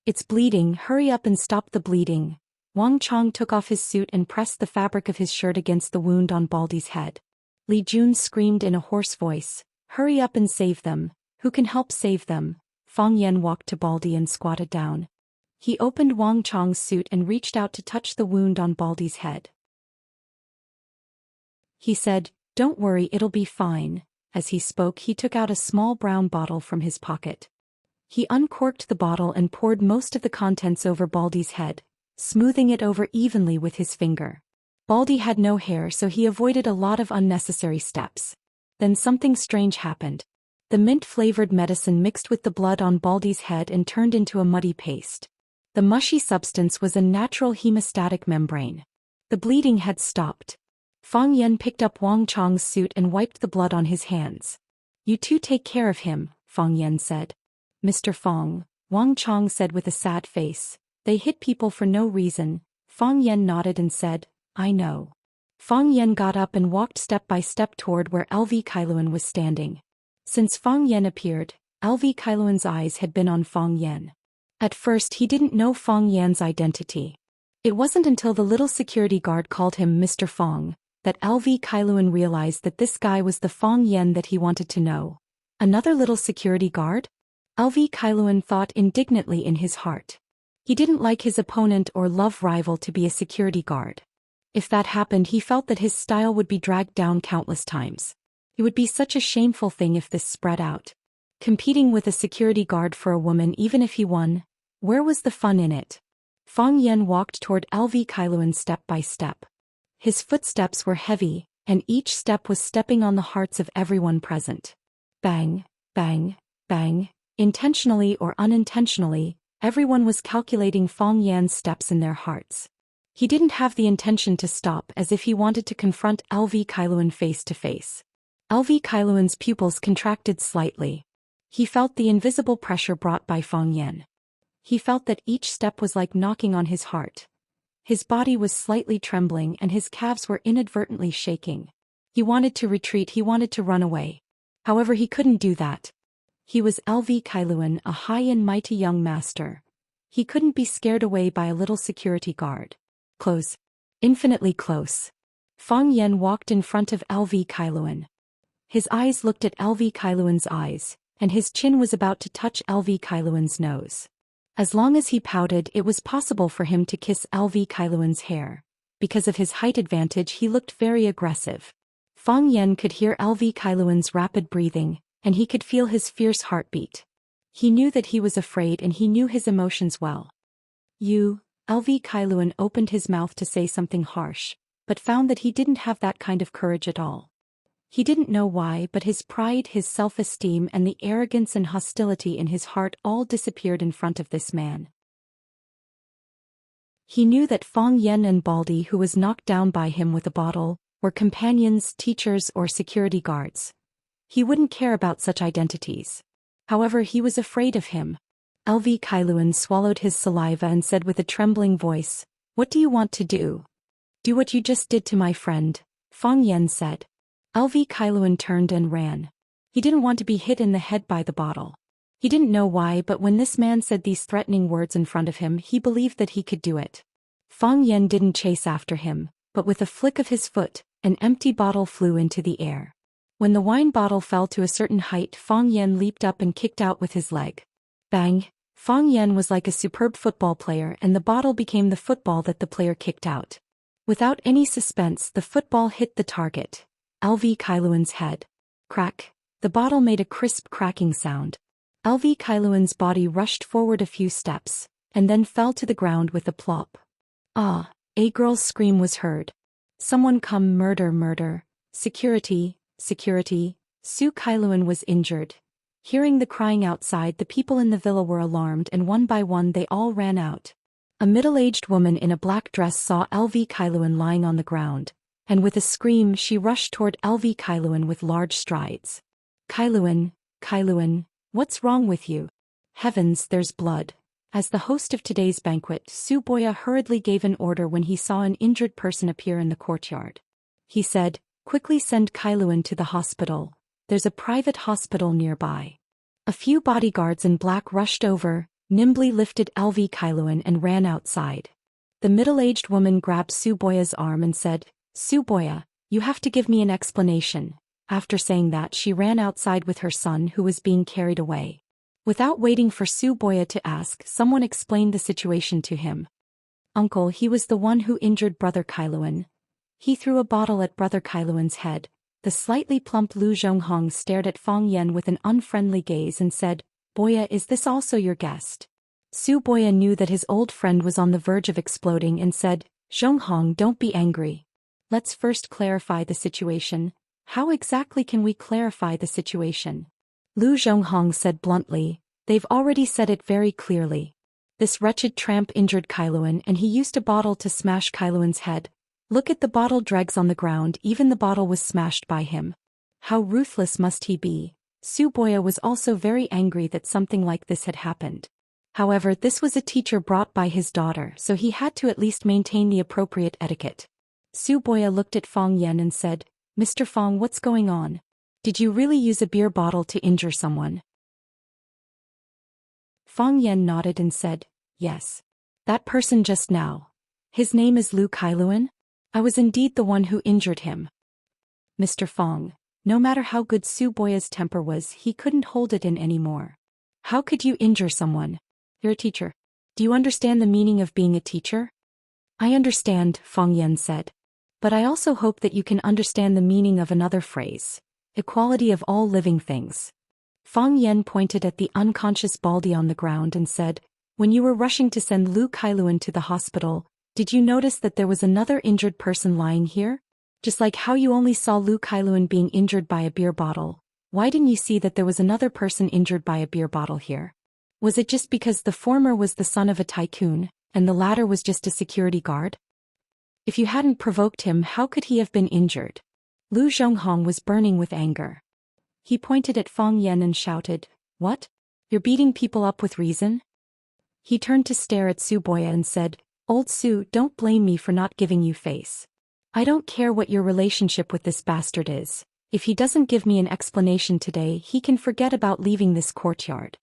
It's bleeding, hurry up and stop the bleeding. Wang Chong took off his suit and pressed the fabric of his shirt against the wound on Baldy's head. Li Jun screamed in a hoarse voice, hurry up and save them. Who can help save them? Fang Yan walked to Baldy and squatted down. He opened Wang Chong's suit and reached out to touch the wound on Baldy's head. He said, don't worry, it'll be fine. As he spoke, he took out a small brown bottle from his pocket. He uncorked the bottle and poured most of the contents over Baldy's head, smoothing it over evenly with his finger. Baldy had no hair, so he avoided a lot of unnecessary steps. Then something strange happened. The mint-flavored medicine mixed with the blood on Baldy's head and turned into a muddy paste. The mushy substance was a natural hemostatic membrane. The bleeding had stopped. Fang Yan picked up Wang Chong's suit and wiped the blood on his hands. You two take care of him, Fang Yan said. Mr. Fang, Wang Chong said with a sad face. They hit people for no reason. Fang Yan nodded and said, I know. Fang Yan got up and walked step by step toward where LV Kailuan was standing. Since Fang Yan appeared, LV Kailuan's eyes had been on Fang Yan. At first he didn't know Fang Yan's identity. It wasn't until the little security guard called him Mr. Fang that LV Kailuan realized that this guy was the Fang Yan that he wanted to know. Another little security guard? LV Kailuan thought indignantly in his heart. He didn't like his opponent or love rival to be a security guard. If that happened, he felt that his style would be dragged down countless times. It would be such a shameful thing if this spread out. Competing with a security guard for a woman, even if he won, where was the fun in it? Fang Yan walked toward LV Kailuan step by step. His footsteps were heavy, and each step was stepping on the hearts of everyone present. Bang, bang, bang, intentionally or unintentionally, everyone was calculating Fang Yan's steps in their hearts. He didn't have the intention to stop, as if he wanted to confront LV Kailuan face to face. LV Kailuan's pupils contracted slightly. He felt the invisible pressure brought by Fang Yan. He felt that each step was like knocking on his heart. His body was slightly trembling and his calves were inadvertently shaking. He wanted to retreat, he wanted to run away. However, he couldn't do that. He was LV Kailuan, a high and mighty young master. He couldn't be scared away by a little security guard. Close. Infinitely close. Fang Yan walked in front of LV Kailuan. His eyes looked at LV Kailuan's eyes, and his chin was about to touch LV Kailuan's nose. As long as he pouted, it was possible for him to kiss LV Kailuan's hair. Because of his height advantage, he looked very aggressive. Fang Yan could hear LV Kailuan's rapid breathing, and he could feel his fierce heartbeat. He knew that he was afraid and he knew his emotions well. LV Kailuan opened his mouth to say something harsh, but found that he didn't have that kind of courage at all. He didn't know why, but his pride, his self-esteem, and the arrogance and hostility in his heart all disappeared in front of this man. He knew that Fang Yen and Baldy, who was knocked down by him with a bottle, were companions, teachers, or security guards. He wouldn't care about such identities. However, he was afraid of him. LV Kailuan swallowed his saliva and said with a trembling voice, "What do you want to do?" "Do what you just did to my friend," Fang Yen said. LV Kailuan turned and ran. He didn't want to be hit in the head by the bottle. He didn't know why, but when this man said these threatening words in front of him, he believed that he could do it. Fang Yen didn't chase after him, but with a flick of his foot, an empty bottle flew into the air. When the wine bottle fell to a certain height, Fang Yen leaped up and kicked out with his leg. Bang! Fang Yen was like a superb football player, and the bottle became the football that the player kicked out. Without any suspense, the football hit the target, LV Kailuan's head. Crack! The bottle made a crisp cracking sound. LV Kailuan's body rushed forward a few steps, and then fell to the ground with a plop. Ah! A girl's scream was heard. "Someone come, murder, murder. Security, security." Su Kailuan was injured. Hearing the crying outside, the people in the villa were alarmed, and one by one they all ran out. A middle-aged woman in a black dress saw LV Kailuan lying on the ground, and with a scream she rushed toward LV Kailuan with large strides. "Kailuan, Kailuan, what's wrong with you? Heavens, there's blood." As the host of today's banquet, Su Boya hurriedly gave an order when he saw an injured person appear in the courtyard. He said, "Quickly send Kailuan to the hospital. There's a private hospital nearby." A few bodyguards in black rushed over, nimbly lifted LV Kailuan and ran outside. The middle-aged woman grabbed Su Boya's arm and said, "Su Boya, you have to give me an explanation." After saying that, she ran outside with her son, who was being carried away. Without waiting for Su Boya to ask, someone explained the situation to him. "Uncle, he was the one who injured Brother Kailuan. He threw a bottle at Brother Kailuan's head." The slightly plump Lu Zhonghong stared at Fang Yen with an unfriendly gaze and said, "Boya, is this also your guest?" Su Boya knew that his old friend was on the verge of exploding and said, "Zhonghong, don't be angry. Let's first clarify the situation." "How exactly can we clarify the situation?" Lu Zhonghong said bluntly, "They've already said it very clearly. This wretched tramp injured Kailuan, and he used a bottle to smash Kailuan's head. Look at the bottle dregs on the ground, even the bottle was smashed by him. How ruthless must he be?" Su Boya was also very angry that something like this had happened. However, this was a teacher brought by his daughter, so he had to at least maintain the appropriate etiquette. Su Boya looked at Fang Yen and said, "Mr. Fang, what's going on? Did you really use a beer bottle to injure someone?" Fang Yen nodded and said, "Yes. That person just now. His name is Lu Kailuan? I was indeed the one who injured him." Mr. Fang, no matter how good Su Boya's temper was, he couldn't hold it in anymore. "How could you injure someone? You're a teacher. Do you understand the meaning of being a teacher?" "I understand," Fang Yen said. "But I also hope that you can understand the meaning of another phrase. Equality of all living things." Fang Yen pointed at the unconscious Baldy on the ground and said, "When you were rushing to send Lu Kailuan to the hospital, did you notice that there was another injured person lying here? Just like how you only saw Lu Kailuan being injured by a beer bottle, why didn't you see that there was another person injured by a beer bottle here? Was it just because the former was the son of a tycoon, and the latter was just a security guard? If you hadn't provoked him, how could he have been injured?" Lu Zhonghong was burning with anger. He pointed at Fang Yen and shouted, "What? You're beating people up with reason?" He turned to stare at Su Boya and said, "Old Su, don't blame me for not giving you face. I don't care what your relationship with this bastard is. If he doesn't give me an explanation today, he can forget about leaving this courtyard."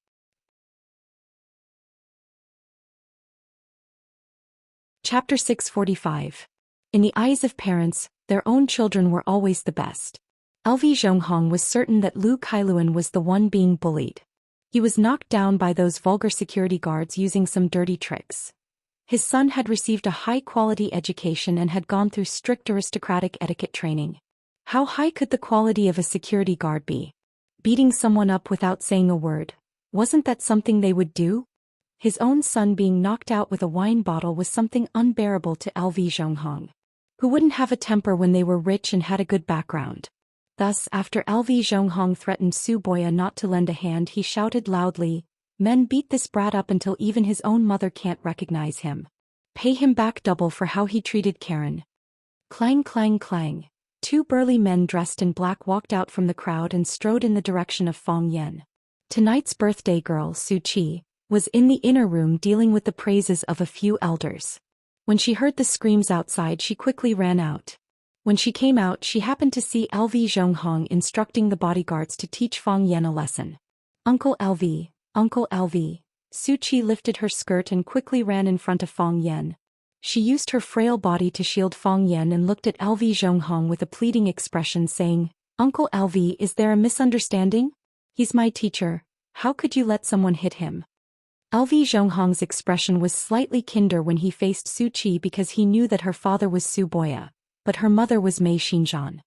Chapter 645. In the eyes of parents, their own children were always the best. LV Zhonghong was certain that Lu Kailuan was the one being bullied. He was knocked down by those vulgar security guards using some dirty tricks. His son had received a high-quality education and had gone through strict aristocratic etiquette training. How high could the quality of a security guard be? Beating someone up without saying a word. Wasn't that something they would do? His own son being knocked out with a wine bottle was something unbearable to LV Zhonghong. Who wouldn't have a temper when they were rich and had a good background? Thus, after LV Zhonghong threatened Su Boya not to lend a hand, he shouted loudly, "Men, beat this brat up until even his own mother can't recognize him." Pay him back double for how he treated Karen. Clang clang clang. Two burly men dressed in black walked out from the crowd and strode in the direction of Fong Yan. Tonight's birthday girl, Su Qi, was in the inner room dealing with the praises of a few elders. When she heard the screams outside, she quickly ran out. When she came out, she happened to see LV Zhonghong instructing the bodyguards to teach Fong Yan a lesson. Uncle LV, Uncle LV. Su Qi lifted her skirt and quickly ran in front of Fong Yan. She used her frail body to shield Fong Yan and looked at LV Zhonghong with a pleading expression, saying, Uncle LV, is there a misunderstanding? He's my teacher. How could you let someone hit him? LV Zhonghong's expression was slightly kinder when he faced Su Qi because he knew that her father was Su Boya, but her mother was Mei Xinzhan.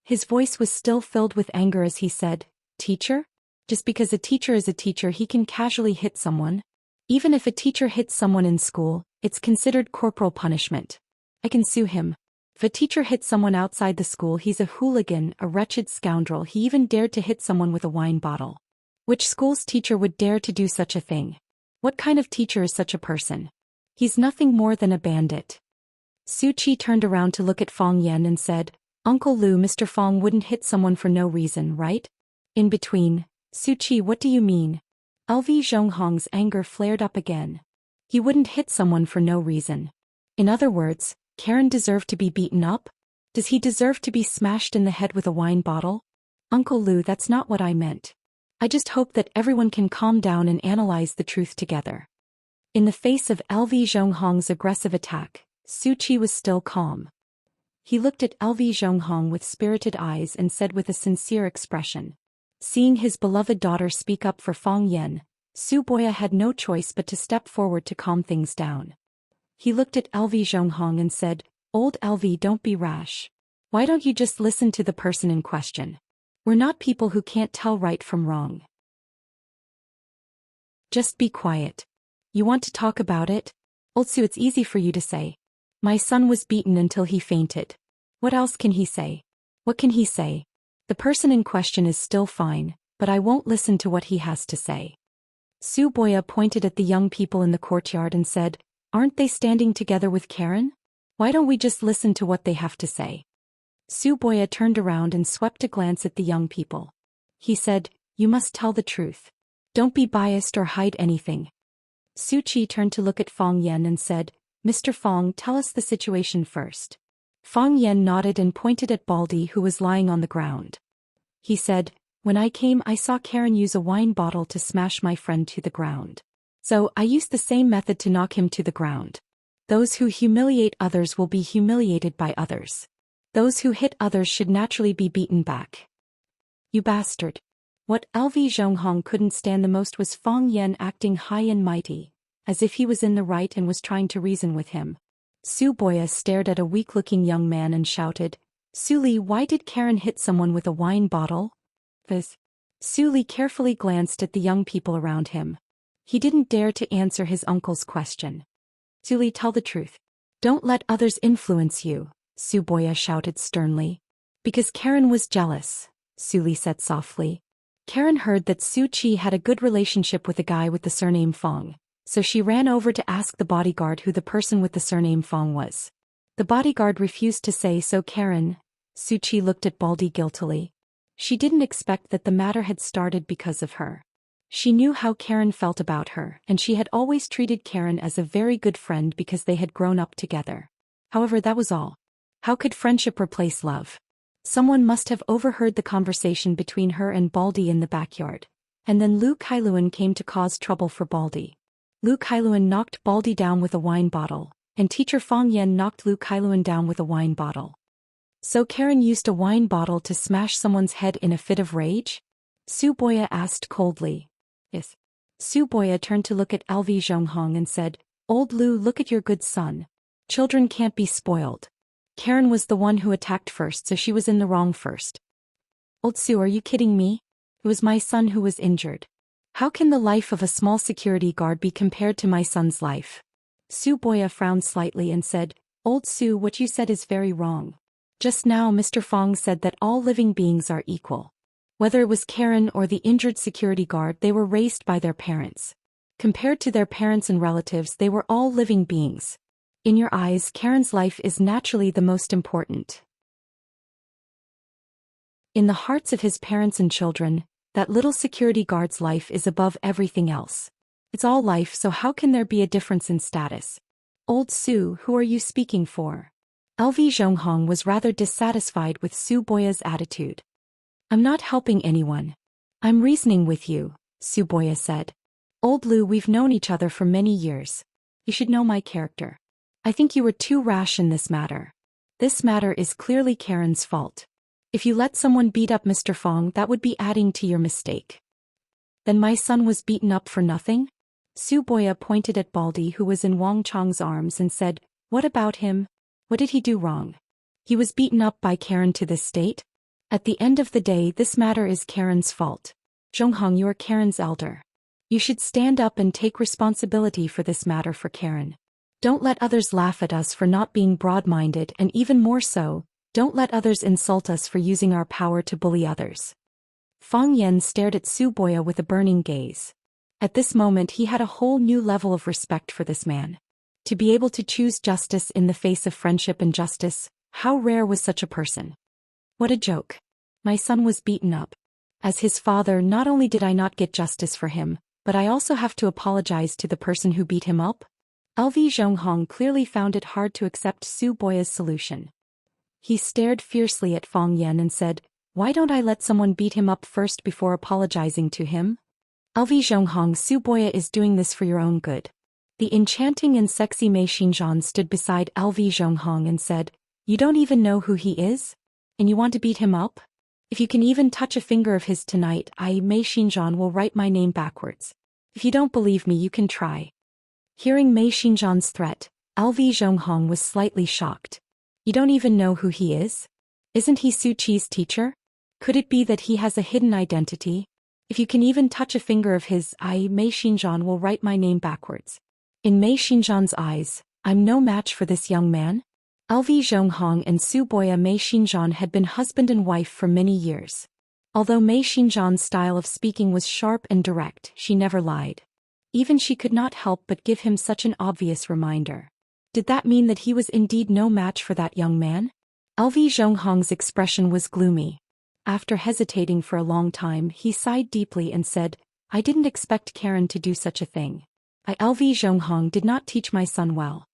His voice was still filled with anger as he said, Teacher? Just because a teacher is a teacher, he can casually hit someone? Even if a teacher hits someone in school, it's considered corporal punishment. I can sue him. If a teacher hits someone outside the school, he's a hooligan, a wretched scoundrel. He even dared to hit someone with a wine bottle. Which school's teacher would dare to do such a thing? What kind of teacher is such a person? He's nothing more than a bandit. Su Qi turned around to look at Fong Yan and said, Uncle Lu, Mr. Fong wouldn't hit someone for no reason, right? In between. Su Qi, what do you mean? LV Zhonghong's anger flared up again. He wouldn't hit someone for no reason. In other words, Karen deserved to be beaten up? Does he deserve to be smashed in the head with a wine bottle? Uncle Lu, that's not what I meant. I just hope that everyone can calm down and analyze the truth together. In the face of LV Zhonghong's aggressive attack, Su Qi was still calm. He looked at LV Zhonghong with spirited eyes and said with a sincere expression. Seeing his beloved daughter speak up for Fong Yan, Su Boya had no choice but to step forward to calm things down. He looked at LV Zhonghong and said, Old LV, don't be rash. Why don't you just listen to the person in question? We're not people who can't tell right from wrong. Just be quiet. You want to talk about it? Old Su, it's easy for you to say. My son was beaten until he fainted. What else can he say? What can he say? The person in question is still fine, but I won't listen to what he has to say. Su Boya pointed at the young people in the courtyard and said, Aren't they standing together with Karen? Why don't we just listen to what they have to say? Su Boya turned around and swept a glance at the young people. He said, You must tell the truth. Don't be biased or hide anything. Su Qi turned to look at Fong Yan and said, Mr. Fong, tell us the situation first. Fong Yan nodded and pointed at Baldy, who was lying on the ground. He said, When I came, I saw Karen use a wine bottle to smash my friend to the ground. So, I used the same method to knock him to the ground. Those who humiliate others will be humiliated by others. Those who hit others should naturally be beaten back. You bastard. What LV Zhonghong couldn't stand the most was Fong Yan acting high and mighty, as if he was in the right and was trying to reason with him. Su Boya stared at a weak-looking young man and shouted, Su Li, why did Karen hit someone with a wine bottle? Su Li carefully glanced at the young people around him. He didn't dare to answer his uncle's question. Su Li, tell the truth. Don't let others influence you, Su Boya shouted sternly. Because Karen was jealous, Su Li said softly. Karen heard that Su Qi had a good relationship with a guy with the surname Fong, so she ran over to ask the bodyguard who the person with the surname Fong was. The bodyguard refused to say, so Karen. Su Qi looked at Baldy guiltily. She didn't expect that the matter had started because of her. She knew how Karen felt about her, and she had always treated Karen as a very good friend because they had grown up together. However, that was all. How could friendship replace love? Someone must have overheard the conversation between her and Baldy in the backyard, and then Lu Kailuan came to cause trouble for Baldy. Lu Kailuan knocked Baldy down with a wine bottle, and teacher Fong Yan knocked Lu Kailuan down with a wine bottle. So Karen used a wine bottle to smash someone's head in a fit of rage? Su Boya asked coldly. Yes. Su Boya turned to look at LV Zhonghong and said, Old Lu, look at your good son. Children can't be spoiled. Karen was the one who attacked first, so she was in the wrong first. Old Su, are you kidding me? It was my son who was injured. How can the life of a small security guard be compared to my son's life? Su Boya frowned slightly and said, Old Su, what you said is very wrong. Just now Mr. Fong said that all living beings are equal. Whether it was Karen or the injured security guard, they were raised by their parents. Compared to their parents and relatives, they were all living beings. In your eyes, Karen's life is naturally the most important. In the hearts of his parents and children, that little security guard's life is above everything else. It's all life, so how can there be a difference in status? Old Su, who are you speaking for? LV Zhonghong was rather dissatisfied with Su Boya's attitude. I'm not helping anyone. I'm reasoning with you, Su Boya said. Old Lu, we've known each other for many years. You should know my character. I think you were too rash in this matter. This matter is clearly Karen's fault. If you let someone beat up Mr. Fong, that would be adding to your mistake. Then my son was beaten up for nothing? Su Boya pointed at Baldy, who was in Wang Chong's arms, and said, What about him? What did he do wrong? He was beaten up by Karen to this state? At the end of the day, this matter is Karen's fault. Zhonghong, you are Karen's elder. You should stand up and take responsibility for this matter for Karen. Don't let others laugh at us for not being broad-minded, and even more so, don't let others insult us for using our power to bully others. Fang Yan stared at Su Boya with a burning gaze. At this moment he had a whole new level of respect for this man. To be able to choose justice in the face of friendship and justice, how rare was such a person? What a joke. My son was beaten up. As his father, not only did I not get justice for him, but I also have to apologize to the person who beat him up? LV Zhonghong clearly found it hard to accept Su Boya's solution. He stared fiercely at Fang Yan and said, Why don't I let someone beat him up first before apologizing to him? LV Zhonghong, Su Boya is doing this for your own good. The enchanting and sexy Mei Xinzhan stood beside LV Zhonghong and said, You don't even know who he is? And you want to beat him up? If you can even touch a finger of his tonight, I, Mei Xinzhan, will write my name backwards. If you don't believe me, you can try. Hearing Mei Xinzhan's threat, LV Zhonghong was slightly shocked. You don't even know who he is? Isn't he Su Qi's teacher? Could it be that he has a hidden identity? If you can even touch a finger of his, I, Mei Xinzhan, will write my name backwards. In Mei Xinzhan's eyes, I'm no match for this young man. LV Zhonghong and Su Boya Mei Xinzhan had been husband and wife for many years. Although Mei Xinzhan's style of speaking was sharp and direct, she never lied. Even she could not help but give him such an obvious reminder. Did that mean that he was indeed no match for that young man? LV Zhonghong's expression was gloomy. After hesitating for a long time, he sighed deeply and said, I didn't expect Karen to do such a thing. LV Zhonghong did not teach my son well.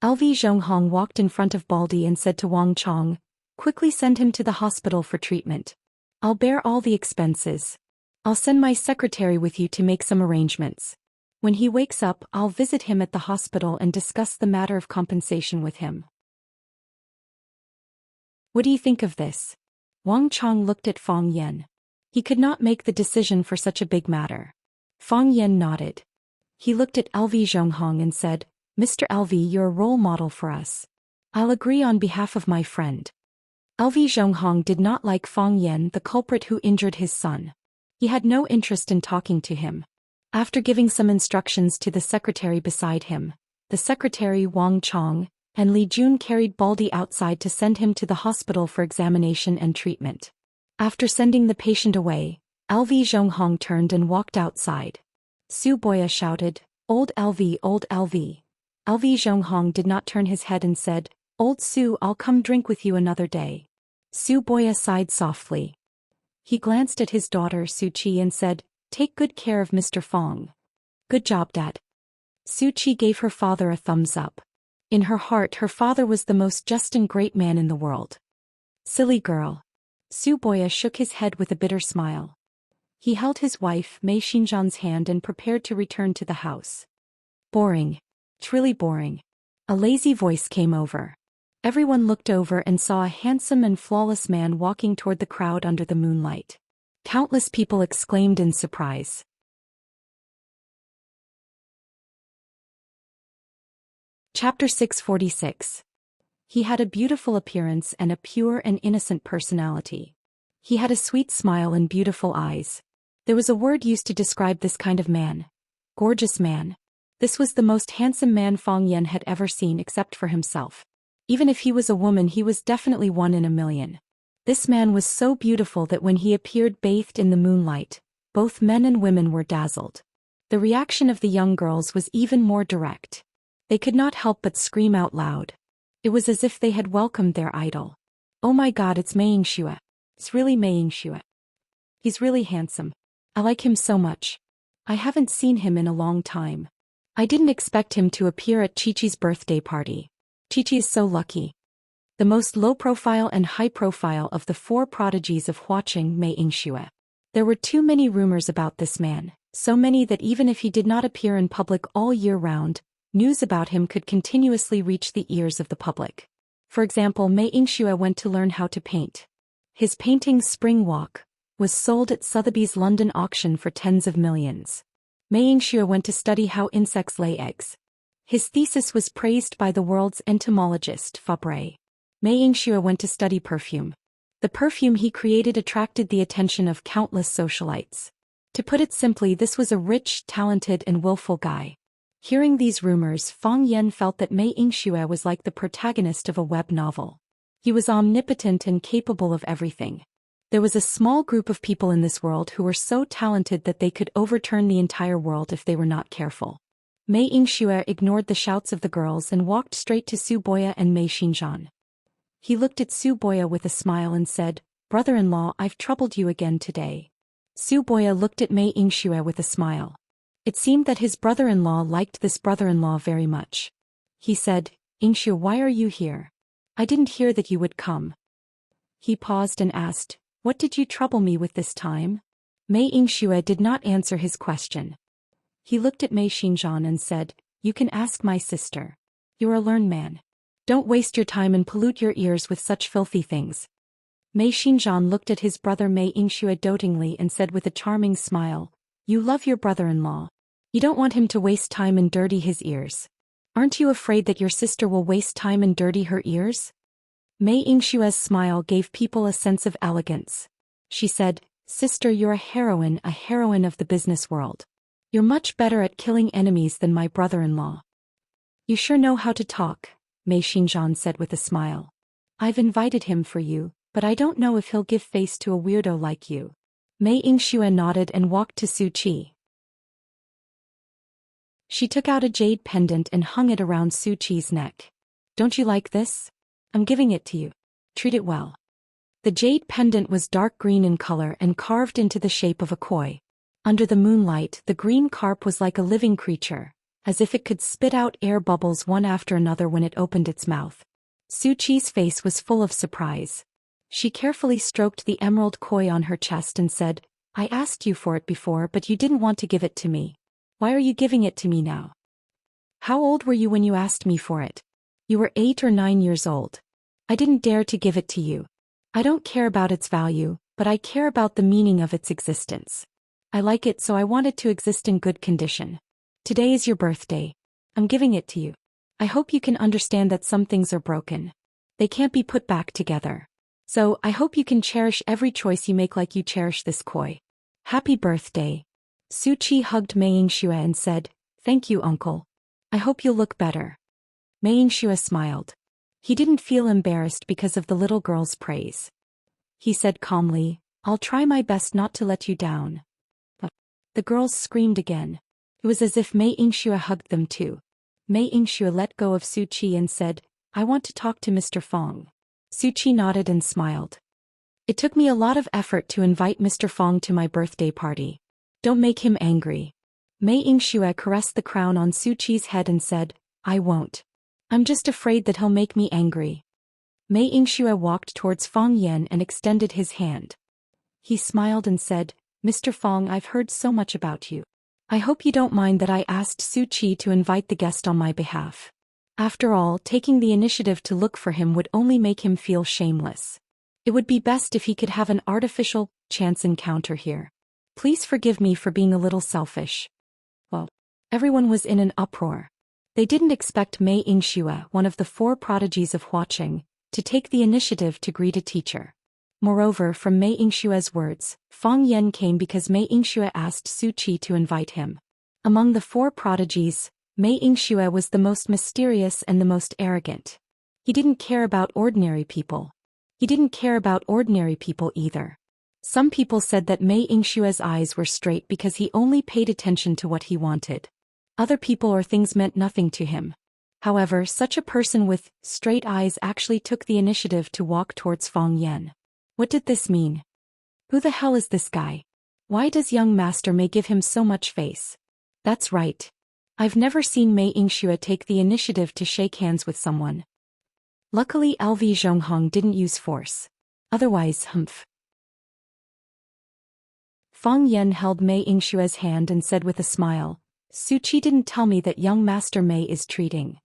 LV Zhonghong walked in front of Baldy and said to Wang Chong, Quickly send him to the hospital for treatment. I'll bear all the expenses. I'll send my secretary with you to make some arrangements. When he wakes up, I'll visit him at the hospital and discuss the matter of compensation with him. What do you think of this? Wang Chong looked at Fang Yan. He could not make the decision for such a big matter. Fang Yan nodded. He looked at LV Zhonghong and said, Mr. LV, you're a role model for us. I'll agree on behalf of my friend. LV Zhonghong did not like Fang Yan, the culprit who injured his son. He had no interest in talking to him. After giving some instructions to the secretary beside him, the secretary Wang Chong and Li Jun carried Baldy outside to send him to the hospital for examination and treatment. After sending the patient away, LV Zhonghong turned and walked outside. Su Boya shouted, Old LV, Old LV. LV Zhonghong did not turn his head and said, Old Su, I'll come drink with you another day. Su Boya sighed softly. He glanced at his daughter Su Qi and said, Take good care of Mr. Fong. Good job, Dad. Su Qi gave her father a thumbs up. In her heart, her father was the most just and great man in the world. Silly girl. Su Boya shook his head with a bitter smile. He held his wife Mei Xinzhan's hand and prepared to return to the house. Boring. Truly boring. A lazy voice came over. Everyone looked over and saw a handsome and flawless man walking toward the crowd under the moonlight. Countless people exclaimed in surprise. Chapter 646. He had a beautiful appearance and a pure and innocent personality. He had a sweet smile and beautiful eyes. There was a word used to describe this kind of man. Gorgeous man. This was the most handsome man Fang Yan had ever seen except for himself. Even if he was a woman, he was definitely one in a million. This man was so beautiful that when he appeared bathed in the moonlight, both men and women were dazzled. The reaction of the young girls was even more direct. They could not help but scream out loud. It was as if they had welcomed their idol. Oh my God, it's Xianxia. It's really Xianxia. He's really handsome. I like him so much. I haven't seen him in a long time. I didn't expect him to appear at Qiqi's birthday party. Qiqi is so lucky. The most low-profile and high-profile of the 4 prodigies of Huaqing Xianxia. There were too many rumors about this man, so many that even if he did not appear in public all year round, news about him could continuously reach the ears of the public. For example, Xianxia went to learn how to paint. His painting Spring Walk was sold at Sotheby's London auction for tens of millions. Xianxia went to study how insects lay eggs. His thesis was praised by the world's entomologist Fabre. Xianxia went to study perfume. The perfume he created attracted the attention of countless socialites. To put it simply, this was a rich, talented and willful guy. Hearing these rumors, Fang Yan felt that Xianxia was like the protagonist of a web novel. He was omnipotent and capable of everything. There was a small group of people in this world who were so talented that they could overturn the entire world if they were not careful. Xianxia ignored the shouts of the girls and walked straight to Su Boya and Mei Xinzhan. He looked at Su Boya with a smile and said, "Brother-in-law, I've troubled you again today." Su Boya looked at Xianxia with a smile. It seemed that his brother-in-law liked this brother-in-law very much. He said, "Xianxia, why are you here? I didn't hear that you would come." He paused and asked, "What did you trouble me with this time?" Xianxia did not answer his question. He looked at Mei Xinzhan and said, "You can ask my sister. You're a learned man. Don't waste your time and pollute your ears with such filthy things." Mei Xinzhan looked at his brother Xianxia dotingly and said with a charming smile, "You love your brother-in-law. You don't want him to waste time and dirty his ears. Aren't you afraid that your sister will waste time and dirty her ears?" Xianxia's smile gave people a sense of elegance. She said, "Sister, you're a heroine of the business world. You're much better at killing enemies than my brother-in-law." "You sure know how to talk," Mei Xinzhan said with a smile. "I've invited him for you, but I don't know if he'll give face to a weirdo like you." Xianxia nodded and walked to Su Qi. She took out a jade pendant and hung it around Su Qi's neck. "Don't you like this? I'm giving it to you. Treat it well." The jade pendant was dark green in color and carved into the shape of a koi. Under the moonlight, the green carp was like a living creature, as if it could spit out air bubbles one after another when it opened its mouth. Su Qi's face was full of surprise. She carefully stroked the emerald koi on her chest and said, "I asked you for it before, but you didn't want to give it to me. Why are you giving it to me now? How old were you when you asked me for it?" "You were 8 or 9 years old. I didn't dare to give it to you. I don't care about its value, but I care about the meaning of its existence. I like it, so I want it to exist in good condition. Today is your birthday. I'm giving it to you. I hope you can understand that some things are broken. They can't be put back together. So, I hope you can cherish every choice you make like you cherish this koi. Happy birthday." Su Qi hugged Xianxia and said, "Thank you, uncle. I hope you'll look better." Xianxia smiled. He didn't feel embarrassed because of the little girl's praise. He said calmly, "I'll try my best not to let you down." But the girls screamed again. It was as if Xianxia hugged them too. Xianxia let go of Su Qi and said, "I want to talk to Mr. Fong." Su Qi nodded and smiled. "It took me a lot of effort to invite Mr. Fong to my birthday party. Don't make him angry." Xianxia caressed the crown on Su Qi's head and said, "I won't. I'm just afraid that he'll make me angry." Xianxia walked towards Fang Yan and extended his hand. He smiled and said, "Mr. Fong, I've heard so much about you. I hope you don't mind that I asked Su Qi to invite the guest on my behalf. After all, taking the initiative to look for him would only make him feel shameless. It would be best if he could have an artificial, chance encounter here. Please forgive me for being a little selfish." Well, everyone was in an uproar. They didn't expect Xianxia, one of the 4 prodigies of Huaqing, to take the initiative to greet a teacher. Moreover, from Xianxia's words, Fang Yan came because Xianxia asked Su Qi to invite him. Among the 4 prodigies, Xianxia was the most mysterious and the most arrogant. He didn't care about ordinary people. He didn't care about ordinary people either. Some people said that Xianxia's eyes were straight because he only paid attention to what he wanted. Other people or things meant nothing to him. However, such a person with straight eyes actually took the initiative to walk towards Fang Yan. What did this mean? Who the hell is this guy? Why does young Master Mei give him so much face? That's right. I've never seen Mei Yingxue take the initiative to shake hands with someone. Luckily LV Zhonghong didn't use force. Otherwise, humph. Fang Yan held Mei Yingxue's hand and said with a smile, Su Qi didn't tell me that young Master Mei is treating.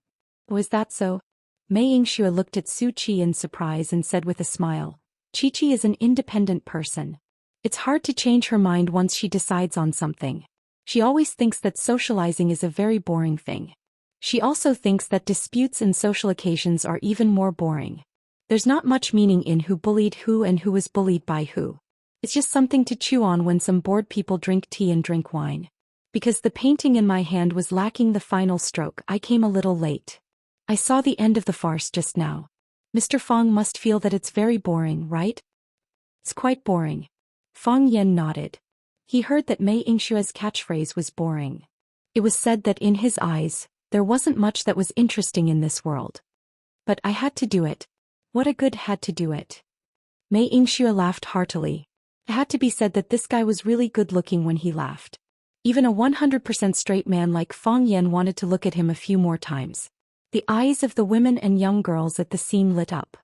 Was that so? Mei Yingxue looked at Su Qi in surprise and said with a smile, Chi-Chi is an independent person. It's hard to change her mind once she decides on something. She always thinks that socializing is a very boring thing. She also thinks that disputes and social occasions are even more boring. There's not much meaning in who bullied who and who was bullied by who. It's just something to chew on when some bored people drink tea and drink wine. Because the painting in my hand was lacking the final stroke, I came a little late. I saw the end of the farce just now. Mr. Fang must feel that it's very boring, right? It's quite boring. Fang Yan nodded. He heard that Mei Yingxue's catchphrase was boring. It was said that in his eyes, there wasn't much that was interesting in this world. But I had to do it. What a good had to do it. Mei Yingxue laughed heartily. It had to be said that this guy was really good looking when he laughed. Even a 100% straight man like Fang Yan wanted to look at him a few more times. The eyes of the women and young girls at the scene lit up.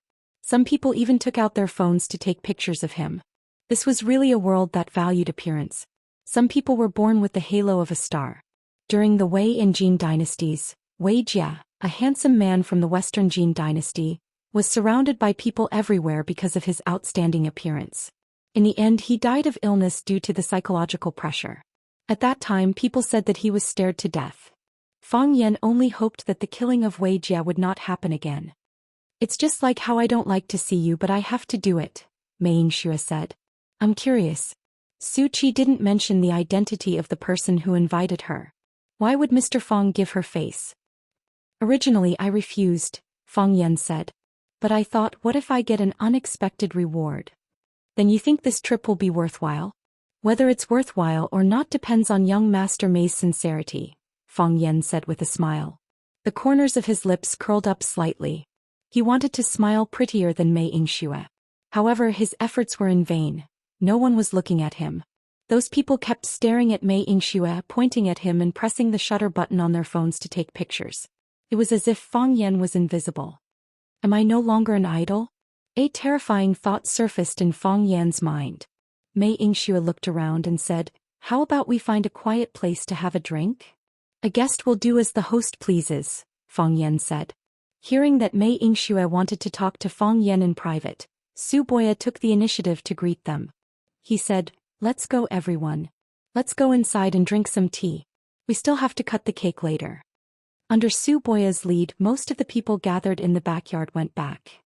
Some people even took out their phones to take pictures of him. This was really a world that valued appearance. Some people were born with the halo of a star. During the Wei and Jin dynasties, Wei Jia, a handsome man from the Western Jin dynasty, was surrounded by people everywhere because of his outstanding appearance. In the end, he died of illness due to the psychological pressure. At that time, people said that he was stared to death. Fang Yan only hoped that the killing of Wei Jia would not happen again. It's just like how I don't like to see you but I have to do it, Mei Yingxue said. I'm curious. Su Qi didn't mention the identity of the person who invited her. Why would Mr. Fang give her face? Originally I refused, Fang Yan said. But I thought, what if I get an unexpected reward? Then you think this trip will be worthwhile? Whether it's worthwhile or not depends on young Master Mei's sincerity, Fang Yan said with a smile. The corners of his lips curled up slightly. He wanted to smile prettier than Mei Yingxue. However, his efforts were in vain. No one was looking at him. Those people kept staring at Mei Yingxue, pointing at him and pressing the shutter button on their phones to take pictures. It was as if Fang Yan was invisible. Am I no longer an idol? A terrifying thought surfaced in Fang Yan's mind. Mei Yingxue looked around and said, How about we find a quiet place to have a drink? A guest will do as the host pleases, Fang Yan said. Hearing that Mei Yingxue wanted to talk to Fang Yan in private, Su Boya took the initiative to greet them. He said, Let's go everyone. Let's go inside and drink some tea. We still have to cut the cake later. Under Su Boya's lead, most of the people gathered in the backyard went back.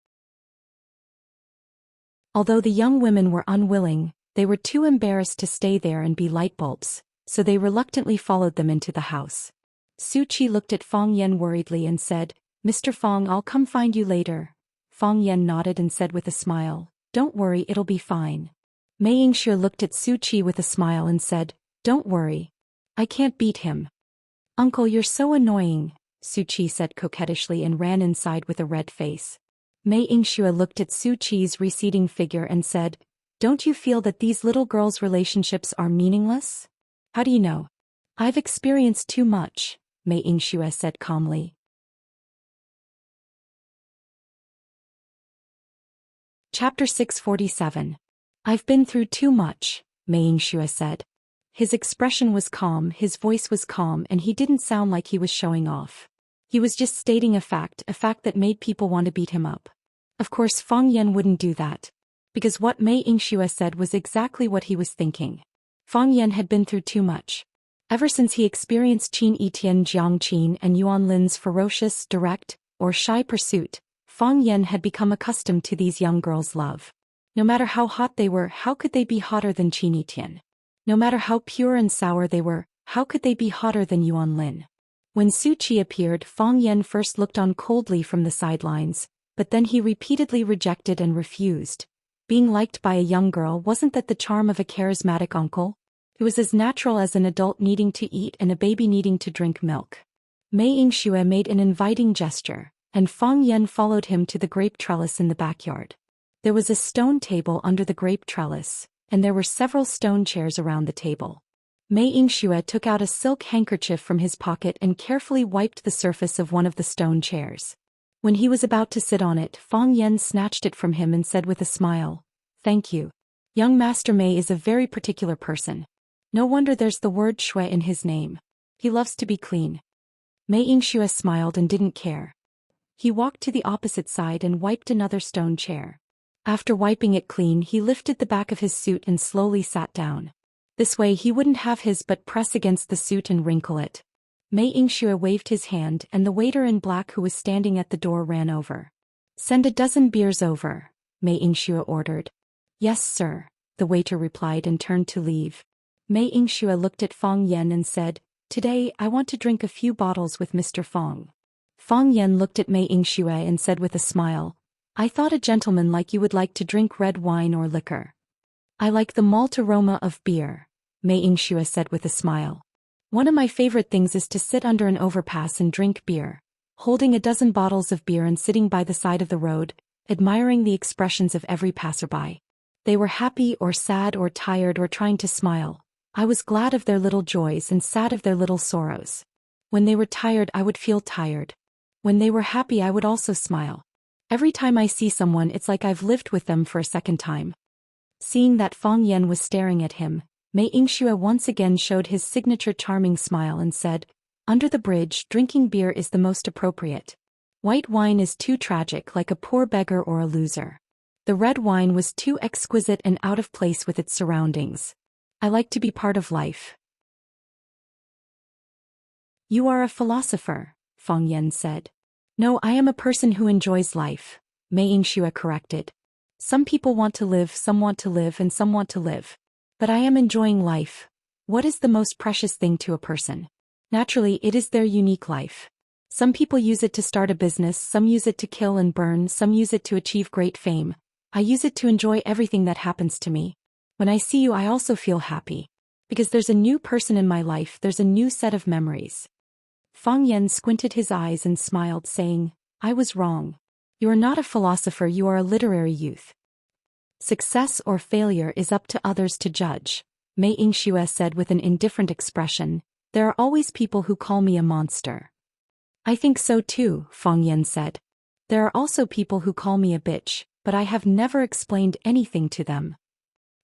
Although the young women were unwilling, they were too embarrassed to stay there and be light bulbs, so they reluctantly followed them into the house. Su Qi looked at Fang Yan worriedly and said, Mr. Fang, I'll come find you later. Fang Yan nodded and said with a smile, Don't worry, it'll be fine. Mei Yingxue looked at Su Qi with a smile and said, Don't worry. I can't beat him. Uncle, you're so annoying, Su Qi said coquettishly and ran inside with a red face. Mei Yingxue looked at Su Qi's receding figure and said, Don't you feel that these little girls' relationships are meaningless? How do you know? I've experienced too much, Mei Yingxue said calmly. Chapter 647. I've been through too much, Mei Yingxue said. His expression was calm, his voice was calm, and he didn't sound like he was showing off. He was just stating a fact that made people want to beat him up. Of course Fang Yan wouldn't do that. Because what Mei Yingxue said was exactly what he was thinking. Fang Yan had been through too much. Ever since he experienced Qin Etian Jiangqin and Yuan Lin's ferocious, direct, or shy pursuit, Fang Yan had become accustomed to these young girls' love. No matter how hot they were, how could they be hotter than Qin Etian? No matter how pure and sour they were, how could they be hotter than Yuan Lin? When Su Qi appeared, Fang Yan first looked on coldly from the sidelines, but then he repeatedly rejected and refused. Being liked by a young girl wasn't that the charm of a charismatic uncle? It was as natural as an adult needing to eat and a baby needing to drink milk. Mei Yingxue made an inviting gesture, and Fang Yan followed him to the grape trellis in the backyard. There was a stone table under the grape trellis, and there were several stone chairs around the table. Mei Yingxue took out a silk handkerchief from his pocket and carefully wiped the surface of one of the stone chairs. When he was about to sit on it, Fang Yan snatched it from him and said with a smile, "Thank you. Young Master Mei is a very particular person. No wonder there's the word shui in his name. He loves to be clean." Mei Yingxue smiled and didn't care. He walked to the opposite side and wiped another stone chair. After wiping it clean, he lifted the back of his suit and slowly sat down. This way he wouldn't have his butt press against the suit and wrinkle it. Mei Yingxue waved his hand, and the waiter in black who was standing at the door ran over. "Send a dozen beers over," Mei Yingxue ordered. "Yes, sir," the waiter replied and turned to leave. Mei Yingxue looked at Fang Yan and said, "Today I want to drink a few bottles with Mr. Fang." Fang Yan looked at Mei Yingxue and said with a smile, "I thought a gentleman like you would like to drink red wine or liquor." "I like the malt aroma of beer," Mei Yingxue said with a smile. "One of my favorite things is to sit under an overpass and drink beer, holding a dozen bottles of beer and sitting by the side of the road, admiring the expressions of every passerby. They were happy or sad or tired or trying to smile. I was glad of their little joys and sad of their little sorrows. When they were tired, I would feel tired. When they were happy, I would also smile. Every time I see someone, it's like I've lived with them for a second time." Seeing that Fang Yan was staring at him, Mei Yingxue once again showed his signature charming smile and said, "Under the bridge, drinking beer is the most appropriate. White wine is too tragic, like a poor beggar or a loser. The red wine was too exquisite and out of place with its surroundings. I like to be part of life." "You are a philosopher," Fang Yan said. "No, I am a person who enjoys life," Mei Yingxue corrected. "Some people want to live, some want to live, and some want to live. But I am enjoying life. What is the most precious thing to a person? Naturally, it is their unique life. Some people use it to start a business, some use it to kill and burn, some use it to achieve great fame. I use it to enjoy everything that happens to me. When I see you, I also feel happy. Because there's a new person in my life, there's a new set of memories." Fang Yan squinted his eyes and smiled, saying, "I was wrong. You are not a philosopher, you are a literary youth. Success or failure is up to others to judge," Mei Yingxue said with an indifferent expression. "There are always people who call me a monster." "I think so too," Fang Yan said. "There are also people who call me a bitch, but I have never explained anything to them."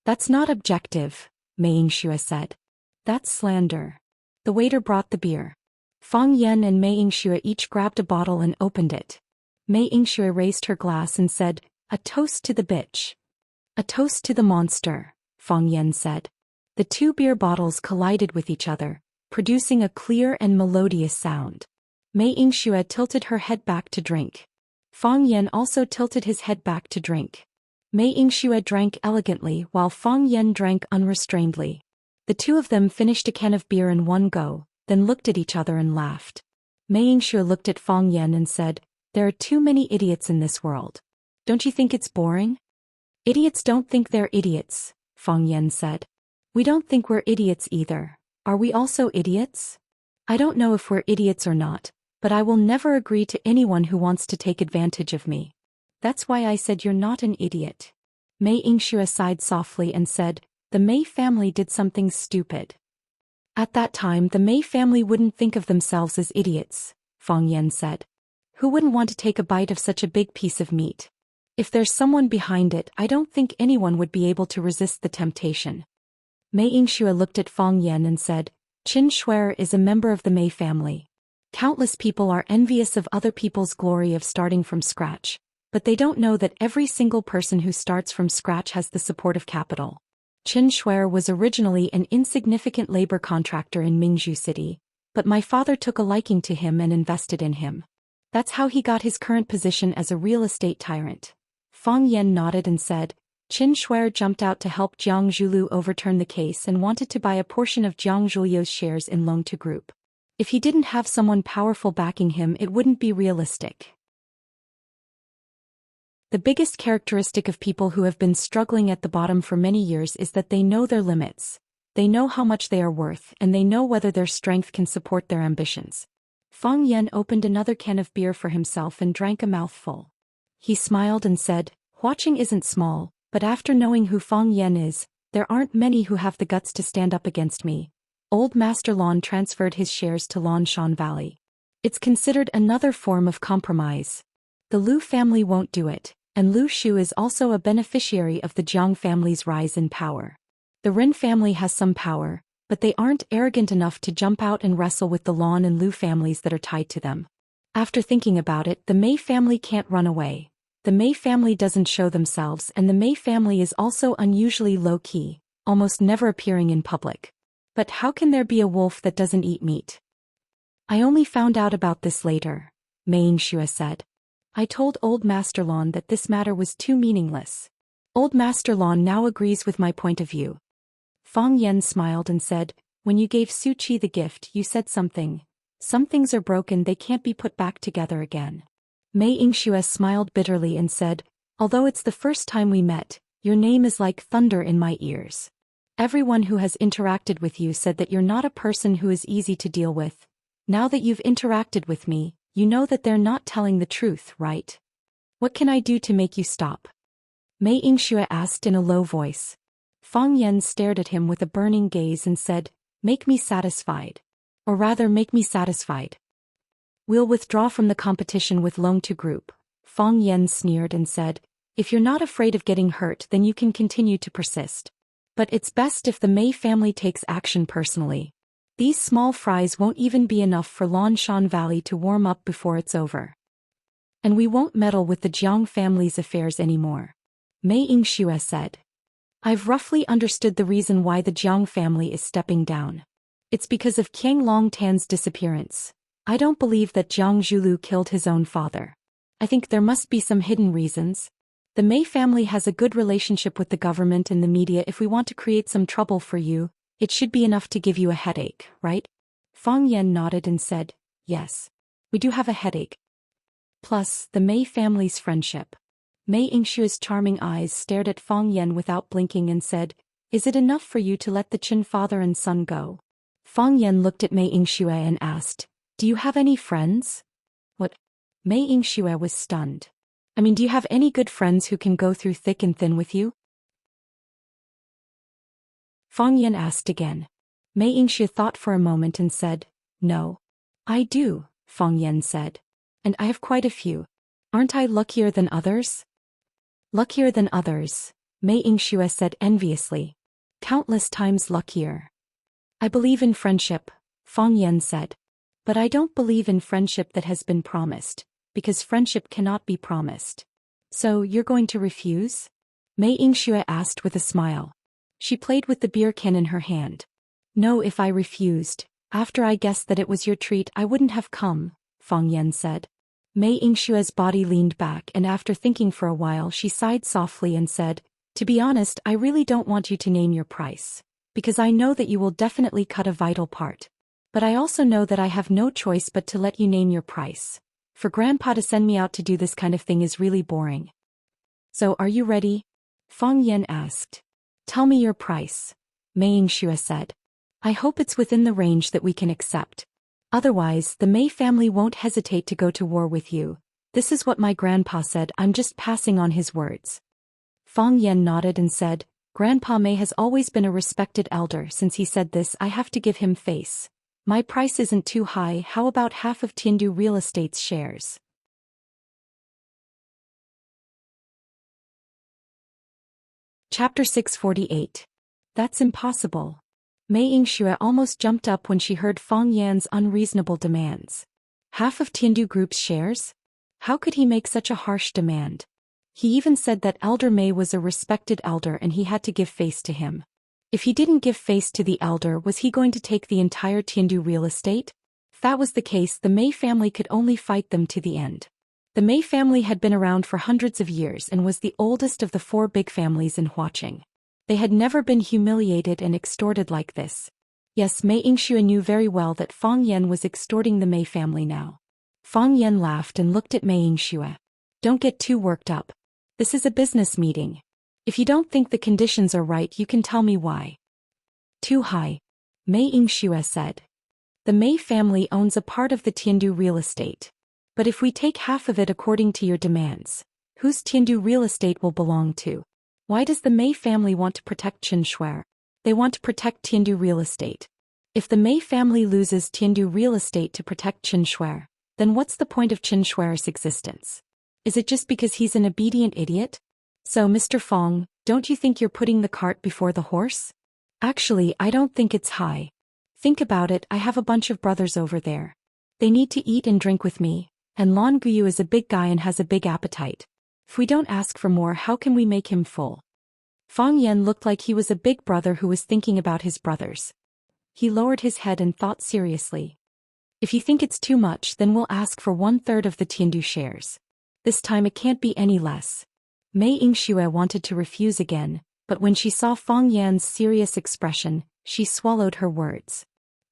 "That's not objective," Mei Yingxue said. "That's slander." The waiter brought the beer. Fang Yan and Mei Yingxue each grabbed a bottle and opened it. Mei Yingxue raised her glass and said, "A toast to the bitch." "A toast to the monster," Fang Yan said. The two beer bottles collided with each other, producing a clear and melodious sound. Mei Yingxue tilted her head back to drink. Fang Yan also tilted his head back to drink. Mei Yingxue drank elegantly while Fang Yan drank unrestrainedly. The two of them finished a can of beer in one go, then looked at each other and laughed. Mei Yingxue looked at Fang Yan and said, "There are too many idiots in this world. Don't you think it's boring?" "Idiots don't think they're idiots," Fang Yan said. "We don't think we're idiots either. Are we also idiots? I don't know if we're idiots or not, but I will never agree to anyone who wants to take advantage of me. That's why I said you're not an idiot." Mei Yingxue sighed softly and said, "The Mei family did something stupid." "At that time, the Mei family wouldn't think of themselves as idiots," Fang Yan said. "Who wouldn't want to take a bite of such a big piece of meat? If there's someone behind it, I don't think anyone would be able to resist the temptation." Mei Yingxue looked at Fang Yan and said, "Qin Shuer is a member of the Mei family. Countless people are envious of other people's glory of starting from scratch, but they don't know that every single person who starts from scratch has the support of capital. Qin Shuer was originally an insignificant labor contractor in Mingzhu City, but my father took a liking to him and invested in him. That's how he got his current position as a real estate tyrant." Fang Yan nodded and said, "Qin Shuer jumped out to help Jiang Zhulu overturn the case and wanted to buy a portion of Jiang Zhulio's shares in Longtu Group. If he didn't have someone powerful backing him, it wouldn't be realistic." The biggest characteristic of people who have been struggling at the bottom for many years is that they know their limits. They know how much they are worth, and they know whether their strength can support their ambitions. Fang Yan opened another can of beer for himself and drank a mouthful. He smiled and said, "Watching isn't small, but after knowing who Fang Yan is, there aren't many who have the guts to stand up against me." Old Master Lan transferred his shares to Lan Shan Valley. It's considered another form of compromise. The Lu family won't do it, and Lu Shu is also a beneficiary of the Jiang family's rise in power. The Ren family has some power, but they aren't arrogant enough to jump out and wrestle with the Lan and Lu families that are tied to them. After thinking about it, the Mei family can't run away. The Mei family doesn't show themselves, and the Mei family is also unusually low-key, almost never appearing in public. But how can there be a wolf that doesn't eat meat? I only found out about this later, Mei Yingxue said. I told Old Master Lan that this matter was too meaningless. Old Master Lan now agrees with my point of view. Fang Yan smiled and said, "When you gave Su Qi the gift, you said something. Some things are broken, they can't be put back together again." Mei Yingxue smiled bitterly and said, "Although it's the first time we met, your name is like thunder in my ears. Everyone who has interacted with you said that you're not a person who is easy to deal with. Now that you've interacted with me, you know that they're not telling the truth, right? What can I do to make you stop?" Mei Yingxue asked in a low voice. Fang Yan stared at him with a burning gaze and said, "Make me satisfied. Or rather, make me satisfied. We'll withdraw from the competition with Longtu Group." Fang Yan sneered and said, "If you're not afraid of getting hurt, then you can continue to persist. But it's best if the Mei family takes action personally. These small fries won't even be enough for Lan Shan Valley to warm up before it's over. And we won't meddle with the Jiang family's affairs anymore." Mei Yingxue said. "I've roughly understood the reason why the Jiang family is stepping down. It's because of Qiang Longtan's disappearance. I don't believe that Jiang Zhulu killed his own father. I think there must be some hidden reasons. The Mei family has a good relationship with the government and the media. If we want to create some trouble for you, it should be enough to give you a headache, right?" Fang Yan nodded and said, "Yes. We do have a headache. Plus, the Mei family's friendship." Mei Yingxue's charming eyes stared at Fang Yan without blinking and said, "Is it enough for you to let the Qin father and son go?" Fang Yan looked at Mei Yingxue and asked, "Do you have any friends?" "What?" Mei Yingxue was stunned. "I mean, do you have any good friends who can go through thick and thin with you?" Fang Yan asked again. Mei Yingxue thought for a moment and said, "No. I do," Fang Yan said. "And I have quite a few. Aren't I luckier than others?" "Luckier than others," Mei Yingxue said enviously. "Countless times luckier." "I believe in friendship," Fang Yan said. "But I don't believe in friendship that has been promised, because friendship cannot be promised." "So you're going to refuse?" Mei Yingxue asked with a smile. She played with the beer can in her hand. "No, if I refused, after I guessed that it was your treat, I wouldn't have come," Fang Yan said. Mei Yingxue's body leaned back, and after thinking for a while she sighed softly and said, "To be honest, I really don't want you to name your price, because I know that you will definitely cut a vital part. But I also know that I have no choice but to let you name your price. For Grandpa to send me out to do this kind of thing is really boring." "So are you ready?" Fang Yan asked. "Tell me your price," Mei Yingxue said. "I hope it's within the range that we can accept. Otherwise, the Mei family won't hesitate to go to war with you. This is what my grandpa said. I'm just passing on his words." Fang Yan nodded and said, "Grandpa Mei has always been a respected elder. Since he said this, I have to give him face. My price isn't too high. How about half of Tiandu Real Estate's shares?" Chapter 648. That's impossible. Mei Yingxue almost jumped up when she heard Fang Yan's unreasonable demands. Half of Tiandu Group's shares? How could he make such a harsh demand? He even said that Elder Mei was a respected elder and he had to give face to him. If he didn't give face to the elder, was he going to take the entire Tiandu real estate? If that was the case, the Mei family could only fight them to the end. The Mei family had been around for hundreds of years and was the oldest of the four big families in Huaqing. They had never been humiliated and extorted like this. Yes, Mei Yingxue knew very well that Fang Yan was extorting the Mei family now. Fang Yan laughed and looked at Mei Yingxue. "Don't get too worked up. This is a business meeting. If you don't think the conditions are right, you can tell me why." "Too high," Mei Yingxue said. The Mei family owns a part of the Tiandu real estate. But if we take half of it according to your demands, whose Tiandu real estate will belong to? Why does the Mei family want to protect Xianxia? They want to protect Tiandu real estate. If the Mei family loses Tiandu real estate to protect Xianxia, then what's the point of Xianxia's existence? Is it just because he's an obedient idiot? So Mr. Fong, don't you think you're putting the cart before the horse? Actually, I don't think it's high. Think about it, I have a bunch of brothers over there. They need to eat and drink with me, and Lan Guyu is a big guy and has a big appetite. If we don't ask for more, how can we make him full? Fang Yan looked like he was a big brother who was thinking about his brothers. He lowered his head and thought seriously. If you think it's too much, then we'll ask for 1/3 of the Tiandu shares. This time it can't be any less. Mei Yingxue wanted to refuse again, but when she saw Fang Yan's serious expression, she swallowed her words.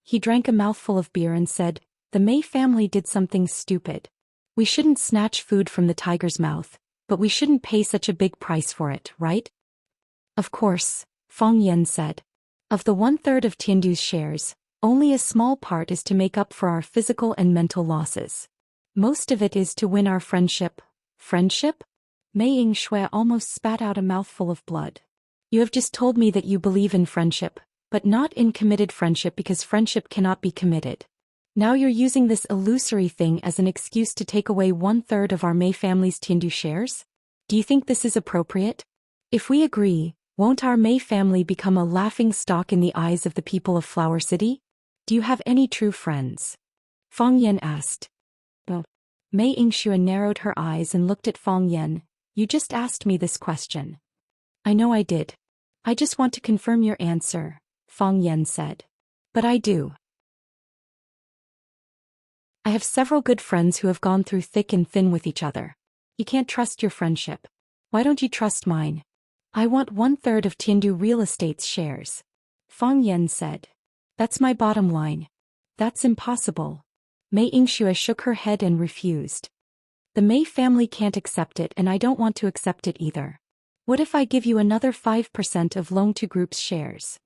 He drank a mouthful of beer and said, "The Mei family did something stupid. We shouldn't snatch food from the tiger's mouth, but we shouldn't pay such a big price for it, right?" "Of course," Fang Yan said. "Of the 1/3 of Tiandu's shares, only a small part is to make up for our physical and mental losses. Most of it is to win our friendship." "Friendship?" Mei Yingxue almost spat out a mouthful of blood. "You have just told me that you believe in friendship, but not in committed friendship because friendship cannot be committed. Now you're using this illusory thing as an excuse to take away 1/3 of our Mei family's Tiandu shares? Do you think this is appropriate? If we agree, won't our Mei family become a laughing stock in the eyes of the people of Flower City? Do you have any true friends?" Fang Yan asked. "No." Mei Yingxue narrowed her eyes and looked at Fang Yan. "You just asked me this question." "I know I did. I just want to confirm your answer," Fang Yan said. "But I do. I have several good friends who have gone through thick and thin with each other. You can't trust your friendship. Why don't you trust mine? I want 1/3 of Tiandu real estate's shares," Fang Yan said. "That's my bottom line." "That's impossible." Mei Yingxue shook her head and refused. "The Mei family can't accept it and I don't want to accept it either. What if I give you another 5% of Longtu Group's shares?"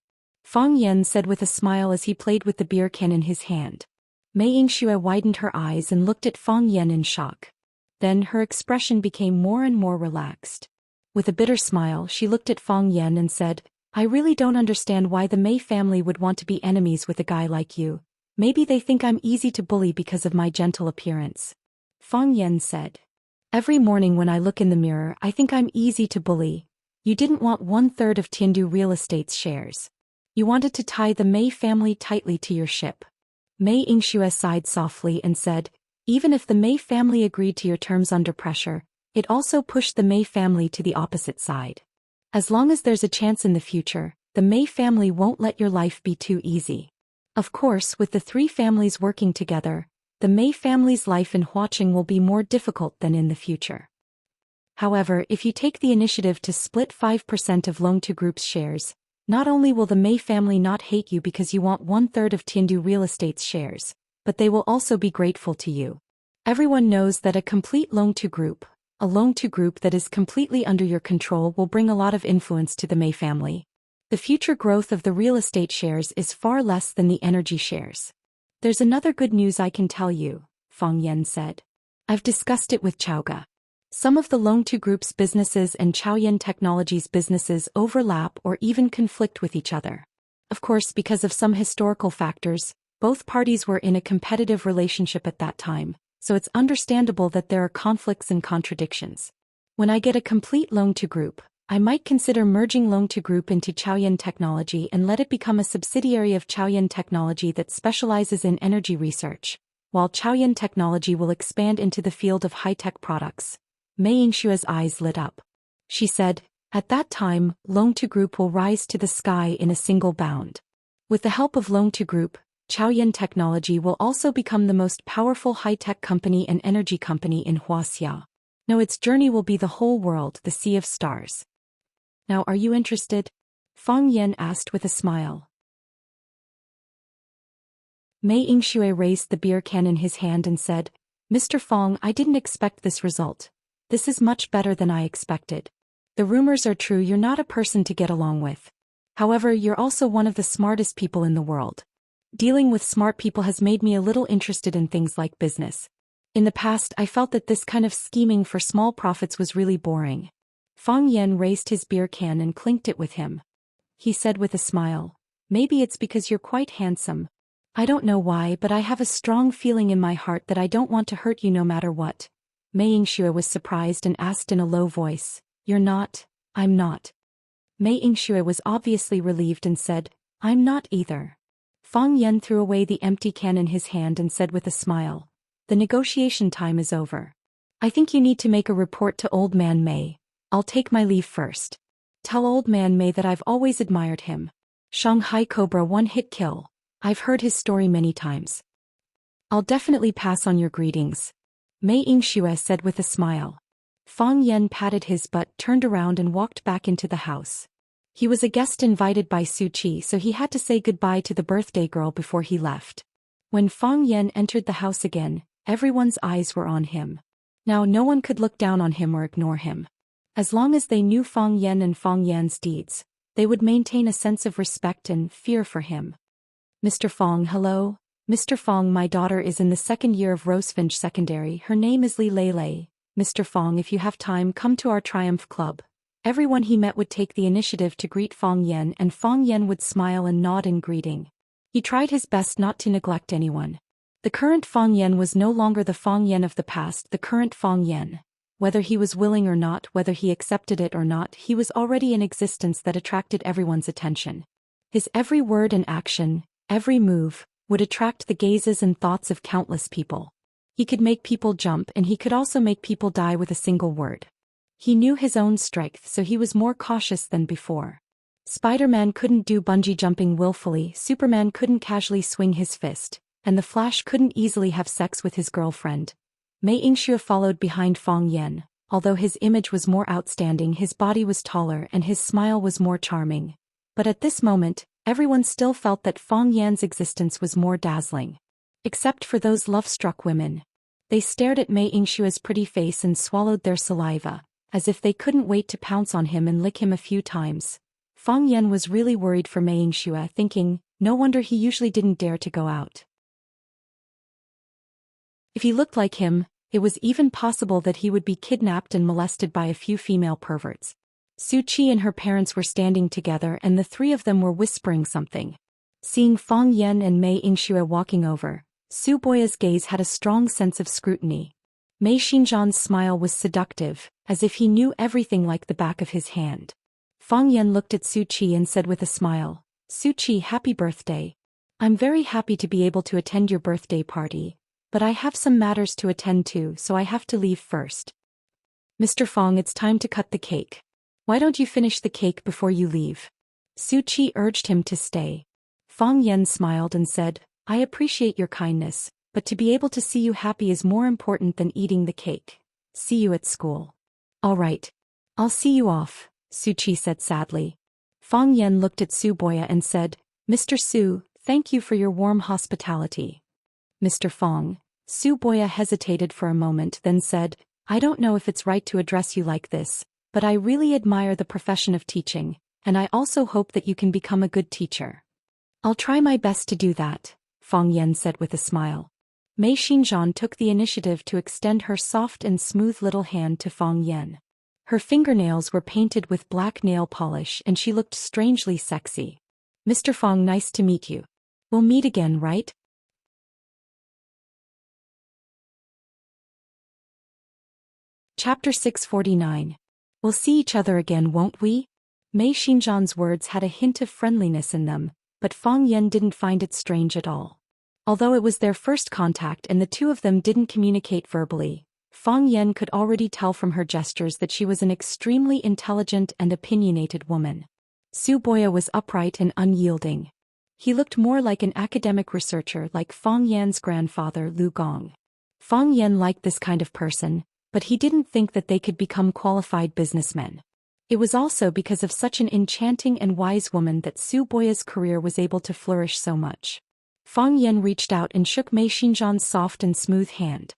Fang Yan said with a smile as he played with the beer can in his hand. Mei Yingxue widened her eyes and looked at Fang Yan in shock. Then her expression became more and more relaxed. With a bitter smile, she looked at Fang Yan and said, "I really don't understand why the Mei family would want to be enemies with a guy like you. Maybe they think I'm easy to bully because of my gentle appearance." Fang Yan said, "Every morning when I look in the mirror, I think I'm easy to bully. You didn't want 1/3 of Tiandu real estate's shares. You wanted to tie the Mei family tightly to your ship." Mei Yingxue sighed softly and said, "Even if the Mei family agreed to your terms under pressure, it also pushed the Mei family to the opposite side. As long as there's a chance in the future, the Mei family won't let your life be too easy. Of course, with the three families working together, the Mei family's life in Huaqing will be more difficult than in the future. However, if you take the initiative to split 5% of Longtu Group's shares, not only will the Mei family not hate you because you want 1/3 of Tiandu real estate's shares, but they will also be grateful to you. Everyone knows that a complete Longtu Group, a Longtu Group that is completely under your control, will bring a lot of influence to the Mei family. The future growth of the real estate shares is far less than the energy shares. There's another good news I can tell you," Fang Yan said. "I've discussed it with Chaoga. Some of the Longtu Group's businesses and Chaoyan Technology's businesses overlap or even conflict with each other. Of course, because of some historical factors, both parties were in a competitive relationship at that time, so it's understandable that there are conflicts and contradictions. When I get a complete Longtu Group, I might consider merging Longtu Group into Chaoyan Technology and let it become a subsidiary of Chaoyan Technology that specializes in energy research, while Chaoyan Technology will expand into the field of high-tech products." Mei Yingxue's eyes lit up. She said, "At that time, Longtu Group will rise to the sky in a single bound. With the help of Longtu Group, Chaoyan Technology will also become the most powerful high-tech company and energy company in Wuxia. No, its journey will be the whole world, the sea of stars." "Now are you interested?" Fang Yan asked with a smile. Mei Yingxue raised the beer can in his hand and said, "Mr. Fang, I didn't expect this result. This is much better than I expected. The rumors are true, you're not a person to get along with. However, you're also one of the smartest people in the world. Dealing with smart people has made me a little interested in things like business. In the past, I felt that this kind of scheming for small profits was really boring. Fang Yan raised his beer can and clinked it with him. He said with a smile, "Maybe it's because you're quite handsome. I don't know why, but I have a strong feeling in my heart that I don't want to hurt you no matter what." Mei Yingxue was surprised and asked in a low voice, "You're not?" "I'm not." Mei Yingxue was obviously relieved and said, "I'm not either." Fang Yan threw away the empty can in his hand and said with a smile, "The negotiation time is over. I think you need to make a report to Old Man Mei. I'll take my leave first. Tell Old Man Mei that I've always admired him. Shanghai Cobra one-hit kill. I've heard his story many times. I'll definitely pass on your greetings," Mei Yingxue said with a smile. Fang Yan patted his butt, turned around and walked back into the house. He was a guest invited by Su Qi, so he had to say goodbye to the birthday girl before he left. When Fang Yan entered the house again, everyone's eyes were on him. Now no one could look down on him or ignore him. As long as they knew Fang Yan and Fang Yan's deeds, they would maintain a sense of respect and fear for him. "Mr. Fang, hello. Mr. Fang, my daughter is in the second year of Rosefinch Secondary. Her name is Li Lei. Mr. Fang, if you have time, come to our Triumph Club." Everyone he met would take the initiative to greet Fang Yan, and Fang Yan would smile and nod in greeting. He tried his best not to neglect anyone. The current Fang Yan was no longer the Fang Yan of the past, the current Fang Yan. Whether he was willing or not, whether he accepted it or not, he was already in existence that attracted everyone's attention. His every word and action, every move, would attract the gazes and thoughts of countless people. He could make people jump, and he could also make people die with a single word. He knew his own strength, so he was more cautious than before. Spider-Man couldn't do bungee jumping willfully, Superman couldn't casually swing his fist, and the Flash couldn't easily have sex with his girlfriend. Mei Yingxue followed behind Fang Yan. Although his image was more outstanding, his body was taller and his smile was more charming. But at this moment, everyone still felt that Fang Yan's existence was more dazzling. Except for those love-struck women. They stared at Mei Yingshue's pretty face and swallowed their saliva, as if they couldn't wait to pounce on him and lick him a few times. Fang Yan was really worried for Mei Yingxue, thinking, no wonder he usually didn't dare to go out. If he looked like him, it was even possible that he would be kidnapped and molested by a few female perverts. Su Qi and her parents were standing together and the three of them were whispering something. Seeing Fang Yan and Mei Yingxue walking over, Su Boya's gaze had a strong sense of scrutiny. Mei Xinzhan's smile was seductive, as if he knew everything like the back of his hand. Fang Yan looked at Su Qi and said with a smile, "Su Qi, happy birthday. I'm very happy to be able to attend your birthday party. But I have some matters to attend to, so I have to leave first." "Mr. Fang, it's time to cut the cake. Why don't you finish the cake before you leave?" Su Qi urged him to stay. Fang Yan smiled and said, "I appreciate your kindness, but to be able to see you happy is more important than eating the cake. See you at school." "All right. I'll see you off," Su Qi said sadly. Fang Yan looked at Su Boya and said, "Mr. Su, thank you for your warm hospitality." "Mr. Fang," Su Boya hesitated for a moment then said, "I don't know if it's right to address you like this, but I really admire the profession of teaching, and I also hope that you can become a good teacher." "I'll try my best to do that," Fang Yan said with a smile. Mei Xinzhan took the initiative to extend her soft and smooth little hand to Fang Yan. Her fingernails were painted with black nail polish and she looked strangely sexy. "Mr. Fang, nice to meet you. We'll meet again, right?" Chapter 649. We'll see each other again, won't we? Mei Xinzhan's words had a hint of friendliness in them, but Fang Yan didn't find it strange at all. Although it was their first contact and the two of them didn't communicate verbally, Fang Yan could already tell from her gestures that she was an extremely intelligent and opinionated woman. Su Boya was upright and unyielding. He looked more like an academic researcher like Fang Yan's grandfather Lu Gong. Fang Yan liked this kind of person, but he didn't think that they could become qualified businessmen. It was also because of such an enchanting and wise woman that Su Boya's career was able to flourish so much. Fang Yan reached out and shook Mei Xinzhan's soft and smooth hand.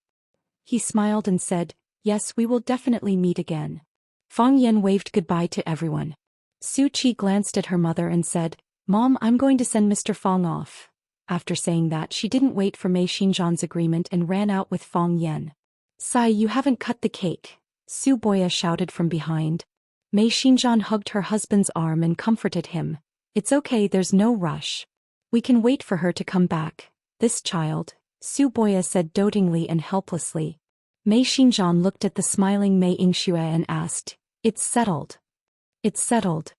He smiled and said, "Yes, we will definitely meet again." Fang Yan waved goodbye to everyone. Su Qi glanced at her mother and said, "Mom, I'm going to send Mr. Fang off." After saying that, she didn't wait for Mei Xinjian's agreement and ran out with Fang Yan. "Sai, you haven't cut the cake," Su Boya shouted from behind. Mei Xinjian hugged her husband's arm and comforted him. "It's okay, there's no rush. We can wait for her to come back. This child," Su Boya said dotingly and helplessly. Mei Xinjian looked at the smiling Mei Yingxue and asked, "It's settled." "It's settled."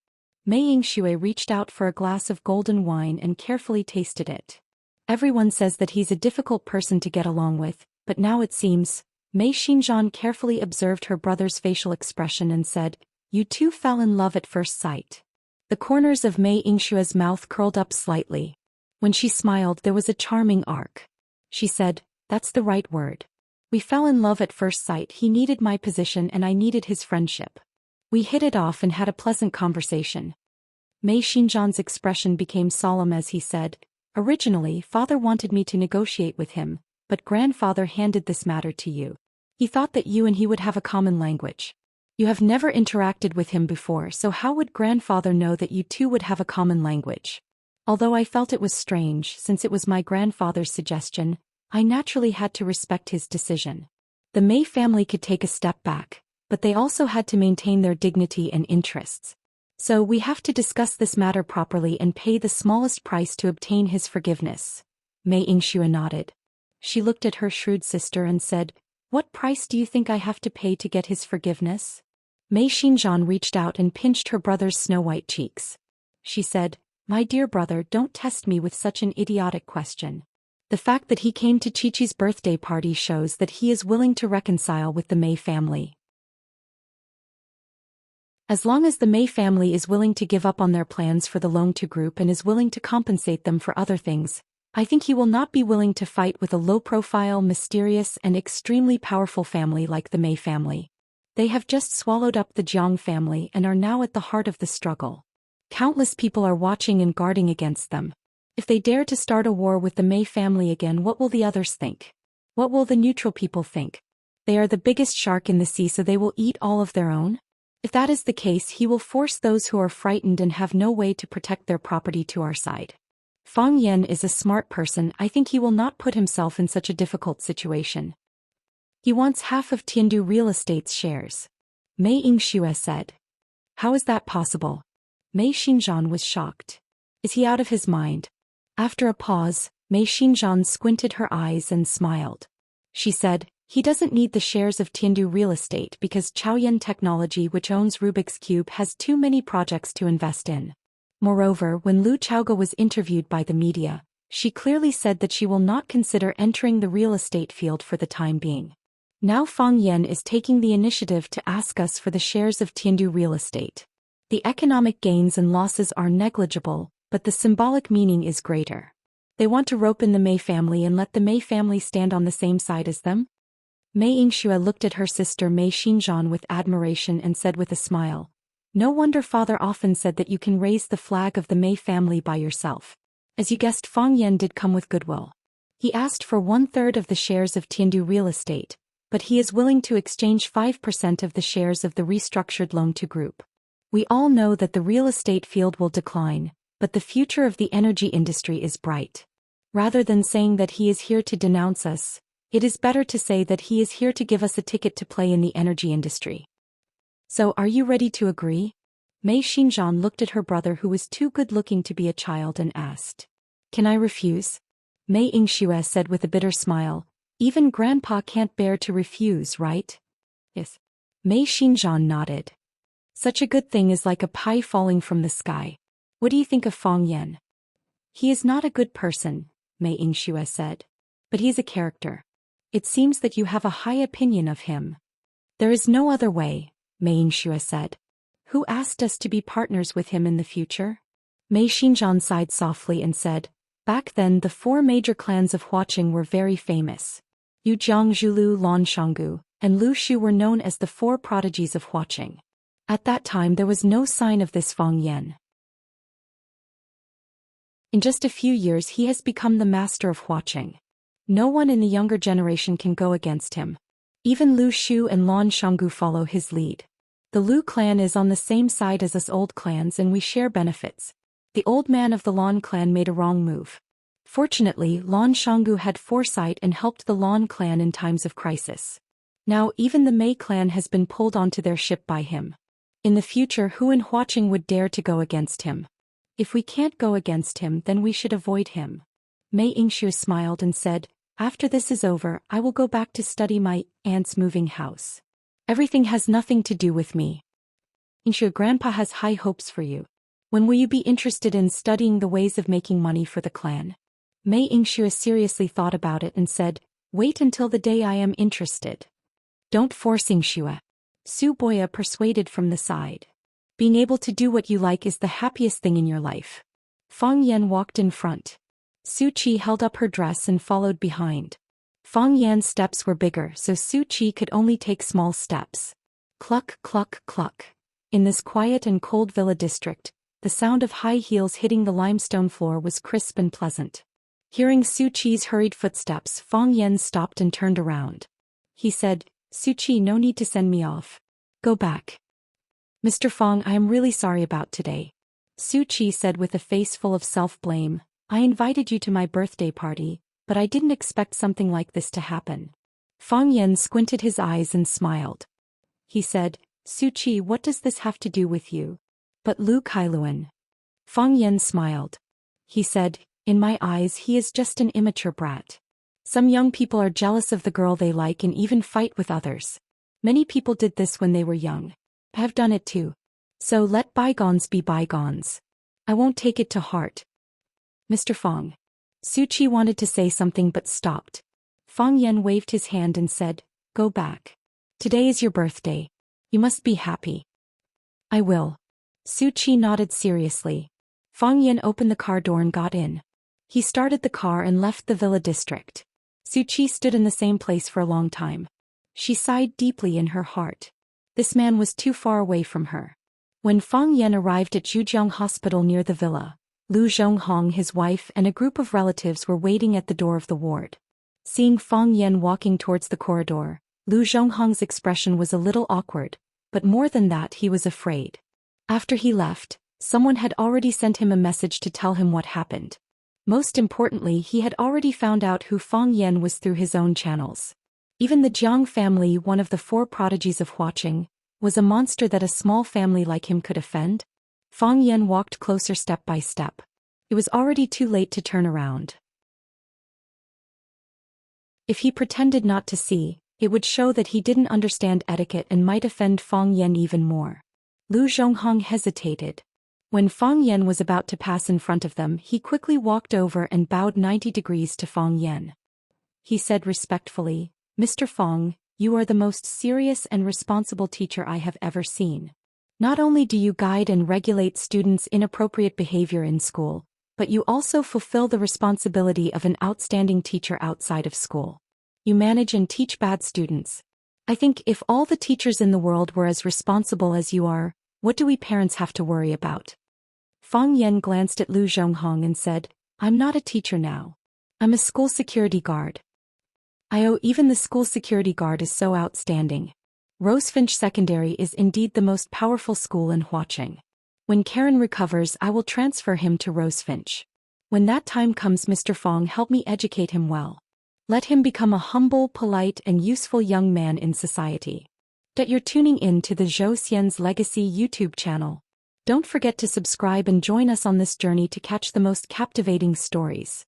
Mei Yingxue reached out for a glass of golden wine and carefully tasted it. "Everyone says that he's a difficult person to get along with, but now it seems." Mei Xinjian carefully observed her brother's facial expression and said, "You two fell in love at first sight." The corners of Mei Yingxue's mouth curled up slightly. When she smiled, there was a charming arc. She said, "That's the right word. We fell in love at first sight. He needed my position and I needed his friendship. We hit it off and had a pleasant conversation." Mei Xinjian's expression became solemn as he said, "Originally, father wanted me to negotiate with him, but grandfather handed this matter to you. He thought that you and he would have a common language. You have never interacted with him before, so how would grandfather know that you two would have a common language? Although I felt it was strange, since it was my grandfather's suggestion, I naturally had to respect his decision." The Mei family could take a step back, but they also had to maintain their dignity and interests. "So we have to discuss this matter properly and pay the smallest price to obtain his forgiveness." Mei Yingxue nodded. She looked at her shrewd sister and said, "What price do you think I have to pay to get his forgiveness?" Mei Xinjian reached out and pinched her brother's snow-white cheeks. She said, "My dear brother, don't test me with such an idiotic question. The fact that he came to Chi-Chi's birthday party shows that he is willing to reconcile with the Mei family. As long as the Mei family is willing to give up on their plans for the Long-Tu group and is willing to compensate them for other things, I think he will not be willing to fight with a low-profile, mysterious, and extremely powerful family like the Mei family. They have just swallowed up the Jiang family and are now at the heart of the struggle. Countless people are watching and guarding against them. If they dare to start a war with the Mei family again, what will the others think? What will the neutral people think? They are the biggest shark in the sea, so they will eat all of their own? If that is the case, he will force those who are frightened and have no way to protect their property to our side. Fang Yan is a smart person. I think he will not put himself in such a difficult situation. He wants half of Tiandu Real Estate's shares," Mei Yingxue said. "How is that possible?" Mei Xinjian was shocked. "Is he out of his mind?" After a pause, Mei Xinjian squinted her eyes and smiled. She said, "He doesn't need the shares of Tiandu Real Estate because Chaoyan Technology, which owns Rubik's Cube, has too many projects to invest in." Moreover, when Lu Chaoga was interviewed by the media, she clearly said that she will not consider entering the real estate field for the time being. Now Fang Yan is taking the initiative to ask us for the shares of Tiandu Real Estate. The economic gains and losses are negligible, but the symbolic meaning is greater. They want to rope in the Mei family and let the Mei family stand on the same side as them? Mei Yingxue looked at her sister Mei Xinjian with admiration and said with a smile, "No wonder father often said that you can raise the flag of the Mei family by yourself." As you guessed, Fang Yan did come with goodwill. He asked for 1/3 of the shares of Tiandu Real Estate, but he is willing to exchange 5% of the shares of the restructured Long-Tu group. We all know that the real estate field will decline, but the future of the energy industry is bright. Rather than saying that he is here to denounce us, it is better to say that he is here to give us a ticket to play in the energy industry. So are you ready to agree? Mei Xinjian looked at her brother, who was too good-looking to be a child, and asked. "Can I refuse?" Mei Yingxue said with a bitter smile, "Even grandpa can't bear to refuse, right?" "Yes." Mei Xinjian nodded. "Such a good thing is like a pie falling from the sky. What do you think of Fang Yan?" "He is not a good person," Mei Yingxue said. "But he is a character. It seems that you have a high opinion of him." "There is no other way," Mei Yingxue said. "Who asked us to be partners with him in the future?" Mei Xinjian sighed softly and said, "Back then the 4 major clans of Huaqing were very famous. Yu Jiang, Zhulu, Lan Shanggu, and Lu Shu were known as the 4 prodigies of Huaqing. At that time there was no sign of this Fang Yan. In just a few years he has become the master of Huaqing. No one in the younger generation can go against him. Even Lu Shu and Lan Shanggu follow his lead. The Lu clan is on the same side as us old clans and we share benefits. The old man of the Lan clan made a wrong move. Fortunately, Lan Shanggu had foresight and helped the Lan clan in times of crisis. Now even the Mei clan has been pulled onto their ship by him. In the future, who in Huaqing would dare to go against him? If we can't go against him, then we should avoid him. Mei Yingxue smiled and said, after this is over, I will go back to study my aunt's moving house. Everything has nothing to do with me. Yingxue, Grandpa has high hopes for you. When will you be interested in studying the ways of making money for the clan? Mei Yingxue seriously thought about it and said, wait until the day I am interested. Don't force Yingxue. Su Boya persuaded from the side. Being able to do what you like is the happiest thing in your life. Fang Yan walked in front. Su Qi held up her dress and followed behind. Fang Yan's steps were bigger, so Su Qi could only take small steps. Cluck, cluck, cluck. In this quiet and cold villa district, the sound of high heels hitting the limestone floor was crisp and pleasant. Hearing Su Qi's hurried footsteps, Fang Yan stopped and turned around. He said, Su Qi, no need to send me off. Go back. Mr. Fang, I am really sorry about today. Su Qi said with a face full of self-blame, I invited you to my birthday party, but I didn't expect something like this to happen. Fang Yan squinted his eyes and smiled. He said, Su Qi, what does this have to do with you? But Lu Kailuan. Fang Yan smiled. He said, in my eyes he is just an immature brat. Some young people are jealous of the girl they like and even fight with others. Many people did this when they were young. I have done it too. So let bygones be bygones. I won't take it to heart. Mr. Fang. Su Qi wanted to say something but stopped. Fang Yan waved his hand and said, go back. Today is your birthday. You must be happy. I will. Su Qi nodded seriously. Fang Yan opened the car door and got in. He started the car and left the villa district. Su Qi stood in the same place for a long time. She sighed deeply in her heart. This man was too far away from her. When Fang Yan arrived at Zhujiang Hospital near the villa, Lu Zhonghong, his wife, and a group of relatives were waiting at the door of the ward. Seeing Fang Yan walking towards the corridor, Lu Zhonghong's expression was a little awkward, but more than that, he was afraid. After he left, someone had already sent him a message to tell him what happened. Most importantly, he had already found out who Fang Yan was through his own channels. Even the Jiang family, one of the four prodigies of Huaqing, was a monster that a small family like him could offend. Fang Yan walked closer step by step. It was already too late to turn around. If he pretended not to see, it would show that he didn't understand etiquette and might offend Fang Yan even more. Lu Zhonghong hesitated. When Fang Yan was about to pass in front of them, he quickly walked over and bowed 90 degrees to Fang Yan. He said respectfully, Mr. Fang, you are the most serious and responsible teacher I have ever seen. Not only do you guide and regulate students' inappropriate behavior in school, but you also fulfill the responsibility of an outstanding teacher outside of school. You manage and teach bad students. I think if all the teachers in the world were as responsible as you are, what do we parents have to worry about? Fang Yan glanced at Lu Zhonghong and said, I'm not a teacher now. I'm a school security guard. Even the school security guard is so outstanding. Rosefinch Secondary is indeed the most powerful school in Huaqing. When Karen recovers, I will transfer him to Rosefinch. When that time comes, Mr. Fang, help me educate him well. Let him become a humble, polite, and useful young man in society. That you're tuning in to the Zhou Xian's Legacy YouTube channel. Don't forget to subscribe and join us on this journey to catch the most captivating stories.